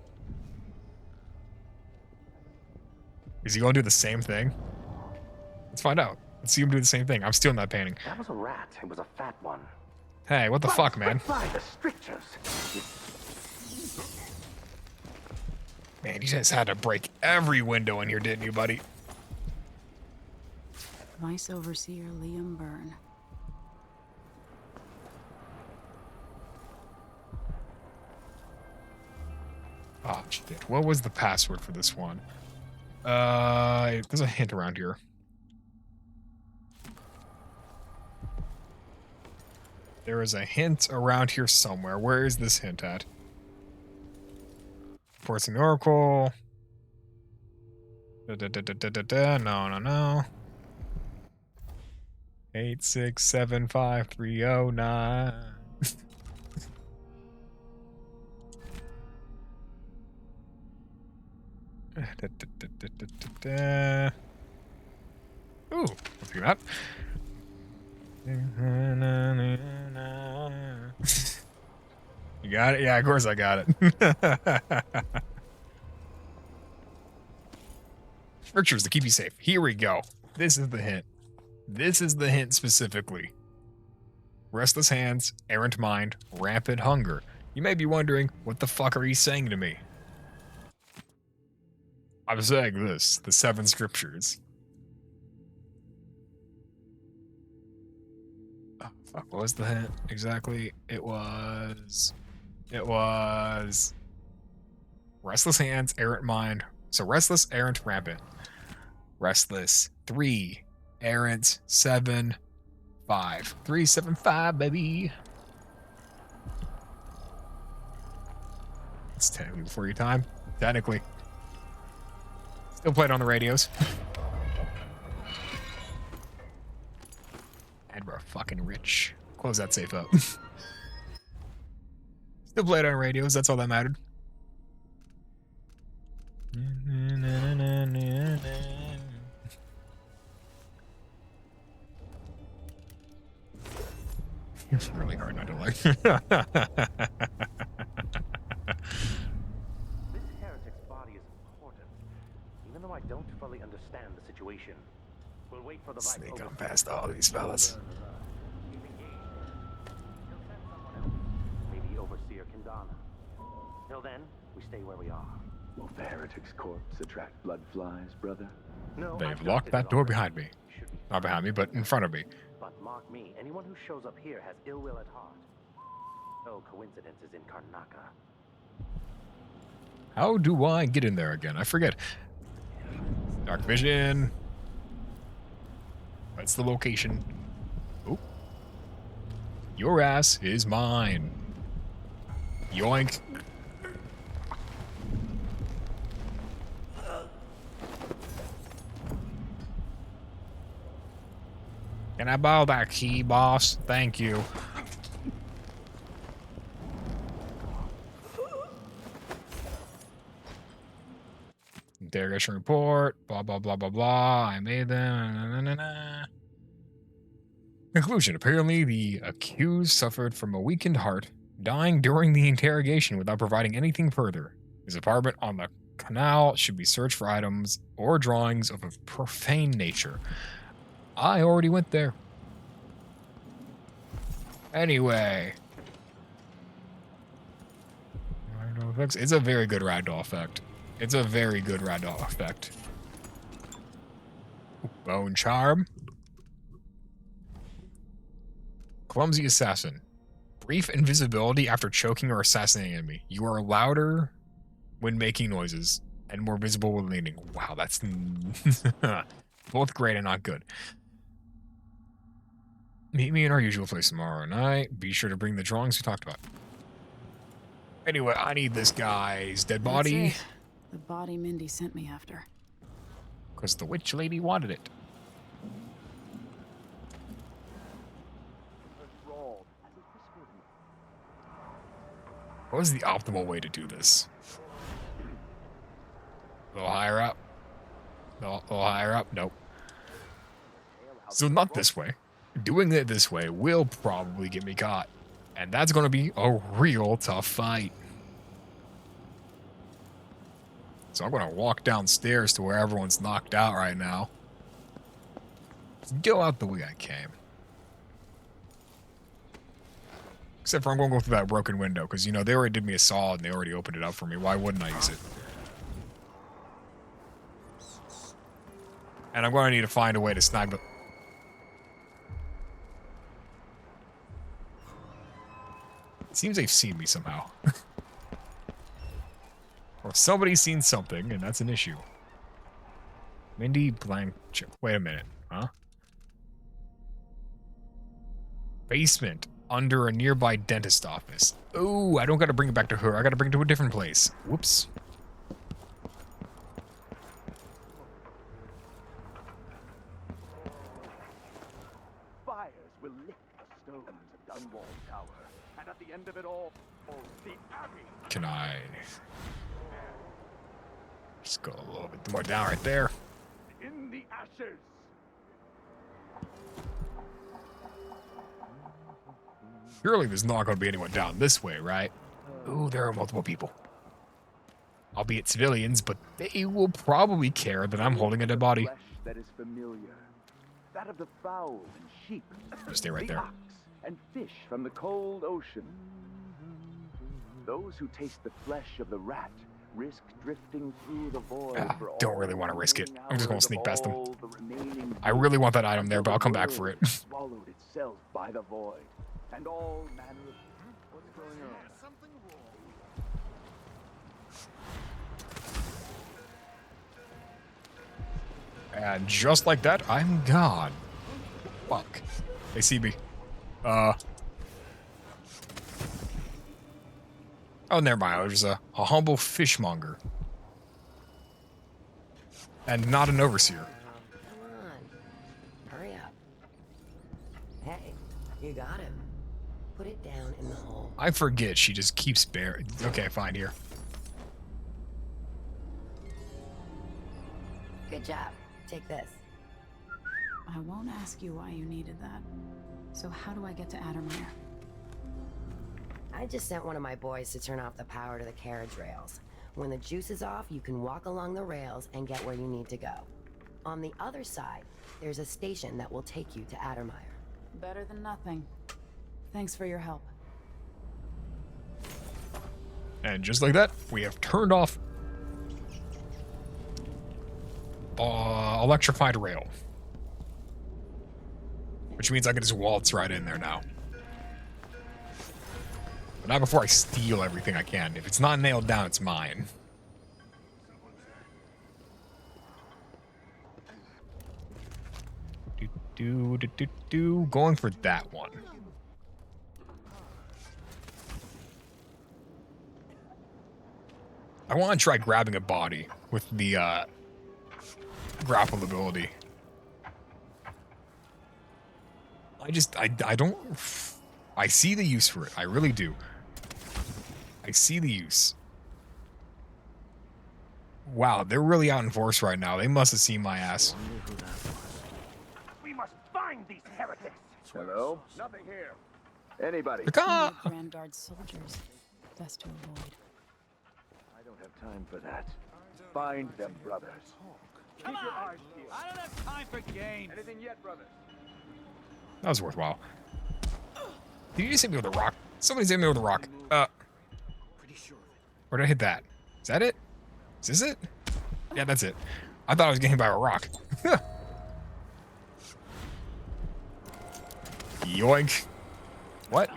Speaker 1: Is he going to do the same thing? Let's find out. Let's see him do the same thing. I'm stealing that painting.
Speaker 6: That was a rat. It was a fat one.
Speaker 1: Hey, what the fuck, man?
Speaker 6: By the strictures.
Speaker 1: Man, you just had to break every window in here, didn't you, buddy?
Speaker 2: Vice Overseer Liam Byrne.
Speaker 1: Oh, shit. What was the password for this one? There's a hint around here. There is a hint around here somewhere. Where is this hint at? Forcing the Oracle. No. 8675309. Ooh, let's do that. You got it? Yeah, of course I got it. Strictures to keep you safe. Here we go. This is the hint. This is the hint specifically. Restless hands, errant mind, rampant hunger. You may be wondering, what the fuck are you saying to me? I'm saying this, the 7 scriptures. Oh, fuck, what was the hint exactly? It was restless hands, errant mind. So restless, errant, rampant. Restless, 3, errant, 7, 5. 3, 7, 5, baby. It's technically before your time. Technically. Still played on the radios. And we're fucking rich. Close that safe up. Still played on radios, that's all that mattered. It's really hard not to like.
Speaker 6: This heretic's body is important, even though I don't fully understand the situation. We'll wait for the
Speaker 1: Sneak on past all these fellas.
Speaker 6: Maybe Overseer Kindana. Till then, we stay where we are.
Speaker 4: Will the heretic's corpse attract blood flies, brother?
Speaker 6: No,
Speaker 1: They've locked that door behind me. Not behind me, but in front of me.
Speaker 6: But mark me, anyone who shows up here has ill will at heart. No coincidences in Karnaka.
Speaker 1: How do I get in there again? I forget. Dark vision. That's the location. Oh. Your ass is mine. Yoink. Can I borrow that key, boss? Thank you. Interrogation report. Blah, blah, blah, blah, blah. I made them. Nah, nah, nah, nah. Conclusion. Apparently, the accused suffered from a weakened heart, dying during the interrogation without providing anything further. His apartment on the canal should be searched for items or drawings of a profane nature. I already went there. Anyway. Ragdoll effects. It's a very good ragdoll effect. It's a very good ragdoll effect. Bone charm. Clumsy assassin. Brief invisibility after choking or assassinating an enemy. You are louder when making noises and more visible when leaning. Wow, that's both great and not good. Meet me in our usual place tomorrow night. Be sure to bring the drawings we talked about. Anyway, I need this guy's dead body.
Speaker 2: That's it. The body Mindy sent me after.
Speaker 1: Because the witch lady wanted it. What was the optimal way to do this? A little higher up? No, a little higher up? Nope. So not this way. Doing it this way will probably get me caught. And that's going to be a real tough fight. So I'm going to walk downstairs to where everyone's knocked out right now. Let's go out the way I came. Except for I'm going to go through that broken window, because, you know, they already did me a solid and they already opened it up for me. Why wouldn't I use it? And I'm going to need to find a way to snag the... It seems they've seen me somehow. Or somebody's seen something, and that's an issue. Mindy blank... Wait a minute, huh? Basement. Under a nearby dentist office. Ooh, I don't gotta bring it back to her. I gotta bring it to a different place. Whoops.
Speaker 4: will lift the stones of Dunwall Tower, and at the end of it all, the Abbey.
Speaker 1: Can I just go a little bit more down right there?
Speaker 4: In the ashes.
Speaker 1: Surely there's not going to be anyone down this way, right? Ooh, there are multiple people. Albeit civilians, but they will probably care that I'm holding a dead body.
Speaker 4: Flesh that is familiar. That of the fowl and sheep.
Speaker 1: Just stay right
Speaker 4: the
Speaker 1: there.
Speaker 4: ox and fish from the cold ocean. Those who taste the flesh of the rat risk drifting through the void for
Speaker 1: Don't really want to risk it. I'm just going to sneak past them.
Speaker 4: all the remaining
Speaker 1: I really want that item there, but I'll come back for it.
Speaker 4: swallowed itself by the void. And all manner of... What's going on?
Speaker 1: And just like that, I'm gone. Fuck. They see me. Oh, never mind. There's a humble fishmonger. And not an overseer.
Speaker 15: Come on. Hurry up. Hey, you got him. Put it down in the hole.
Speaker 1: I forget she just keeps bearing. Okay, fine, here.
Speaker 15: Good job. Take this.
Speaker 2: I won't ask you why you needed that. So how do I get to Addermire?
Speaker 15: I just sent one of my boys to turn off the power to the carriage rails. When the juice is off, you can walk along the rails and get where you need to go. On the other side, there's a station that will take you to Addermire.
Speaker 2: Better than nothing. Thanks for your help.
Speaker 1: And just like that, we have turned off electrified rail. Which means I can just waltz right in there now. But not before I steal everything I can. If it's not nailed down, it's mine. Going for that one. I want to try grabbing a body with the grapple ability. I don't... I see the use for it. I really do. I see the use. Wow, they're really out in force right now. They must have seen my ass.
Speaker 4: We must find these heretics. Hello? Nothing here. Anybody?
Speaker 2: Grand Guard soldiers. Best to avoid.
Speaker 4: I don't have time for that. Find them, brothers.
Speaker 8: Come on! I don't have time for games.
Speaker 4: Anything yet, brothers?
Speaker 1: That was worthwhile. Did you just hit me with a rock? Somebody's hit me with a rock. Where did I hit that? Is that it? Is this it? Yeah, that's it. I thought I was getting hit by a rock. Yoink. What?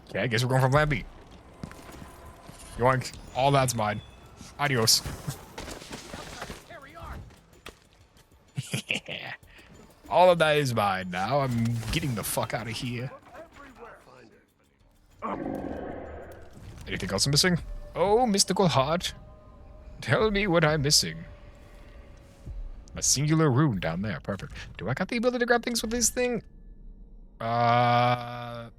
Speaker 1: Okay, I guess we're going for Plan B. Yoink. All that's mine. Adios. All of that is mine now. I'm getting the fuck out of here. Anything else I'm missing? Oh, mystical heart. Tell me what I'm missing. A singular rune down there. Perfect. Do I got the ability to grab things with this thing? Oh.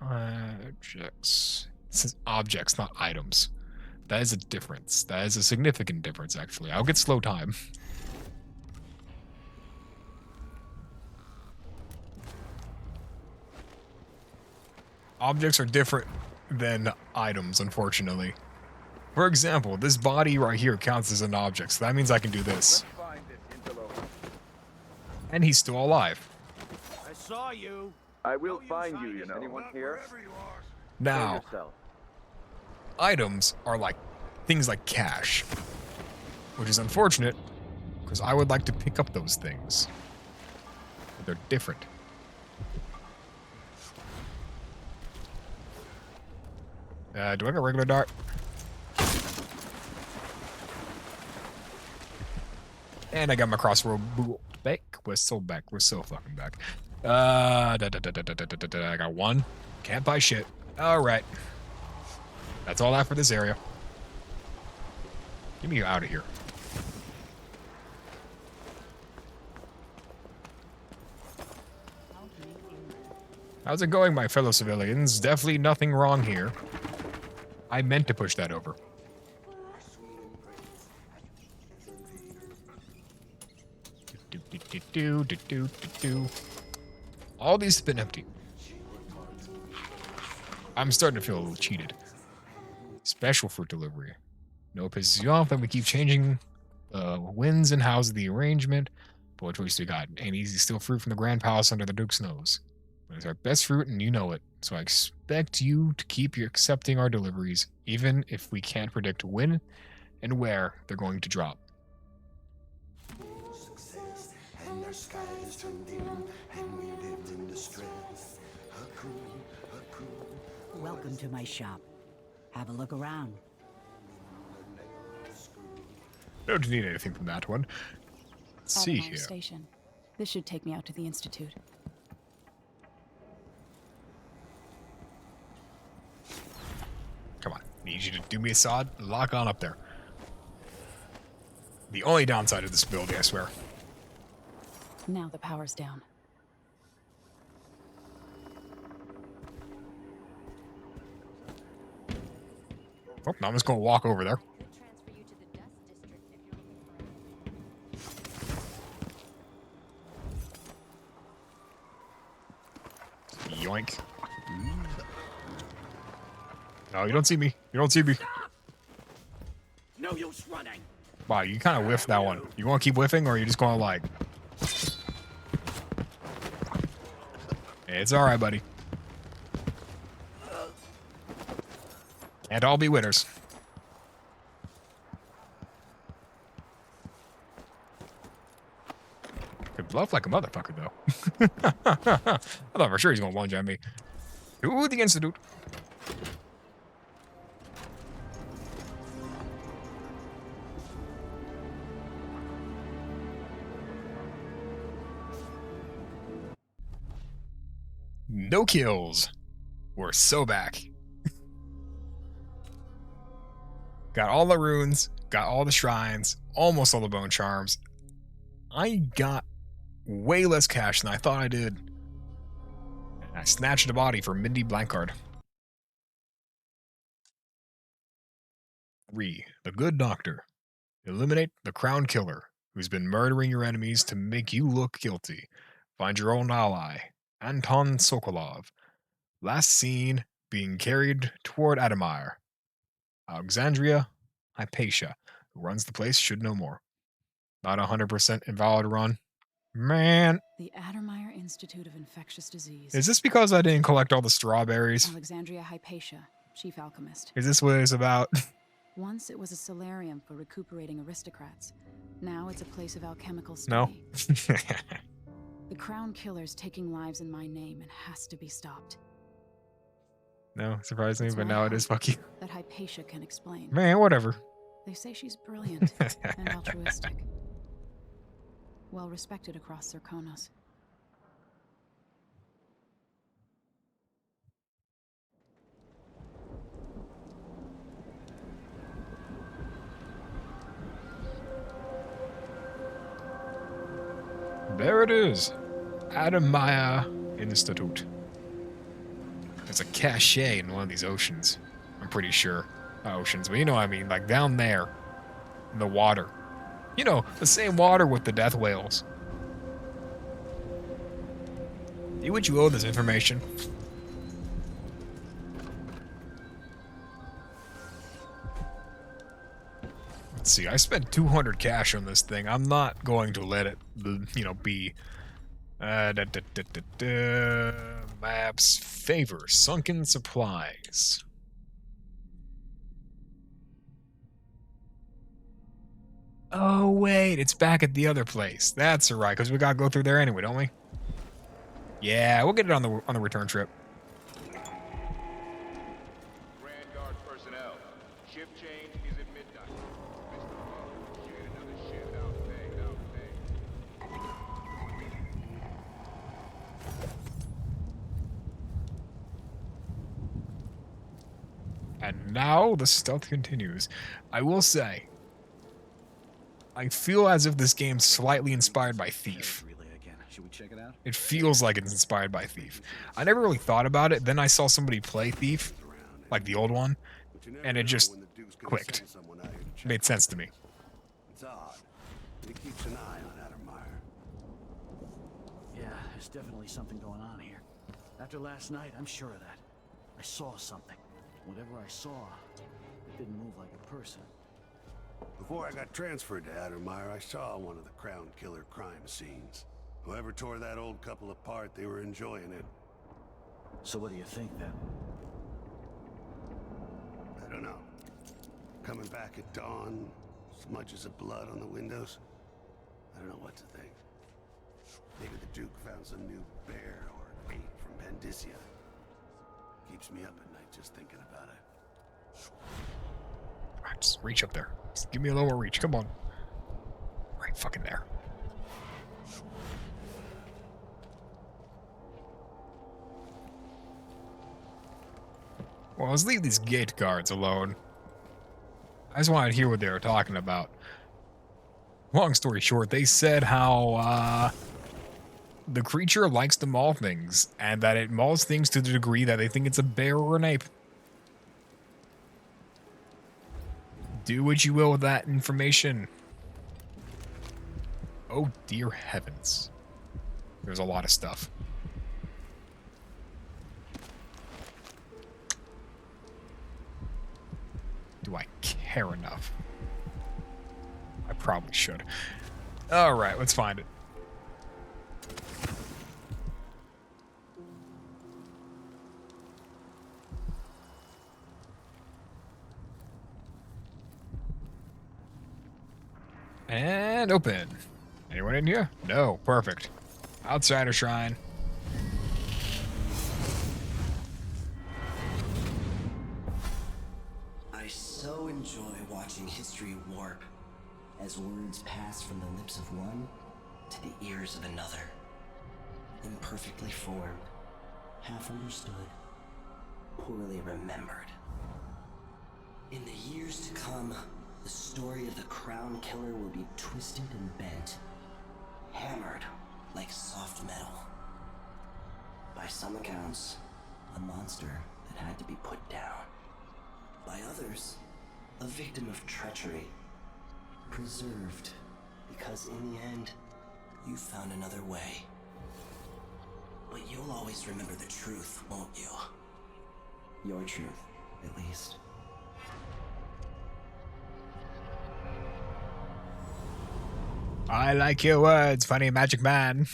Speaker 1: Objects. This is objects, not items. That is a difference. That is a significant difference, actually. I'll get slow time. Objects are different than items, unfortunately. For example, this body right here counts as an object, so that means I can do this. And he's still alive.
Speaker 8: I saw you.
Speaker 4: I will find you, you know. Anyone here?
Speaker 1: Now, items are like things like cash, which is unfortunate because I would like to pick up those things. But they're different. Do I got a regular dart? And I got my crossroad back. We're so back. We're so fucking back. I got one. Can't buy shit. All right. That's all I have for this area. Get me out of here. How's it going, my fellow civilians? Definitely nothing wrong here. I meant to push that over. All these have been empty. I'm starting to feel a little cheated. Special fruit delivery. No, it pisses you off that we keep changing winds and how's the arrangement. But what choice do we got? Ain't easy to steal fruit from the Grand Palace under the Duke's nose. It's our best fruit and you know it. So I expect you to keep accepting our deliveries, even if we can't predict when and where they're going to drop.
Speaker 10: Welcome to my shop. Have a look around.
Speaker 1: Don't need anything from that one. Let's see
Speaker 2: Adamar
Speaker 1: here.
Speaker 2: Station. This should take me out to the Institute.
Speaker 1: Come on. Need you to do me a solid. Lock on up there. The only downside of this building, I swear.
Speaker 2: Now the power's down.
Speaker 1: Oh, now I'm just going to walk over there. Yoink. No, you don't see me. You don't see me.
Speaker 8: No use running.
Speaker 1: Wow, you kind of whiffed that one. You want to keep whiffing, or are you just going to like... It's alright, buddy. Can't all be winners. Could bluff like a motherfucker, though. I thought for sure he's going to lunge at me. Ooh, the Institute. No kills. We're so back. Got all the runes, got all the shrines, almost all the bone charms. I got way less cash than I thought I did. And I snatched a body for Mindy Blancard. 3. The Good Doctor. Eliminate the Crown Killer, who's been murdering your enemies to make you look guilty. Find your own ally, Anton Sokolov. Last seen being carried toward Adamar. Alexandria Hypatia, who runs the place, should know more. Not 100% invalid run. Man.
Speaker 2: The Adamar Institute of Infectious Disease.
Speaker 1: Is this because I didn't collect all the strawberries?
Speaker 2: Alexandria Hypatia, chief alchemist.
Speaker 1: Is this what it's about?
Speaker 2: Once it was a solarium for recuperating aristocrats. Now it's a place of alchemical
Speaker 1: No.
Speaker 2: study. The Crown Killer's taking lives in my name and has to be stopped.
Speaker 1: No, surprisingly,
Speaker 2: It's
Speaker 1: but
Speaker 2: my
Speaker 1: now it is
Speaker 2: hope
Speaker 1: fucking...
Speaker 2: that Hypatia can explain.
Speaker 1: Man, whatever.
Speaker 2: They say she's brilliant and altruistic. Well respected across Serkonos.
Speaker 1: There it is. Adamaya Institute. There's a cache in one of these oceans. I'm pretty sure. Oceans, but you know what I mean. Like down there. In the water. You know, the same water with the death whales. See what you owe this information. Let's see, I spent 200 cash on this thing. I'm not going to let it, you know, be... Maps, favor, sunken supplies. Oh, wait, it's back at the other place. That's right, because we gotta go through there anyway, don't we? Yeah, we'll get it on the return trip. And now the stealth continues. I will say, I feel as if this game's slightly inspired by Thief.
Speaker 8: Should we check it out?
Speaker 1: It feels like it's inspired by Thief. I never really thought about it. Then I saw somebody play Thief, like the old one, and it just clicked. Made sense to me.
Speaker 3: It's odd. He keeps an eye on Addermeyer.
Speaker 8: Yeah, there's definitely something going on here. After last night, I'm sure of that. I saw something. Whatever I saw, it didn't move like a person.
Speaker 3: Before I got transferred to Addermeyer, I saw one of the Crown Killer crime scenes. Whoever tore that old couple apart, they were enjoying it.
Speaker 8: So what do you think, then?
Speaker 3: I don't know. Coming back at dawn, smudges of blood on the windows. I don't know what to think. Maybe the Duke found some new bear or bait from Pandysia. Keeps me up at night just thinking about it.
Speaker 1: Alright, just reach up there. Just give me a little more reach. Come on. Right fucking there. Well, let's leave these gate guards alone. I just wanted to hear what they were talking about. Long story short, they said how the creature likes to maul things, and that it mauls things to the degree that they think it's a bear or an ape. Do what you will with that information. Oh dear heavens. There's a lot of stuff. Do I care enough? I probably should. Alright, let's find it. And open. Anyone in here? No. Perfect. Outsider shrine.
Speaker 15: I so enjoy watching history warp as words pass from the lips of one to the ears of another. Imperfectly formed, half understood, poorly remembered. In the years to come, the story of the Crown Killer will be twisted and bent, hammered like soft metal. By some accounts, a monster that had to be put down. By others, a victim of treachery, preserved because in the end, you found another way. But you'll always remember the truth, won't you? Your truth, at least.
Speaker 1: I like your words, funny magic man.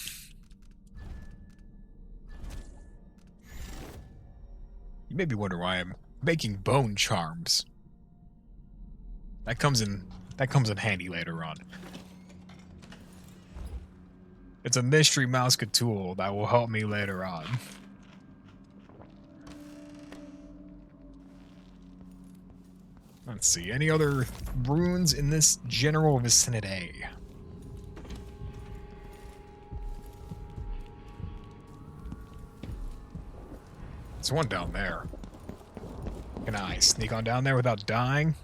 Speaker 1: You may be wondering why I'm making bone charms. That comes in handy later on. It's a mystery Mouska tool that will help me later on. Let's see, any other runes in this general vicinity? There's one down there. Can I sneak on down there without dying?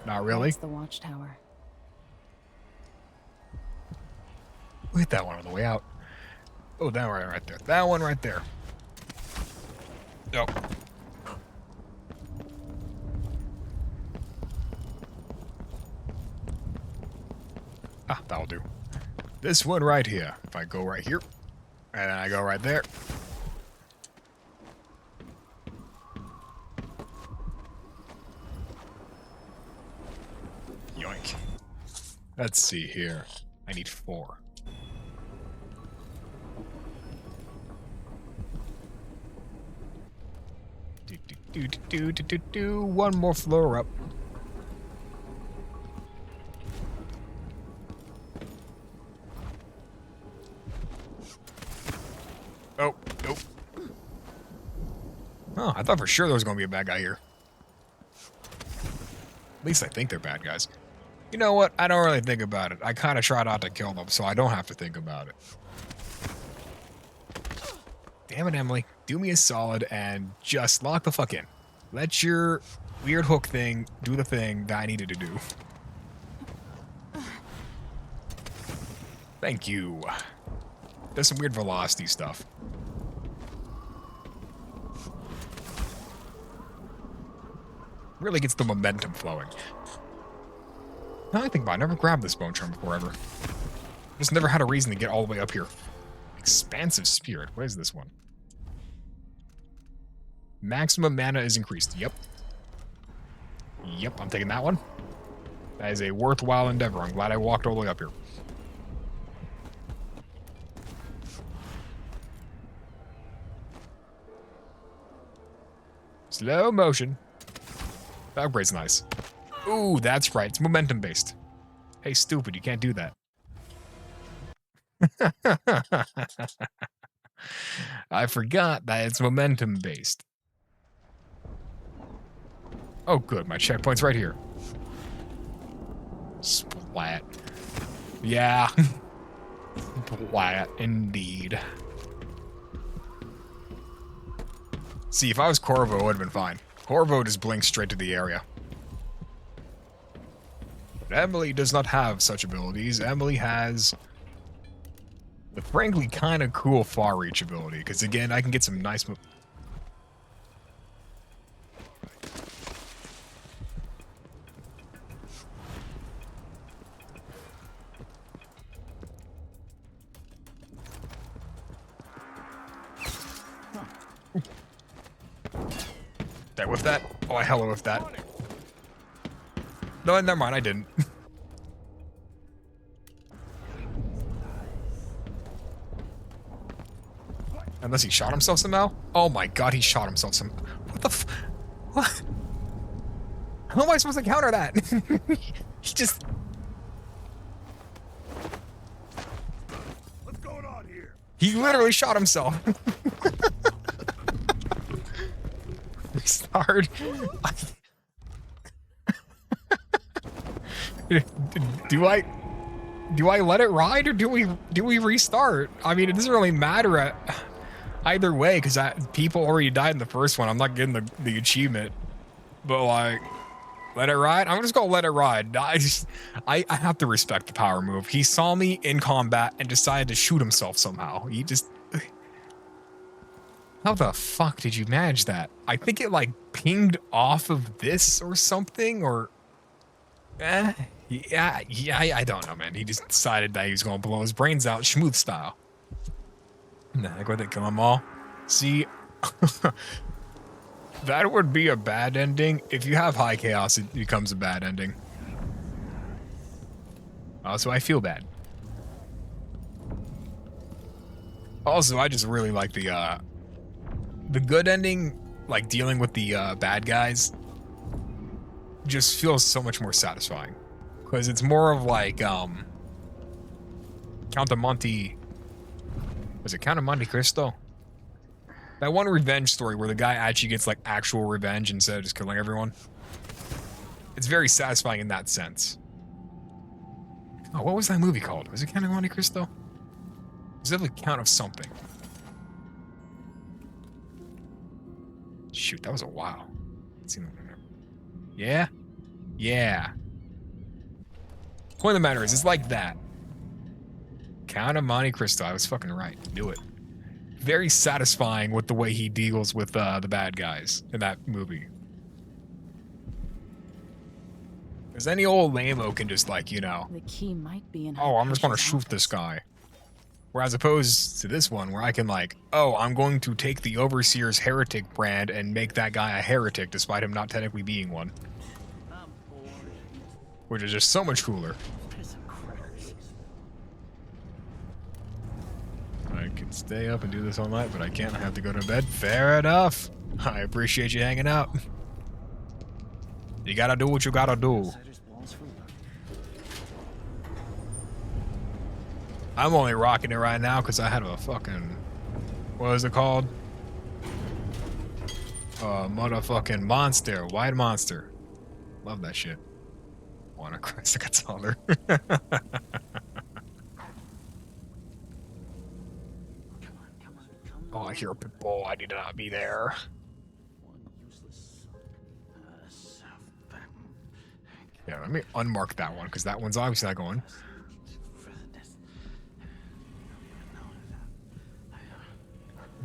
Speaker 1: Not really.
Speaker 2: That's the watchtower.
Speaker 1: We'll hit that one on the way out. Oh, that one right there. That one right there. Nope. Ah, that'll do. This one right here. If I go right here, and then I go right there. Yoink. Let's see here. I need 4. One more floor up. Oh, nope. Oh, I thought for sure there was going to be a bad guy here. At least I think they're bad guys. You know what? I don't really think about it. I kind of try not to kill them, so I don't have to think about it. Damn it, Emily. do me a solid and just lock the fuck in. Let your weird hook thing do the thing that I needed to do. Thank you. Does some weird velocity stuff. Really gets the momentum flowing. Now I think about it, I never grabbed this bone charm before ever. Just never had a reason to get all the way up here. Expansive Spirit. What is this one? Maximum mana is increased. Yep. Yep, I'm taking that one. That is a worthwhile endeavor. I'm glad I walked all the way up here. Slow motion. That upgrade's nice. Ooh, that's right. It's momentum based. Hey, stupid, you can't do that. I forgot that it's momentum based. Oh, good. My checkpoint's right here. Splat. Yeah. Splat, indeed. See, if I was Corvo, it would have been fine. Corvo just blinks straight to the area. But Emily does not have such abilities. Emily has the frankly kind of cool far reach ability, because again, I can get some nice Did I whiff that? Oh, I hella whiffed that. No, never mind, I didn't. Unless he shot himself somehow? Oh my god, he shot himself some. What the f. What? How am I supposed to counter that? He just.
Speaker 3: What's going on here?
Speaker 1: He literally shot himself. Restart. Do I let it ride or do we restart? I mean, it doesn't really matter either way because people already died in the first one. I'm not getting the achievement, but like, let it ride. I'm just gonna let it ride. I have to respect the power move. He saw me in combat and decided to shoot himself somehow. He just. How the fuck did you manage that? I think it like pinged off of this or something, or yeah, I don't know, man. He just decided that he was gonna blow his brains out, schmooth style. Nah, go ahead and kill them all. See, that would be a bad ending. If you have high chaos, it becomes a bad ending. Also, I feel bad. Also, I just really like the good ending, like dealing with the bad guys, just feels so much more satisfying. Because it's more of like, Count of Monte... Was it Count of Monte Cristo? That one revenge story where the guy actually gets like actual revenge instead of just killing everyone. It's very satisfying in that sense. Oh, what was that movie called? Was it Count of Monte Cristo? It was definitely Count of something. Shoot, that was a while. Yeah? Yeah. Point of the matter is, it's like that. Count of Monte Cristo, I was fucking right. Knew it. Very satisfying with the way he deals with the bad guys in that movie. Because any old lame-o can just like, you know,
Speaker 2: The key might be in.
Speaker 1: oh, I'm just gonna shoot this guy. Whereas opposed to this one, where I can like, oh, I'm going to take the Overseer's heretic brand and make that guy a heretic despite him not technically being one. Which is just so much cooler. I can stay up and do this all night, but I can't. I have to go to bed. Fair enough. I appreciate you hanging out. You gotta do what you gotta do. I'm only rocking it right now because I had a fucking... What is it called? Motherfucking monster. White monster. Love that shit. Wanna Christ, I got taller. Oh, I hear a pit bull. I need to not be there. Yeah, let me unmark that one, because that one's obviously not going.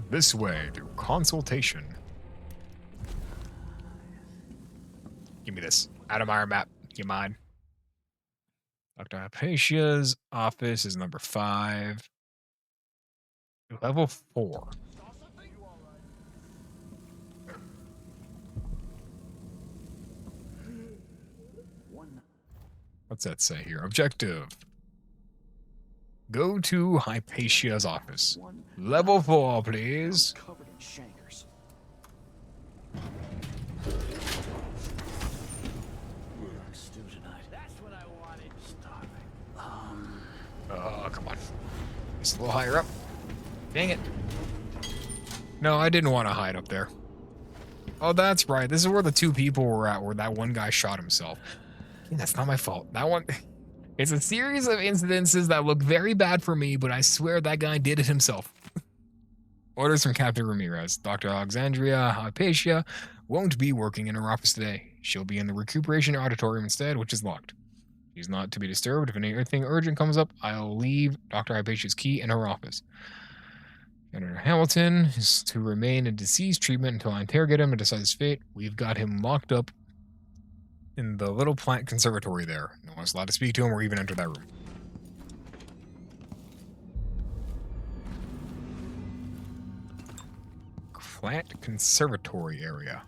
Speaker 1: This way, through consultation. Give me this. Adamire map. You mind? Dr. Hypatia's office is number 5. Level 4. What's that say here? Objective. Go to Hypatia's office. Level 4, please.
Speaker 8: Covered in shankers. Stew tonight. That's what I wanted. Starving.
Speaker 1: Oh, come on. Just a little higher up. Dang it. No, I didn't want to hide up there. Oh, that's right. This is where the 2 people were at, where that one guy shot himself. That's not my fault. That one... It's a series of incidences that look very bad for me, but I swear that guy did it himself. Orders from Captain Ramirez. Dr. Alexandria Hypatia won't be working in her office today. She'll be in the recuperation auditorium instead, which is locked. She's not to be disturbed. If anything urgent comes up, I'll leave Dr. Hypatia's key in her office. Senator Hamilton is to remain in disease treatment until I interrogate him and decide his fate. We've got him locked up in the little plant conservatory there. No one's allowed to speak to him or even enter that room. Plant conservatory area.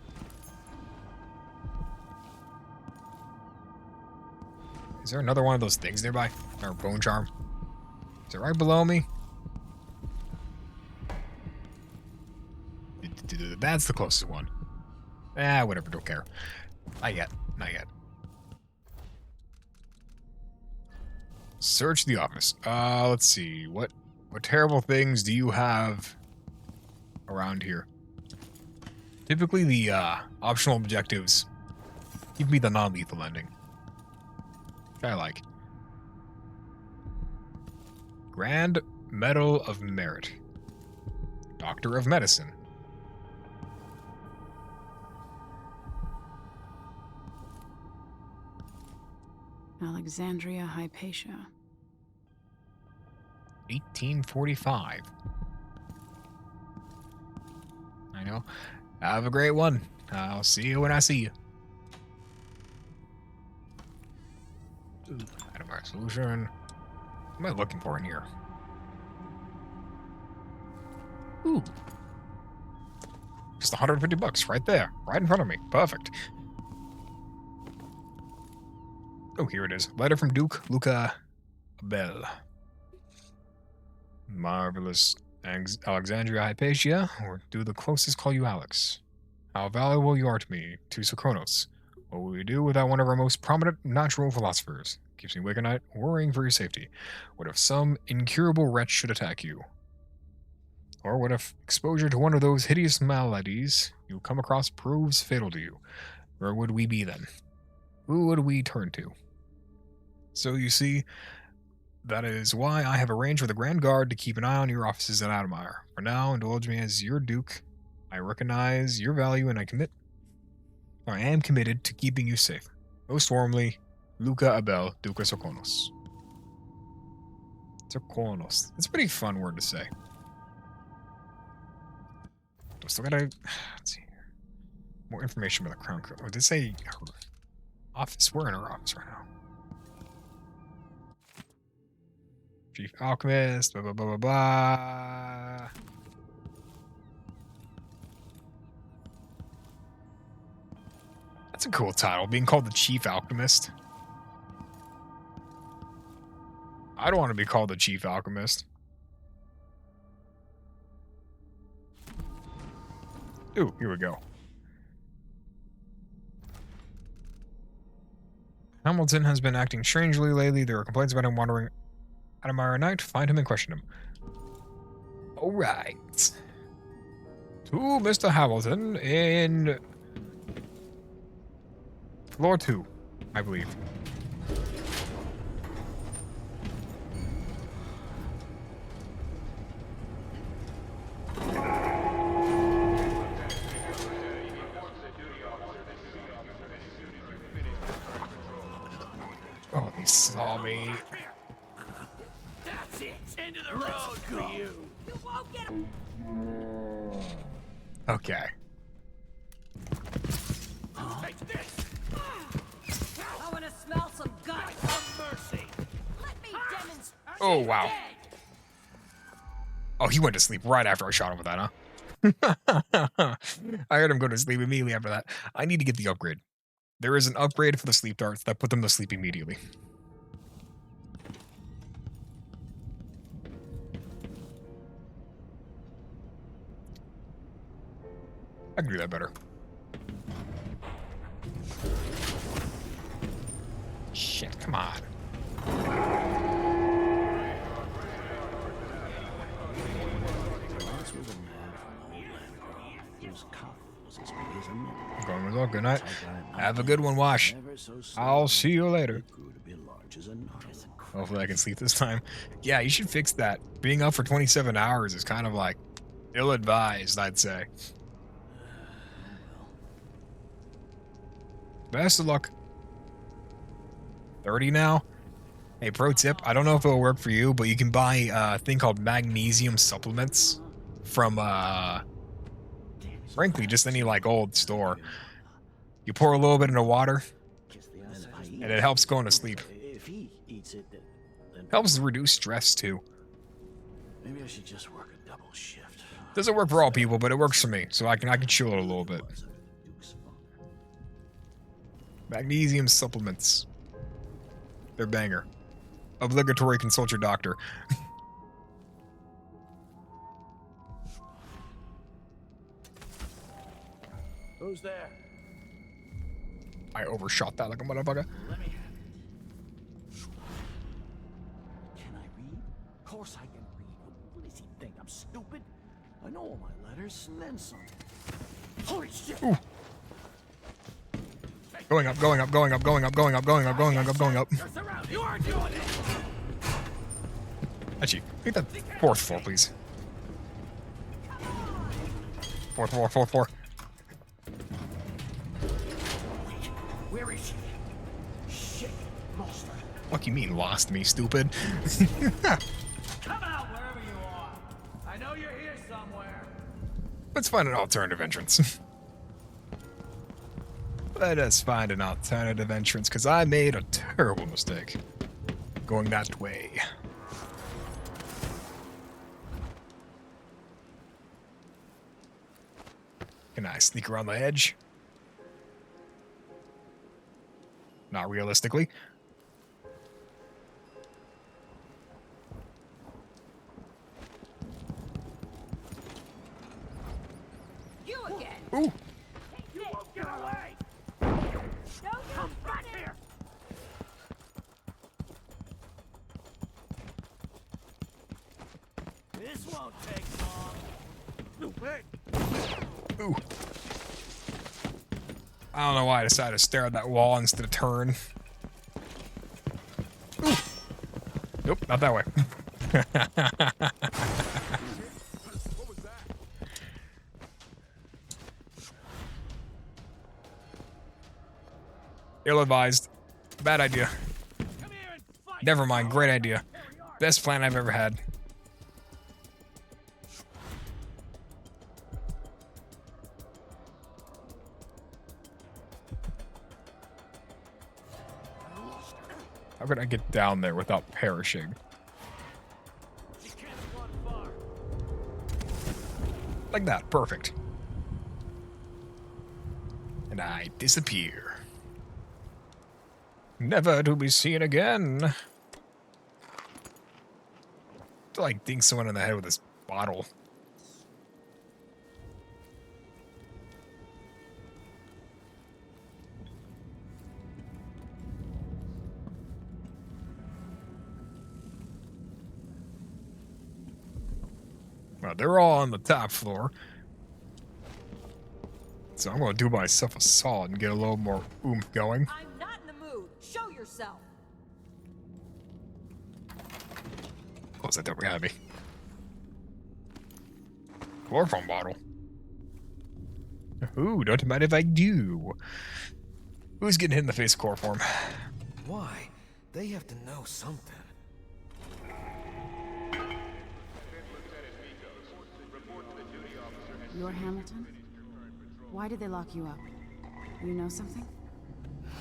Speaker 1: Is there another one of those things nearby? Or bone charm? Is it right below me? That's the closest one. Whatever, don't care. Not yet. Not yet. Search the office. Let's see. What terrible things do you have around here? Typically the optional objectives give me the non-lethal ending. Which I like. Grand Medal of Merit. Doctor of Medicine.
Speaker 2: Alexandria Hypatia.
Speaker 1: 1845. I know. Have a great one. I'll see you when I see you. Atomized solution. What am I looking for in here? Ooh. Just $150 right there. Right in front of me. Perfect. Oh, here it is. Letter from Duke Luca Bell. Marvelous Alexandria Hypatia, or do the closest call you Alex. How valuable you are to me, to Socronos. What will we do without one of our most prominent natural philosophers? Keeps me awake at night, worrying for your safety. What if some incurable wretch should attack you? Or what if exposure to one of those hideous maladies you come across proves fatal to you? Where would we be then? Who would we turn to? So you see, that is why I have arranged with the Grand Guard to keep an eye on your offices at Adamire. For now, indulge me as your Duke. I recognize your value and I am committed to keeping you safe. Most warmly, Luca Abel, Duca Sokonos. Sokonos. It's a pretty fun word to say. I still gotta... Let's see here. More information about the Crown Court. Oh, did it say her office? We're in her office right now. Chief Alchemist, blah, blah, blah, blah, blah. That's a cool title, being called the Chief Alchemist. I don't want to be called the Chief Alchemist. Ooh, here we go. Hamilton has been acting strangely lately. There are complaints about him wandering Adamire at night. Find him and question him. Alright. To Mr. Hamilton in floor 2, I believe. He saw me.
Speaker 21: That's it. End of the road for you. You won't get
Speaker 1: Okay.
Speaker 21: Take this.
Speaker 5: I want to smell some guts.
Speaker 21: Have mercy.
Speaker 5: Let me demonstrate.
Speaker 1: Oh, wow. Oh, he went to sleep right after I shot him with that, huh? I heard him go to sleep immediately after that. I need to get the upgrade. There is an upgrade for the sleep darts that put them to sleep immediately. I can do that better. Shit, come on. Going with all. Good night. Have a good one, Wash. I'll see you later. Hopefully I can sleep this time. Yeah, you should fix that. Being up for 27 hours is kind of like ill-advised, I'd say. Best of luck. 30 now. Hey, pro tip. I don't know if it'll work for you, but you can buy a thing called magnesium supplements from, frankly, just any, like, old store. You pour a little bit into water, and it helps going to sleep. Helps reduce stress, too.
Speaker 20: Maybe I should just work a double shift.
Speaker 1: Doesn't work for all people, but it works for me, so I can chill it a little bit. Magnesium supplements. They're banger. Obligatory consult your doctor.
Speaker 21: Who's there?
Speaker 1: I overshot that like a motherfucker.
Speaker 21: Let me have it. Can I read? Of course I can read. What does he think? I'm stupid? I know all my letters and then some. Holy shit!
Speaker 1: Ooh. Going up, going up, going up, going up, going up, going up, going up, going up.
Speaker 21: You are doing it!
Speaker 1: Actually, take that fourth floor, please. Fourth floor, fourth floor.
Speaker 21: Where is she? Shit, lost her.
Speaker 1: What you mean, lost me, stupid?
Speaker 21: Come out wherever you are. I know you're here somewhere.
Speaker 1: Let's find an alternative entrance. Let us find an alternative entrance, because I made a terrible mistake going that way. Can I sneak around the edge? Not realistically.
Speaker 5: You again.
Speaker 1: Ooh.
Speaker 21: You won't get away.
Speaker 5: Don't come back here.
Speaker 21: This won't take long. Stupid.
Speaker 1: Ooh. I don't know why I decided to stare at that wall instead of turn. Ooh. Nope, not that way. Ill-advised. Bad idea. Never mind, great idea. Best plan I've ever had. How could I get down there without perishing? Like that, perfect. And I disappear. Never to be seen again. To like ding someone in the head with this bottle. Well, they're all on the top floor. So I'm gonna do myself a solid and get a little more oomph going.
Speaker 5: I'm not in the mood. Show yourself.
Speaker 1: Close that door behind me. Chloroform bottle. Ooh, don't mind if I do. Who's getting hit in the face with chloroform?
Speaker 11: Why? They have to know something.
Speaker 2: You're Hamilton? Why did they lock you up? You know something?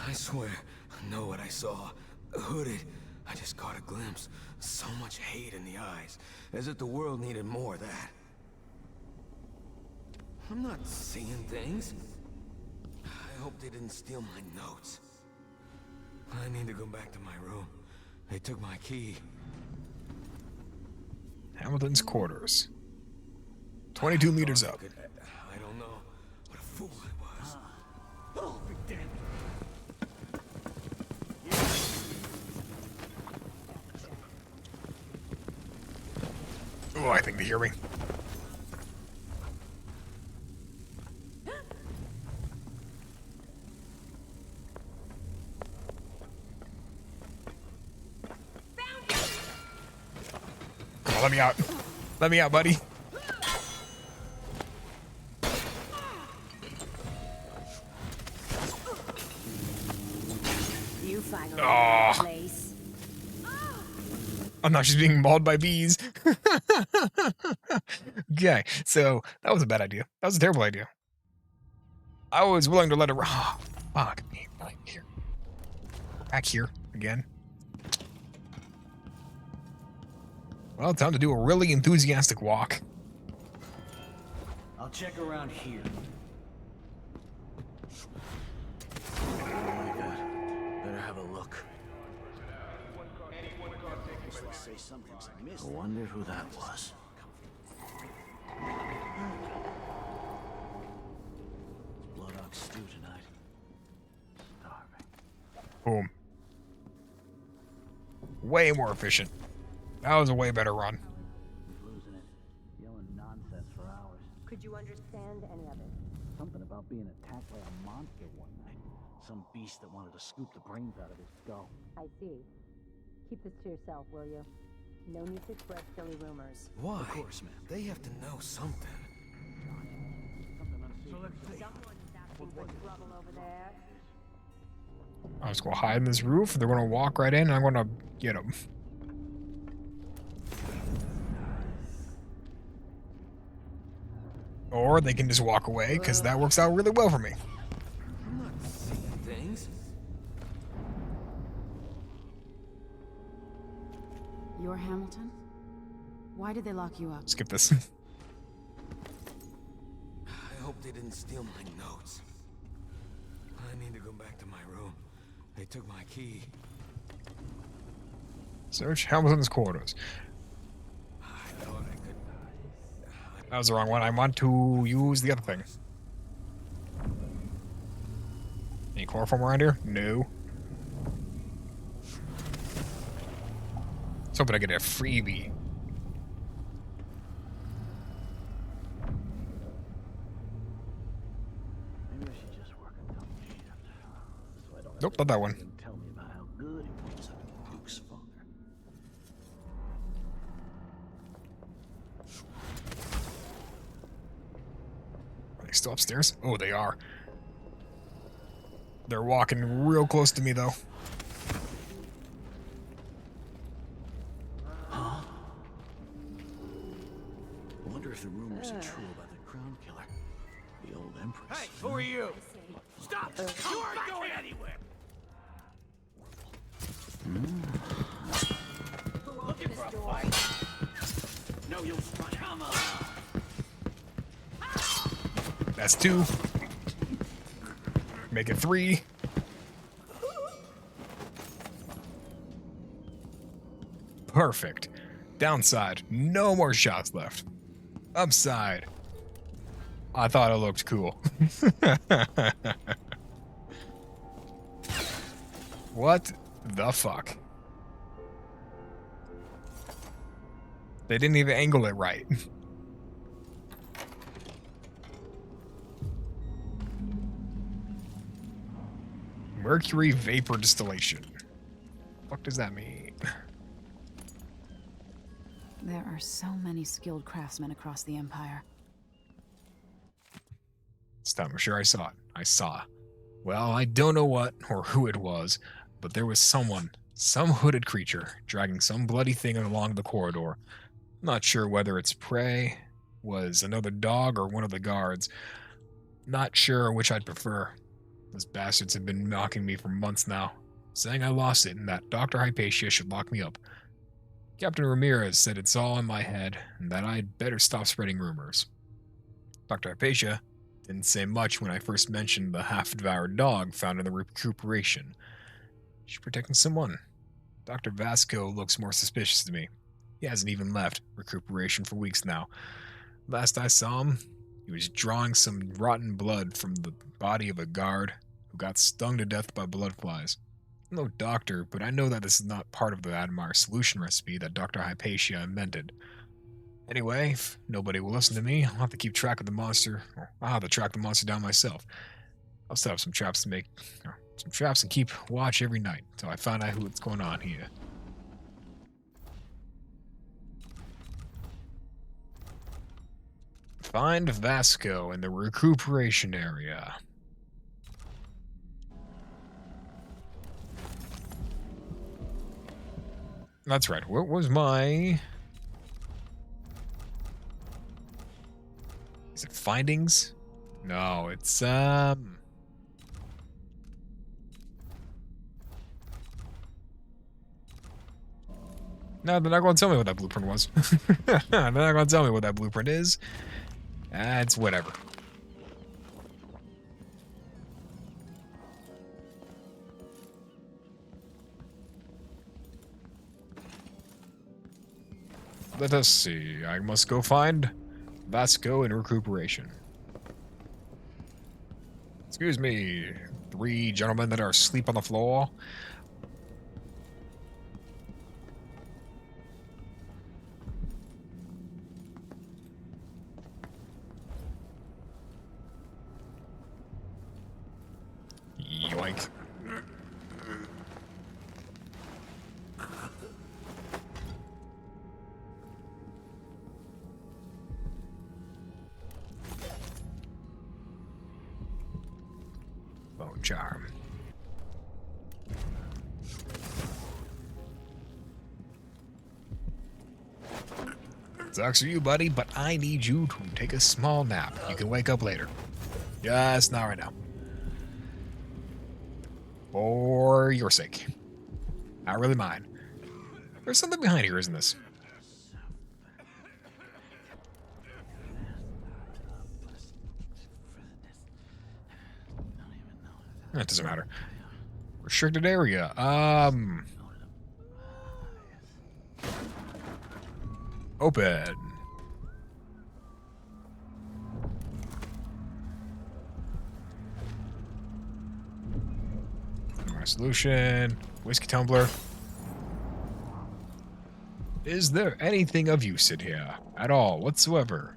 Speaker 11: I swear, I know what I saw. Hooded. I just caught a glimpse. So much hate in the eyes. As if the world needed more of that. I'm not seeing things. I hope they didn't steal my notes. I need to go back to my room. They took my key.
Speaker 1: Hamilton's quarters. 22 meters up.
Speaker 11: I don't know. What a fool I was. Oh, damn.
Speaker 1: Oh, I think they hear me. Come on, let me out. Let me out, buddy.
Speaker 2: You finally
Speaker 1: Oh.
Speaker 2: place.
Speaker 1: Oh no, she's being mauled by bees. Okay, so that was a bad idea. That was a terrible idea. I was willing to let her. Oh, fuck me. Right here. Back here again. Well, time to do a really enthusiastic walk.
Speaker 8: I'll check around here. Oh my god. Better have a look. Say something's amiss. I wonder who that was. Blood ox stew tonight. Starving.
Speaker 1: Boom. Way more efficient. That was a way better run.
Speaker 8: Losing it. Yelling nonsense for hours.
Speaker 19: Could you understand any of it?
Speaker 8: Something about being attacked by a monster one night. Some beast that wanted to scoop the brains out of his skull.
Speaker 19: I see. Keep this to yourself, will you? No need to spread silly rumors.
Speaker 11: Why?
Speaker 8: Of course, ma'am.
Speaker 11: They have to know something.
Speaker 8: So let's see.
Speaker 19: Someone's asking for trouble over there.
Speaker 1: I'm just gonna hide in this roof. They're gonna walk right in, and I'm gonna get them. Or they can just walk away, because that works out really well for me.
Speaker 11: I'm not seeing things.
Speaker 2: You're Hamilton? Why did they lock you up?
Speaker 1: Skip this.
Speaker 11: I hope they didn't steal my notes. I need to go back to my room. They took my key.
Speaker 1: Search Hamilton's quarters.
Speaker 11: I thought I could.
Speaker 1: That was the wrong one. I want to use the other thing. Any chloroform around here? No. Let's hope I get a freebie.
Speaker 8: Maybe I should just work a double shift. So I don't have
Speaker 1: Nope,
Speaker 8: to
Speaker 1: not that one.
Speaker 8: even tell me about how good it was at Duke's father.
Speaker 1: Are they still upstairs? Oh, they are. They're walking real close to me, though.
Speaker 8: Huh? I wonder if the rumors are true about the Crown Killer. The old Empress.
Speaker 9: Hey, who are you? Stop! You aren't going anywhere! Looking for a fight? No, you'll strike. Come on!
Speaker 1: That's 2. Make it 3. Perfect. Downside, no more shots left. Upside, I thought it looked cool. What the fuck? They didn't even angle it right. Mercury vapor distillation. What does that mean?
Speaker 2: There are so many skilled craftsmen across the Empire.
Speaker 1: This time I'm sure I saw it. I saw. Well, I don't know what or who it was, but there was someone Some hooded creature dragging some bloody thing along the corridor. Not sure whether its prey was another dog or one of the guards. Not sure which I'd prefer. Those bastards have been mocking me for months now, saying I lost it and that Dr. Hypatia should lock me up. Captain Ramirez said it's all in my head and that I'd better stop spreading rumors. Dr. Hypatia didn't say much when I first mentioned the half-devoured dog found in the recuperation. She's protecting someone. Dr. Vasco looks more suspicious to me. He hasn't even left recuperation for weeks now. Last I saw him, he was drawing some rotten blood from the body of a guard who got stung to death by blood flies. I'm no doctor, but I know that this is not part of the Admire solution recipe that Dr. Hypatia invented. Anyway, if nobody will listen to me, I'll have to keep track of the monster, or I'll have to track the monster down myself. I'll set up some traps and keep watch every night until I find out what's going on here. Find Vasco in the recuperation area. That's right. What was my... Is it findings? No, it's, No, they're not going to tell me what that blueprint was. They're not going to tell me what that blueprint is. It's whatever. Let us see. I must go find Vasco in recuperation. Excuse me, 3 gentlemen that are asleep on the floor. Yoink. Bone charm. Sucks for you, buddy, but I need you to take a small nap. You can wake up later. Just not right now. For your sake. Not really mine. There's something behind here, isn't this? That doesn't matter. Restricted area. Open. My solution. Whiskey tumbler. Is there anything of use in here? At all, whatsoever?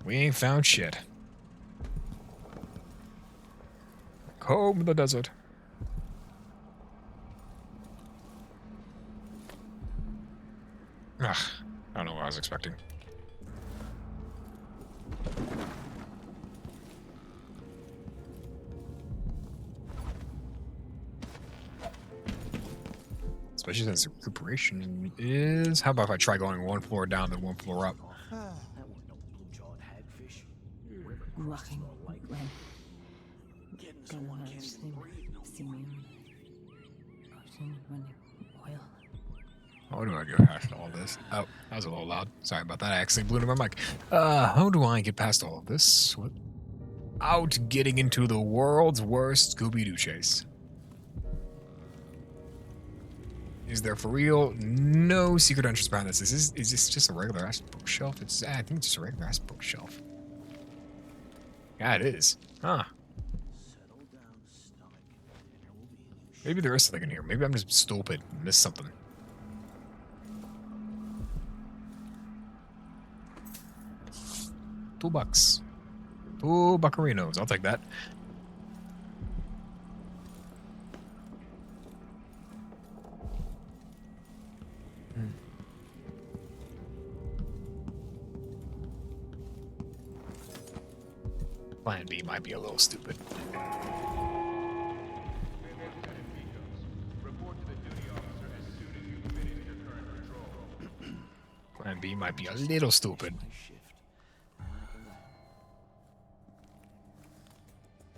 Speaker 1: We ain't found shit. Comb the desert. Ugh, I don't know what I was expecting. Especially since recuperation is... How about if I try going 1 floor down, then 1 floor up?
Speaker 2: Walking when
Speaker 1: How do I get past all this? Oh, that was a little loud. Sorry about that. I accidentally blew into my mic. How do I get past all of this? Without getting into the world's worst Scooby-Doo chase. Is there for real no secret entrance behind this? Is this just a regular ass bookshelf? I think it's just a regular ass bookshelf. Yeah, it is. Huh. Maybe there is something in here. Maybe I'm just stupid and missed something. $2. 2 buccarinos. I'll take that. Plan B might be a little stupid. B might be a little stupid.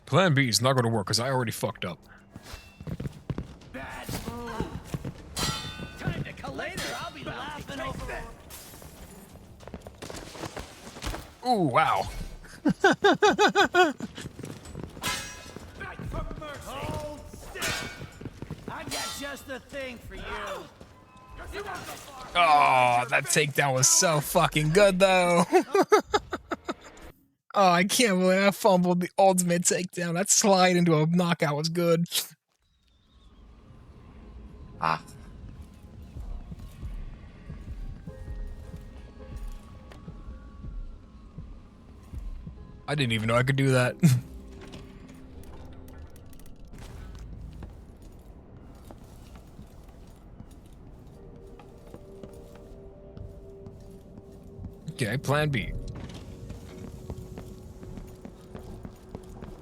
Speaker 1: Plan B is not going to work because I already fucked up.
Speaker 21: Bad move. Time to collect. Later, I'll be laughing over.
Speaker 1: Ooh, wow.
Speaker 21: Hold still. I got just the thing for you.
Speaker 1: Oh, that takedown was so fucking good, though. Oh, I can't believe I fumbled the ultimate takedown. That slide into a knockout was good. Ah. I didn't even know I could do that. Okay, plan B.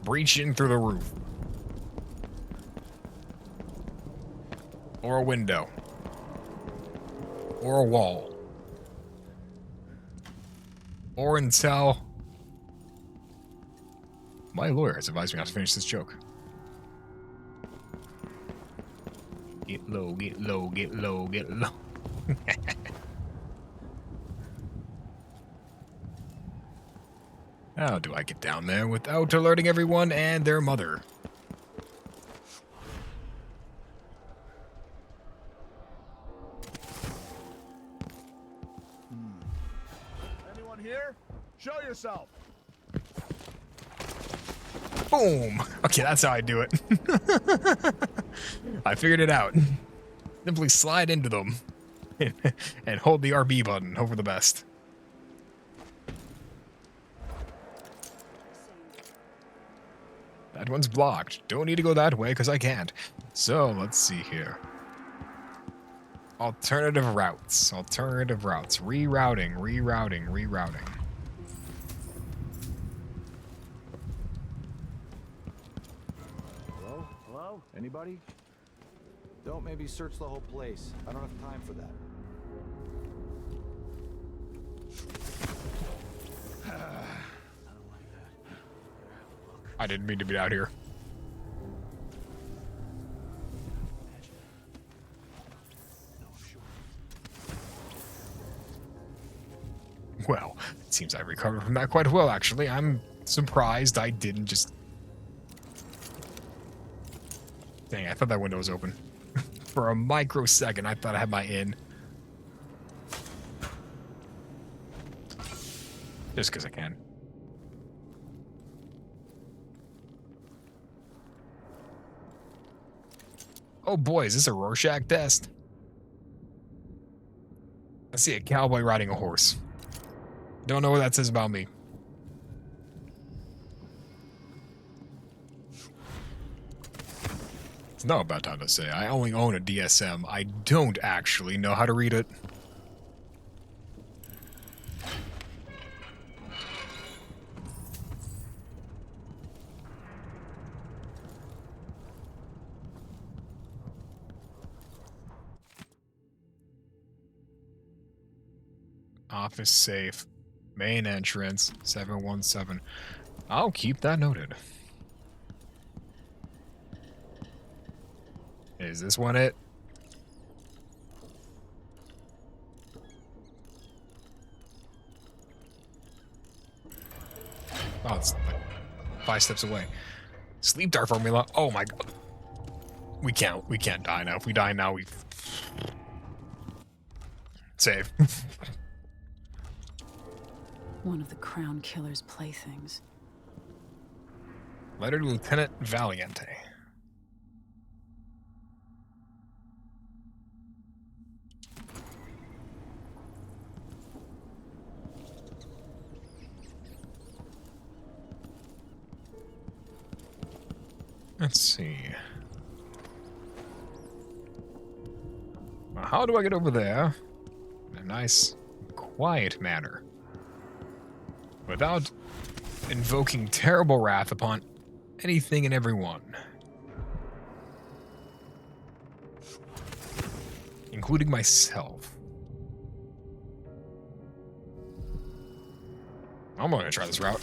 Speaker 1: Breach in through the roof. Or a window. Or a wall. Or until... My lawyer has advised me not to finish this joke. Get low, get low, get low, get low. How do I get down there without alerting everyone and their mother?
Speaker 9: Anyone here? Show yourself.
Speaker 1: Boom! Okay, that's how I do it. I figured it out. Simply slide into them and hold the RB button. Hope for the best. That one's blocked. Don't need to go that way because I can't. So, let's see here. Alternative routes. Alternative routes. Rerouting, rerouting, rerouting.
Speaker 9: Hello? Hello? Anybody? Don't maybe search the whole place. I don't have time for that.
Speaker 1: I didn't mean to be out here. Well, it seems I recovered from that quite well, actually. I'm surprised I didn't just... Dang, I thought that window was open. For a microsecond, I thought I had my in. Just because I can. Oh boy, is this a Rorschach test? I see a cowboy riding a horse. Don't know what that says about me. It's not about time to say. I only own a DSM. I don't actually know how to read it. Office safe. Main entrance, 717. I'll keep that noted. Is this one it? Oh, it's like 5 steps away. Sleep dart formula. Oh my god. We can't die now. If we die now, we save.
Speaker 2: One of the Crown Killer's playthings.
Speaker 1: Letter to Lieutenant Valiente. Let's see. Well, how do I get over there in a nice, quiet manner without invoking terrible wrath upon anything and everyone, including myself? I'm gonna try this route.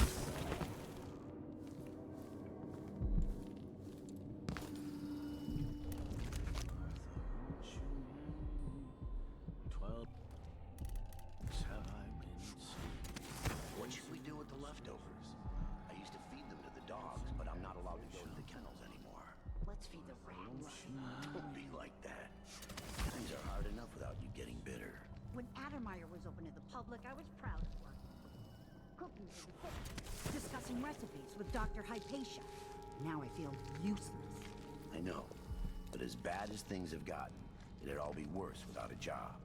Speaker 3: What should we do with the leftovers? I used to feed them to the dogs, but I'm not allowed to go to the kennels anymore.
Speaker 14: Let's feed the rats.
Speaker 3: Don't be like that. Times are hard enough without you getting bitter.
Speaker 14: When Addermeyer was open to the public, I was proud to work. Cooking for the sick, discussing recipes with Dr. Hypatia. Now I feel useless.
Speaker 3: I know, but as bad as things have gotten, it'd all be worse without a job.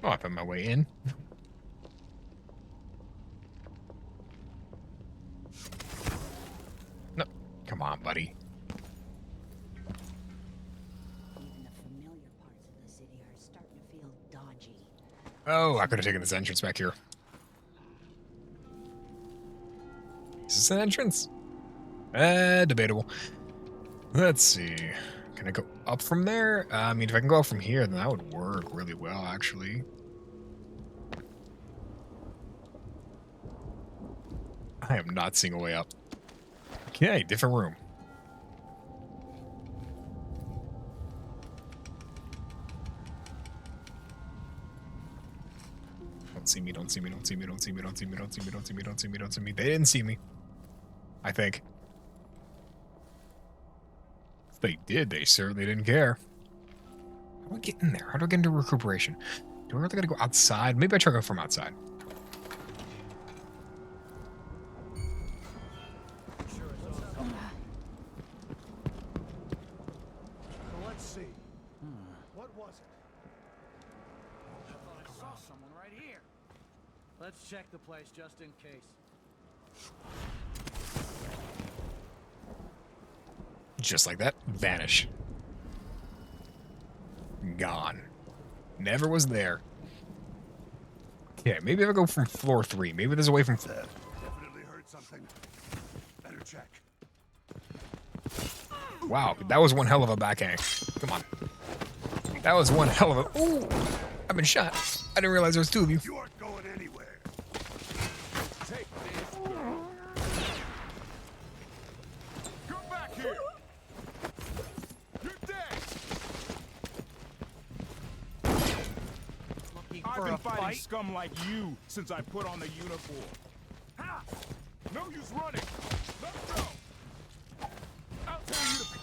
Speaker 1: Oh, I found my way in. No, come on, buddy.
Speaker 14: Even the familiar parts of the city are starting to feel dodgy.
Speaker 1: Oh, I could have taken this entrance back here. Is this an entrance? Debatable. Let's see. Can I go up from there? I mean, if I can go up from here, then that would work really well, actually. I am not seeing a way up. Okay, different room. Don't see me, don't see me, don't see me, don't see me, don't see me, don't see me, don't see me, don't see me, don't see me. They didn't see me. I think. If they did, they certainly didn't care. How do I get in there? How do I get into recuperation? Do I really gotta go outside? Maybe I try to go from outside.
Speaker 9: So let's see. What was it?
Speaker 8: I thought I saw someone right here. Let's check the place just in case.
Speaker 1: Just like that, vanish. Gone. Never was there. Okay, maybe if I go from floor 3. Maybe there's a way from...
Speaker 3: Definitely heard something. Better check.
Speaker 1: Wow, that was one hell of a backhand. Come on. That was one hell of a... Ooh! I've been shot. I didn't realize there was 2 of you.
Speaker 3: You aren't going anywhere.
Speaker 9: Take this. Come back here. You're dead.
Speaker 7: I've been fighting scum like you since I put on the uniform. Ha! No use running. Let's go. I'll tell you to...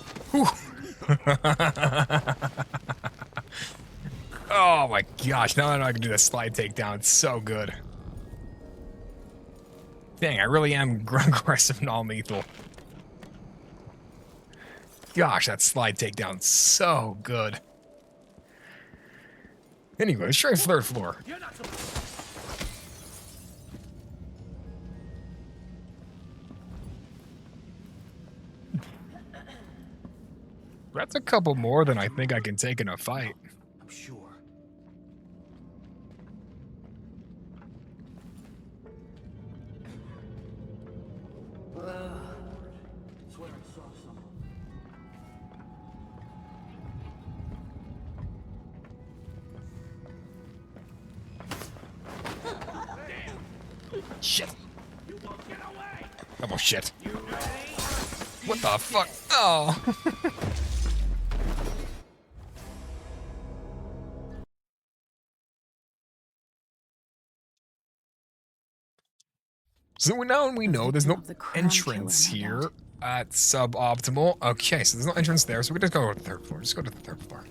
Speaker 1: Oh my gosh, now I know I can do that slide takedown. It's so good. Dang, I really am aggressive and all lethal. Gosh, that slide takedown's so good. Anyway, let's try 3rd floor. That's a couple more than I think I can take in a fight.
Speaker 11: I'm sure.
Speaker 8: Swear I saw someone.
Speaker 1: Shit. Oh shit. What the fuck? Oh. So now we know there's no entrance here at suboptimal. Okay, so there's no entrance there, so we just go to the 3rd floor. Just go to the 3rd floor.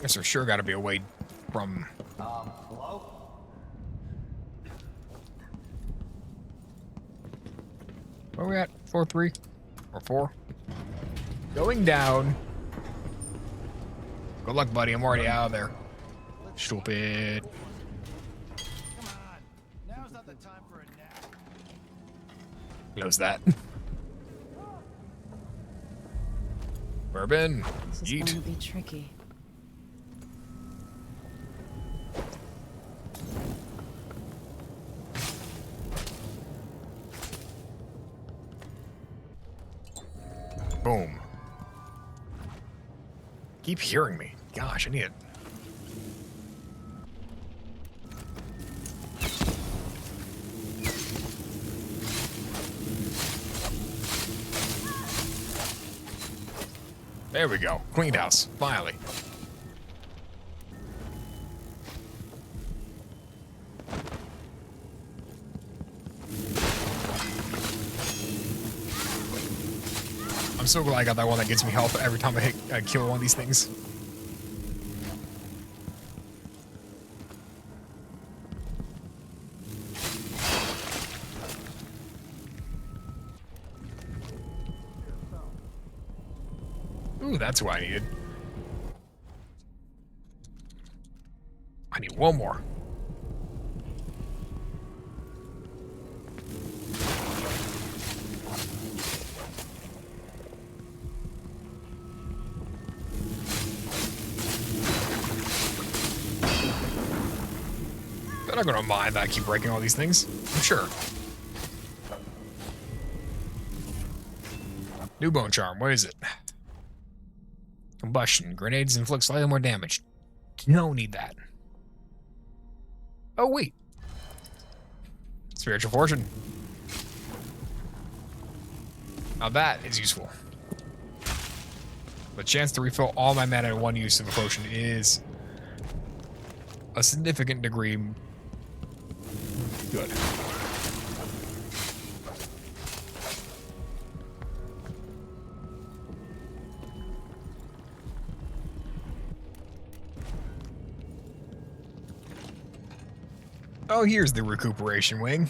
Speaker 1: Guess there's sure got to be a way from...
Speaker 22: Hello?
Speaker 1: Where are we at? Floor 3? Or 4? Going down. Good luck, buddy. I'm already out of there. Stupid.
Speaker 9: Come on. Now's not the time for a nap.
Speaker 1: Knows that. Bourbon.
Speaker 2: This is
Speaker 1: Eat.
Speaker 2: going to be tricky.
Speaker 1: Boom. Keep hearing me. Gosh, I need it. There we go. Cleaned house. Finally. I'm so glad I got that one that gives me health every time I kill one of these things. Ooh, that's what I needed. I need one more. They're not gonna mind that I keep breaking all these things. I'm sure. New bone charm. What is it? Combustion. Grenades inflict slightly more damage. Don't need that. Oh, wait. Spiritual fortune. Now that is useful. The chance to refill all my mana in one use of a potion is a significant degree good. Oh, here's the recuperation wing.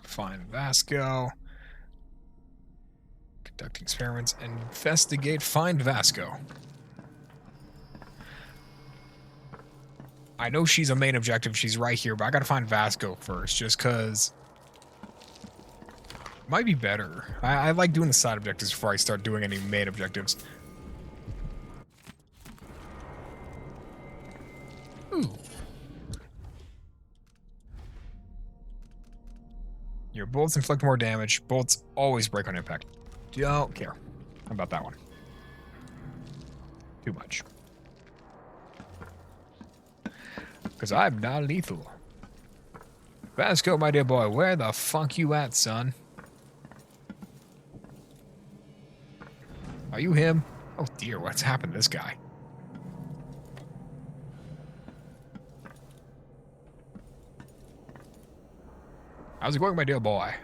Speaker 1: Find Vasco. Conducting experiments. Investigate. Find Vasco. I know she's a main objective. She's right here, but I gotta find Vasco first, just because might be better. I like doing the side objectives before I start doing any main objectives. Ooh. Your bullets inflict more damage. Bullets always break on impact. Don't care about that one. Too much. Because I'm not lethal. Vasco, my dear boy, where the fuck you at, son? Are you him? Oh dear, what's happened to this guy? How's it going, my dear boy?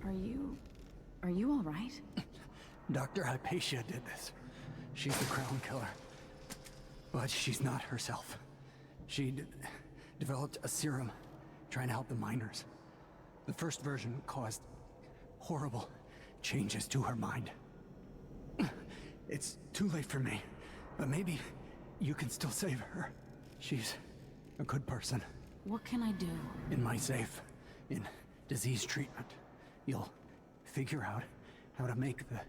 Speaker 2: Are you all right?
Speaker 12: Dr. Hypatia did this. She's the crown killer. But she's not herself. She developed a serum trying to help the miners. The first version caused horrible changes to her mind. It's too late for me, but maybe you can still save her. She's a good person.
Speaker 2: What can I do?
Speaker 12: In my safe, in disease treatment, you'll figure out how to make the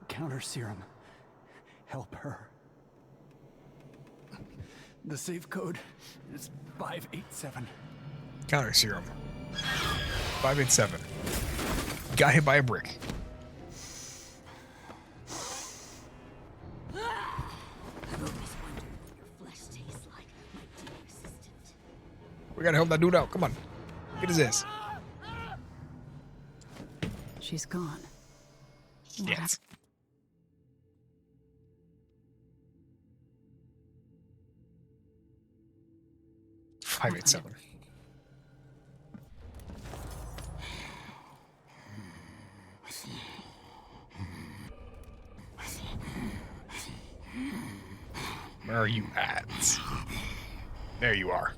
Speaker 12: counter serum help her. The safe code is 587.
Speaker 1: Counter serum. 587. Got hit by a brick.
Speaker 5: I've always wondered what your flesh tastes like, my dear assistant.
Speaker 1: We gotta help that dude out. Come on. Get his ass.
Speaker 2: She's gone.
Speaker 1: Yes. Five, 8, 7. Where are you at? There you are.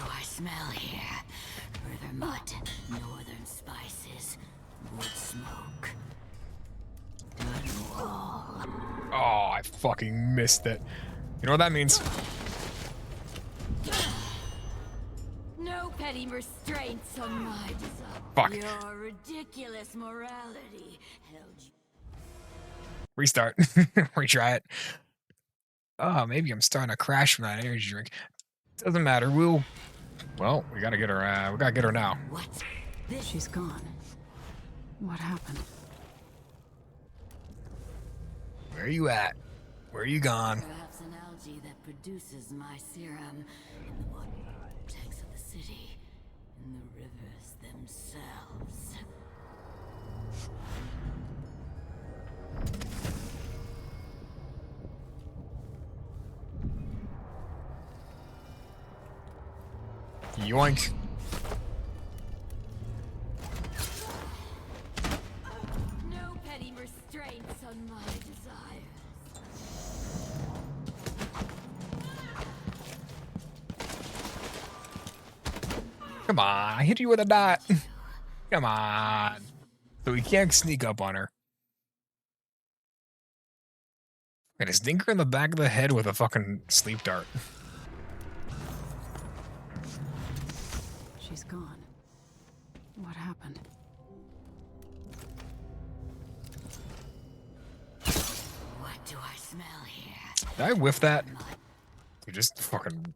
Speaker 5: do I smell here? River mud, northern spices, wood smoke. Good wall.
Speaker 1: Oh, I fucking missed it. You know what that means?
Speaker 5: No petty restraints on my desire.
Speaker 1: Fuck.
Speaker 5: Your ridiculous morality held you.
Speaker 1: Restart. Retry it. Oh, maybe I'm starting to crash from that energy drink. Doesn't matter. Well, we gotta get her. We gotta get her now.
Speaker 5: What?
Speaker 2: She's gone. What happened?
Speaker 1: Where are you at? Where are you gone?
Speaker 5: Perhaps an algae that produces my serum in the water tanks of the city, in the rivers themselves.
Speaker 1: Yoink.
Speaker 5: No petty restraints on my desires.
Speaker 1: Come on, I hit you with a dot. Come on. So we can't sneak up on her. And a stinker in the back of the head with a fucking sleep dart.
Speaker 2: She's gone. What happened?
Speaker 5: What do I smell here?
Speaker 1: Did I whiff that? You just fucking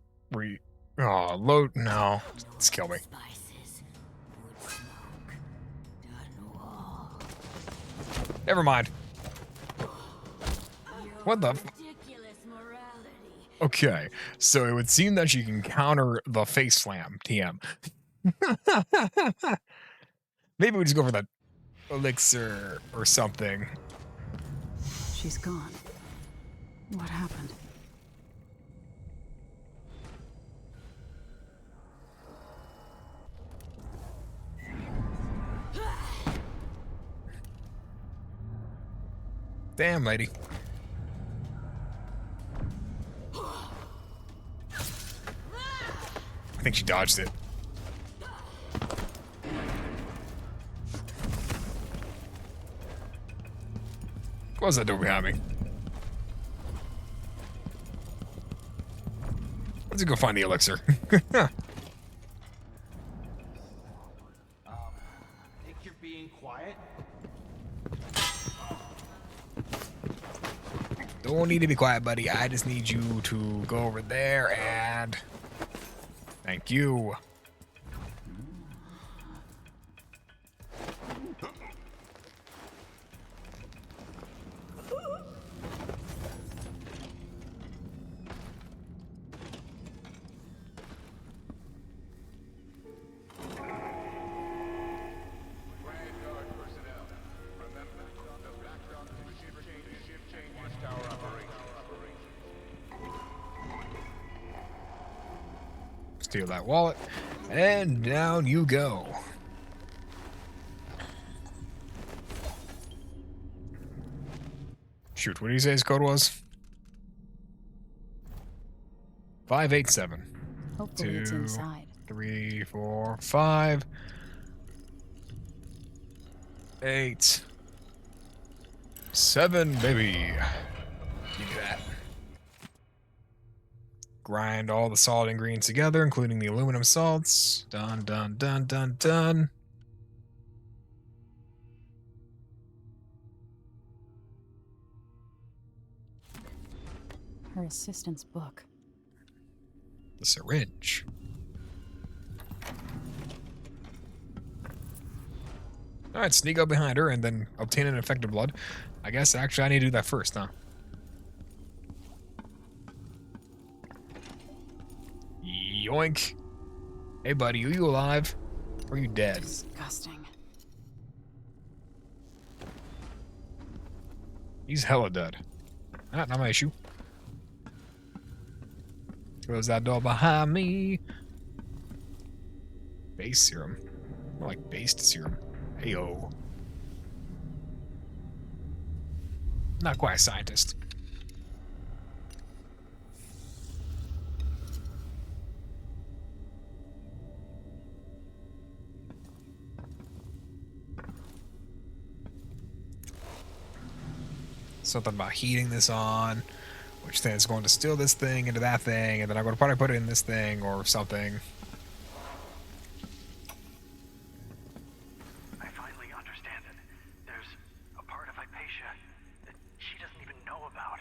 Speaker 1: Oh, load. No. Just kill me.
Speaker 5: Spices, wood smoke, done wall.
Speaker 1: Never mind. What the?
Speaker 5: Ridiculous morality.
Speaker 1: Okay, so it would seem that she can counter the face slam, TM. Maybe we just go for the elixir or something.
Speaker 2: She's gone. What happened?
Speaker 1: Damn, lady. I think she dodged it. Close that door behind me. Let's go find the elixir.
Speaker 8: Think you're being quiet?
Speaker 1: Don't need to be quiet, buddy. I just need you to go over there and... Thank you. Steal that wallet, and down you go. Shoot, what did he say his code was? 587.
Speaker 2: Hopefully it's inside.
Speaker 1: 3, 4, 5, 8, 7, baby. Give me that. Grind all the solid ingredients together, including the aluminum salts. Done, done, done, done, done.
Speaker 2: Her assistant's book.
Speaker 1: The syringe. Alright, sneak up behind her and then obtain an infected blood. I guess actually I need to do that first, huh? Yoink. Hey buddy, are you alive? Or are you dead?
Speaker 2: Disgusting.
Speaker 1: He's hella dead. Not my issue. Close that door behind me. Base serum. More like based serum. Heyo. Not quite a scientist. something about heating this on, which then is going to steal this thing into that thing, and then I'm going to probably put it in this thing or something.
Speaker 6: I finally understand it. There's a part of Hypatia that she doesn't even know about.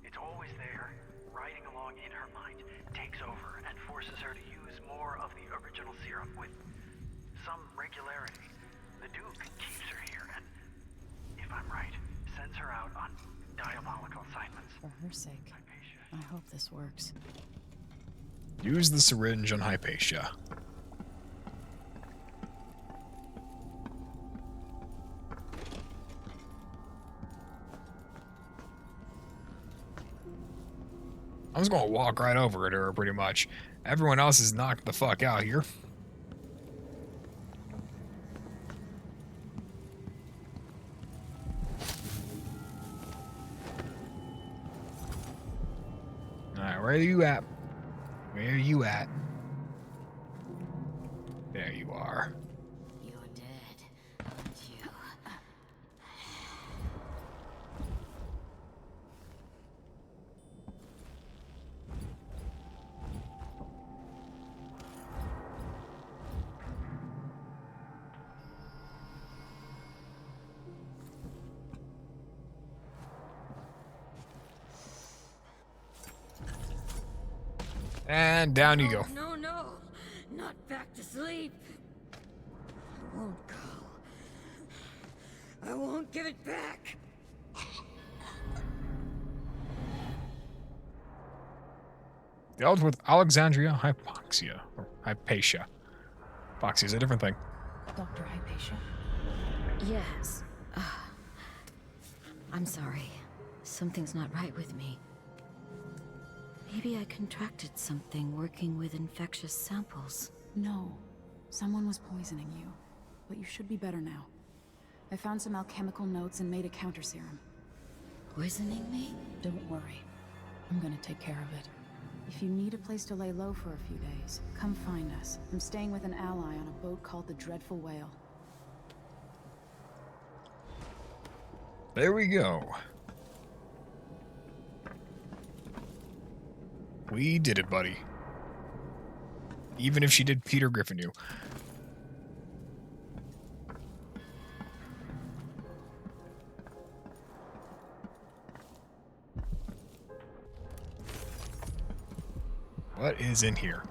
Speaker 6: It's always there, riding along in her mind, takes over and forces her to use more of the original serum with some regularity. The Duke keeps her here and, if I'm right, sends her out on diabolical assignments.
Speaker 2: For her sake, I hope this works.
Speaker 1: Use the syringe on Hypatia. I'm just gonna walk right over to her, pretty much. Everyone else is knocked the fuck out here. Alright, where are you at? Where are you at? There you are.
Speaker 5: You're dead, aren't you?
Speaker 1: And down you go.
Speaker 5: No, no, not back to sleep. I won't go. I won't give it back.
Speaker 1: Dealt with Alexandria hypoxia, or Hypatia. Hypoxia is a different thing.
Speaker 2: Dr. Hypatia?
Speaker 16: Yes. I'm sorry. Something's not right with me. Maybe I contracted something working with infectious samples.
Speaker 2: No. Someone was poisoning you. But you should be better now. I found some alchemical notes and made a counter serum.
Speaker 16: Poisoning me?
Speaker 2: Don't worry. I'm gonna take care of it. If you need a place to lay low for a few days, come find us. I'm staying with an ally on a boat called the Dreadful Whale.
Speaker 1: There we go. We did it, buddy. Even if she did Peter Griffin you. What is in here?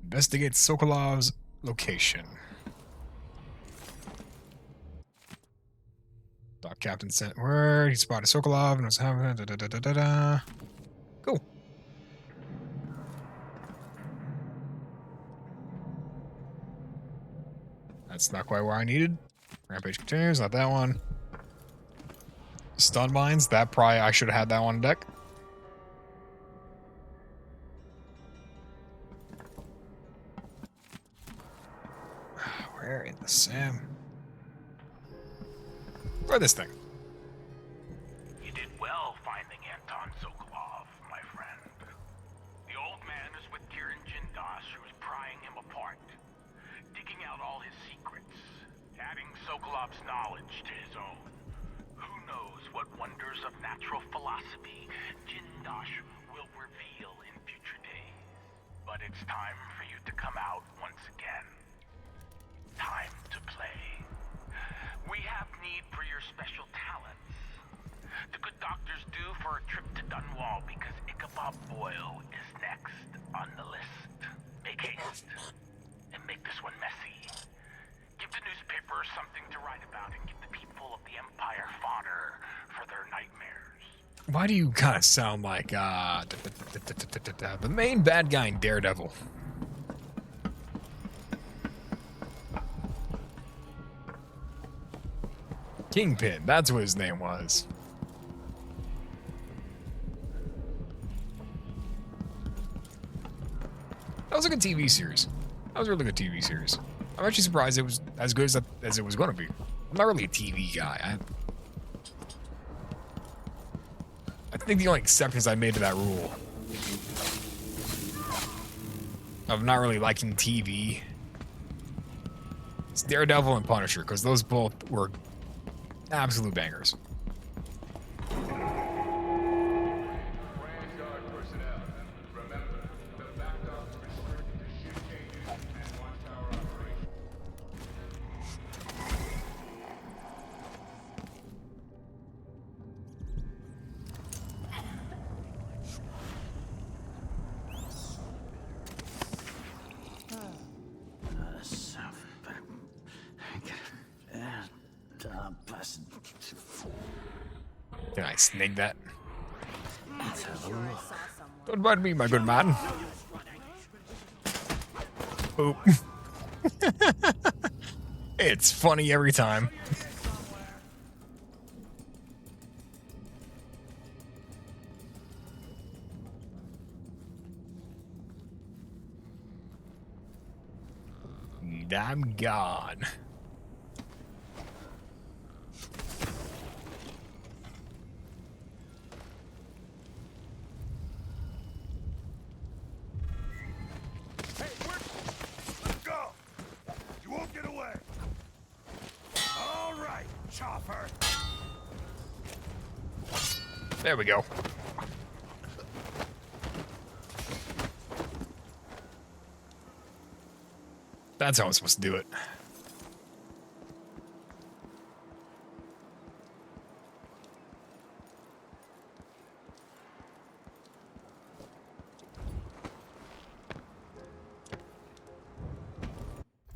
Speaker 1: Investigate Sokolov's location. Dock captain sent word. He spotted Sokolov and was having Cool. That's not quite where I needed. Rampage continues, not that one. Stun mines, that probably I should have had that one on deck. Where in the Sam? Or this thing.
Speaker 17: You did well finding Anton Sokolov, my friend. The old man is with Kirin Jindas, who's prying him apart, digging out all his secrets, adding Sokolov's knowledge to his own. Who knows what wonders of natural philosophy Jindas will reveal in future days. But it's time for you to come out once again. Time to play. We have need for your special talents. The good doctors do for a trip to Dunwall because Ichabod Boyle is next on the list. Make haste and make this one messy. Give the newspapers something to write about and give the people of the Empire fodder for their nightmares.
Speaker 1: Why do you kind of sound like the main bad guy in Daredevil? Kingpin, that's what his name was. That was a good TV series. That was a really good TV series. I'm actually surprised it was as good as it was going to be. I'm not really a TV guy. I think the only exceptions I made to that rule of not really liking TV is Daredevil and Punisher, because those both were absolute bangers.
Speaker 14: unpleasant.
Speaker 1: Can I snake that?
Speaker 14: Let's have a look.
Speaker 1: Don't mind me, my good man. Oop. It's funny every time. I'm gone.
Speaker 3: Let's go! You won't get away! All right, chopper!
Speaker 1: There we go. That's how I'm supposed to do it.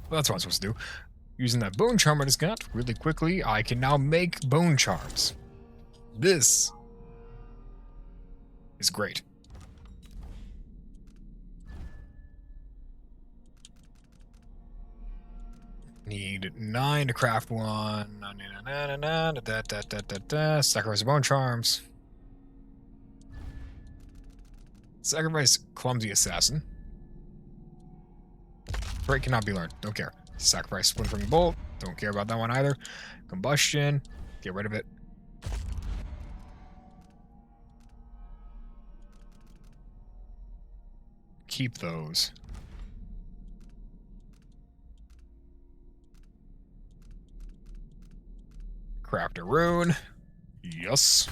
Speaker 1: That's what I'm supposed to do. Using that bone charm I just got really quickly, I can now make bone charms. This is great. Need 9 to craft one. Sacrifice bone charms. Sacrifice clumsy assassin. Break cannot be learned. Don't care. Sacrifice splintering bolt. Don't care about that one either. Combustion. Get rid of it. Keep those. Craft a rune. Yes.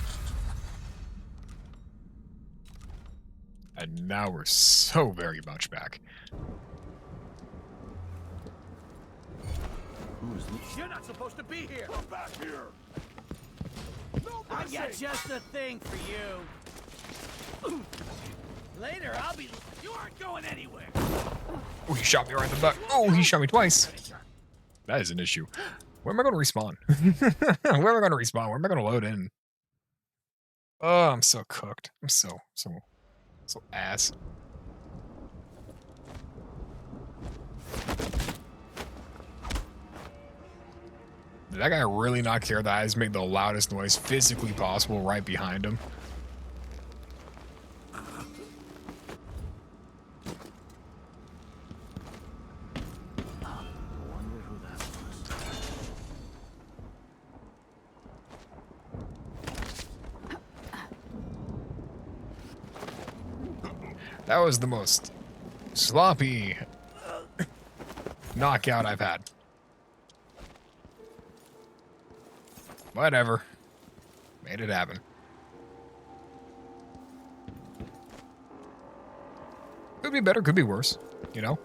Speaker 1: And now we're so very much back.
Speaker 8: You're not supposed to be here!
Speaker 3: Come back here! No
Speaker 8: I
Speaker 3: mercy!
Speaker 8: got just the thing for you. Later, I'll be... You aren't going anywhere!
Speaker 1: Oh, he shot me right in the butt. Oh, he shot me twice. That is an issue. Where am I going to respawn? Where am I going to respawn? Where am I going to load in? Oh, I'm so cooked. I'm so ass. Did that guy really not care that I just made the loudest noise physically possible right behind him? That was the most sloppy knockout I've had. Whatever. Made it happen. Could be better, could be worse, you know?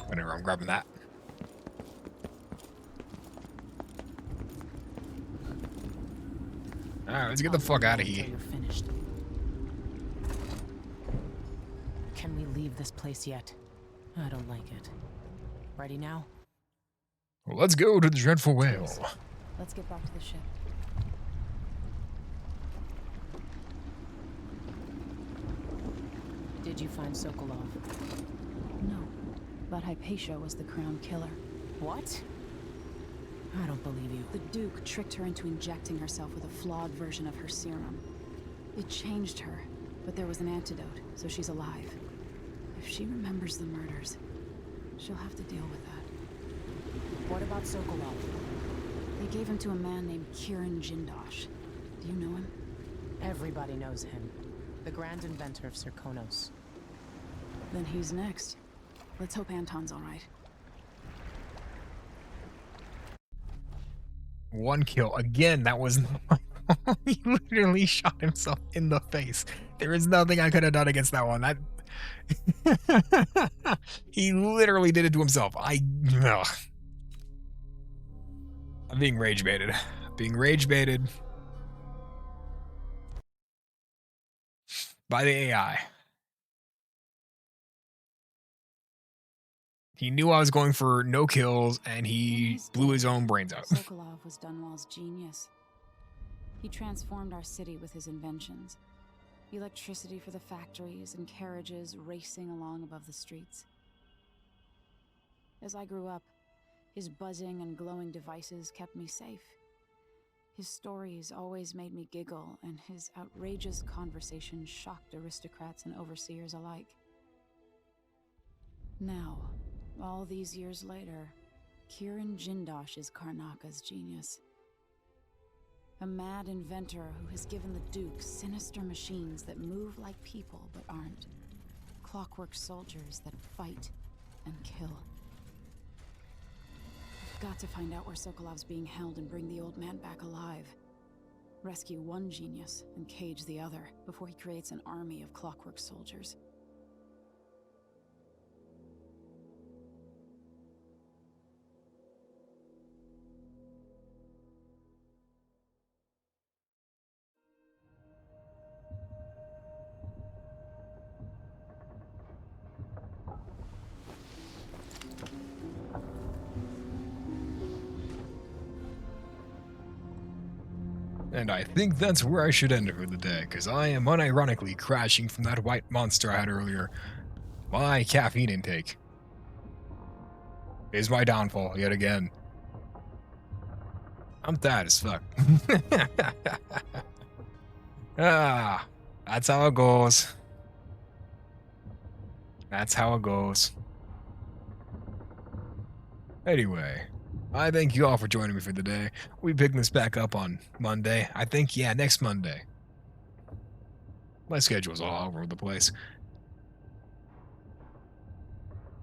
Speaker 1: Whatever, I'm grabbing that. Alright, let's get the fuck out of here.
Speaker 13: You're finished. Can we leave this place yet? I don't like it. Ready now?
Speaker 1: Well, let's go to the Dreadful Whale.
Speaker 2: Let's get back to the ship.
Speaker 13: Did you find Sokolov?
Speaker 2: No, but Hypatia was the crown killer.
Speaker 13: What? I don't believe you.
Speaker 2: The Duke tricked her into injecting herself with a flawed version of her serum. It changed her, but there was an antidote, so she's alive. If she remembers the murders, she'll have to deal with that.
Speaker 13: What about Sokolov?
Speaker 2: They gave him to a man named Kiran Jindosh. Do you know him?
Speaker 13: Everybody knows him. The grand inventor of Serkonos.
Speaker 2: Then he's next. Let's hope Anton's all right.
Speaker 1: One kill. Again, that was not my fault. He literally shot himself in the face. There is nothing I could have done against that one. He literally did it to himself. Ugh. I'm being rage baited. Being rage baited by the AI. He knew I was going for no kills, and he blew his own brains out.
Speaker 2: Sokolov was Dunwall's genius. He transformed our city with his inventions. Electricity for the factories and carriages racing along above the streets. As I grew up, his buzzing and glowing devices kept me safe. His stories always made me giggle, and his outrageous conversation shocked aristocrats and overseers alike. Now, all these years later, Kirin Jindosh is Karnaka's genius. A mad inventor who has given the Duke sinister machines that move like people but aren't. Clockwork soldiers that fight and kill. I've got to find out where Sokolov's being held and bring the old man back alive. Rescue one genius and cage the other before he creates an army of clockwork soldiers.
Speaker 1: And I think that's where I should end it for the day, because I am unironically crashing from that white monster I had earlier. My caffeine intake is my downfall yet again. I'm tired as fuck. That's how it goes. That's how it goes. Anyway, I thank you all for joining me for the day. We pick this back up on Monday. I think, yeah, next Monday. My schedule's all over the place.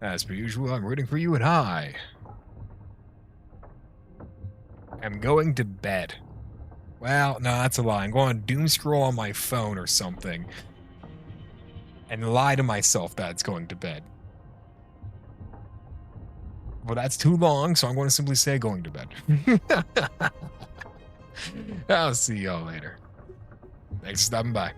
Speaker 1: As per usual, I'm rooting for you, and I am going to bed. Well, no, that's a lie. I'm going to doom scroll on my phone or something and lie to myself that it's going to bed. Well, that's too long, so I'm going to simply say going to bed. I'll see y'all later. Thanks for stopping by.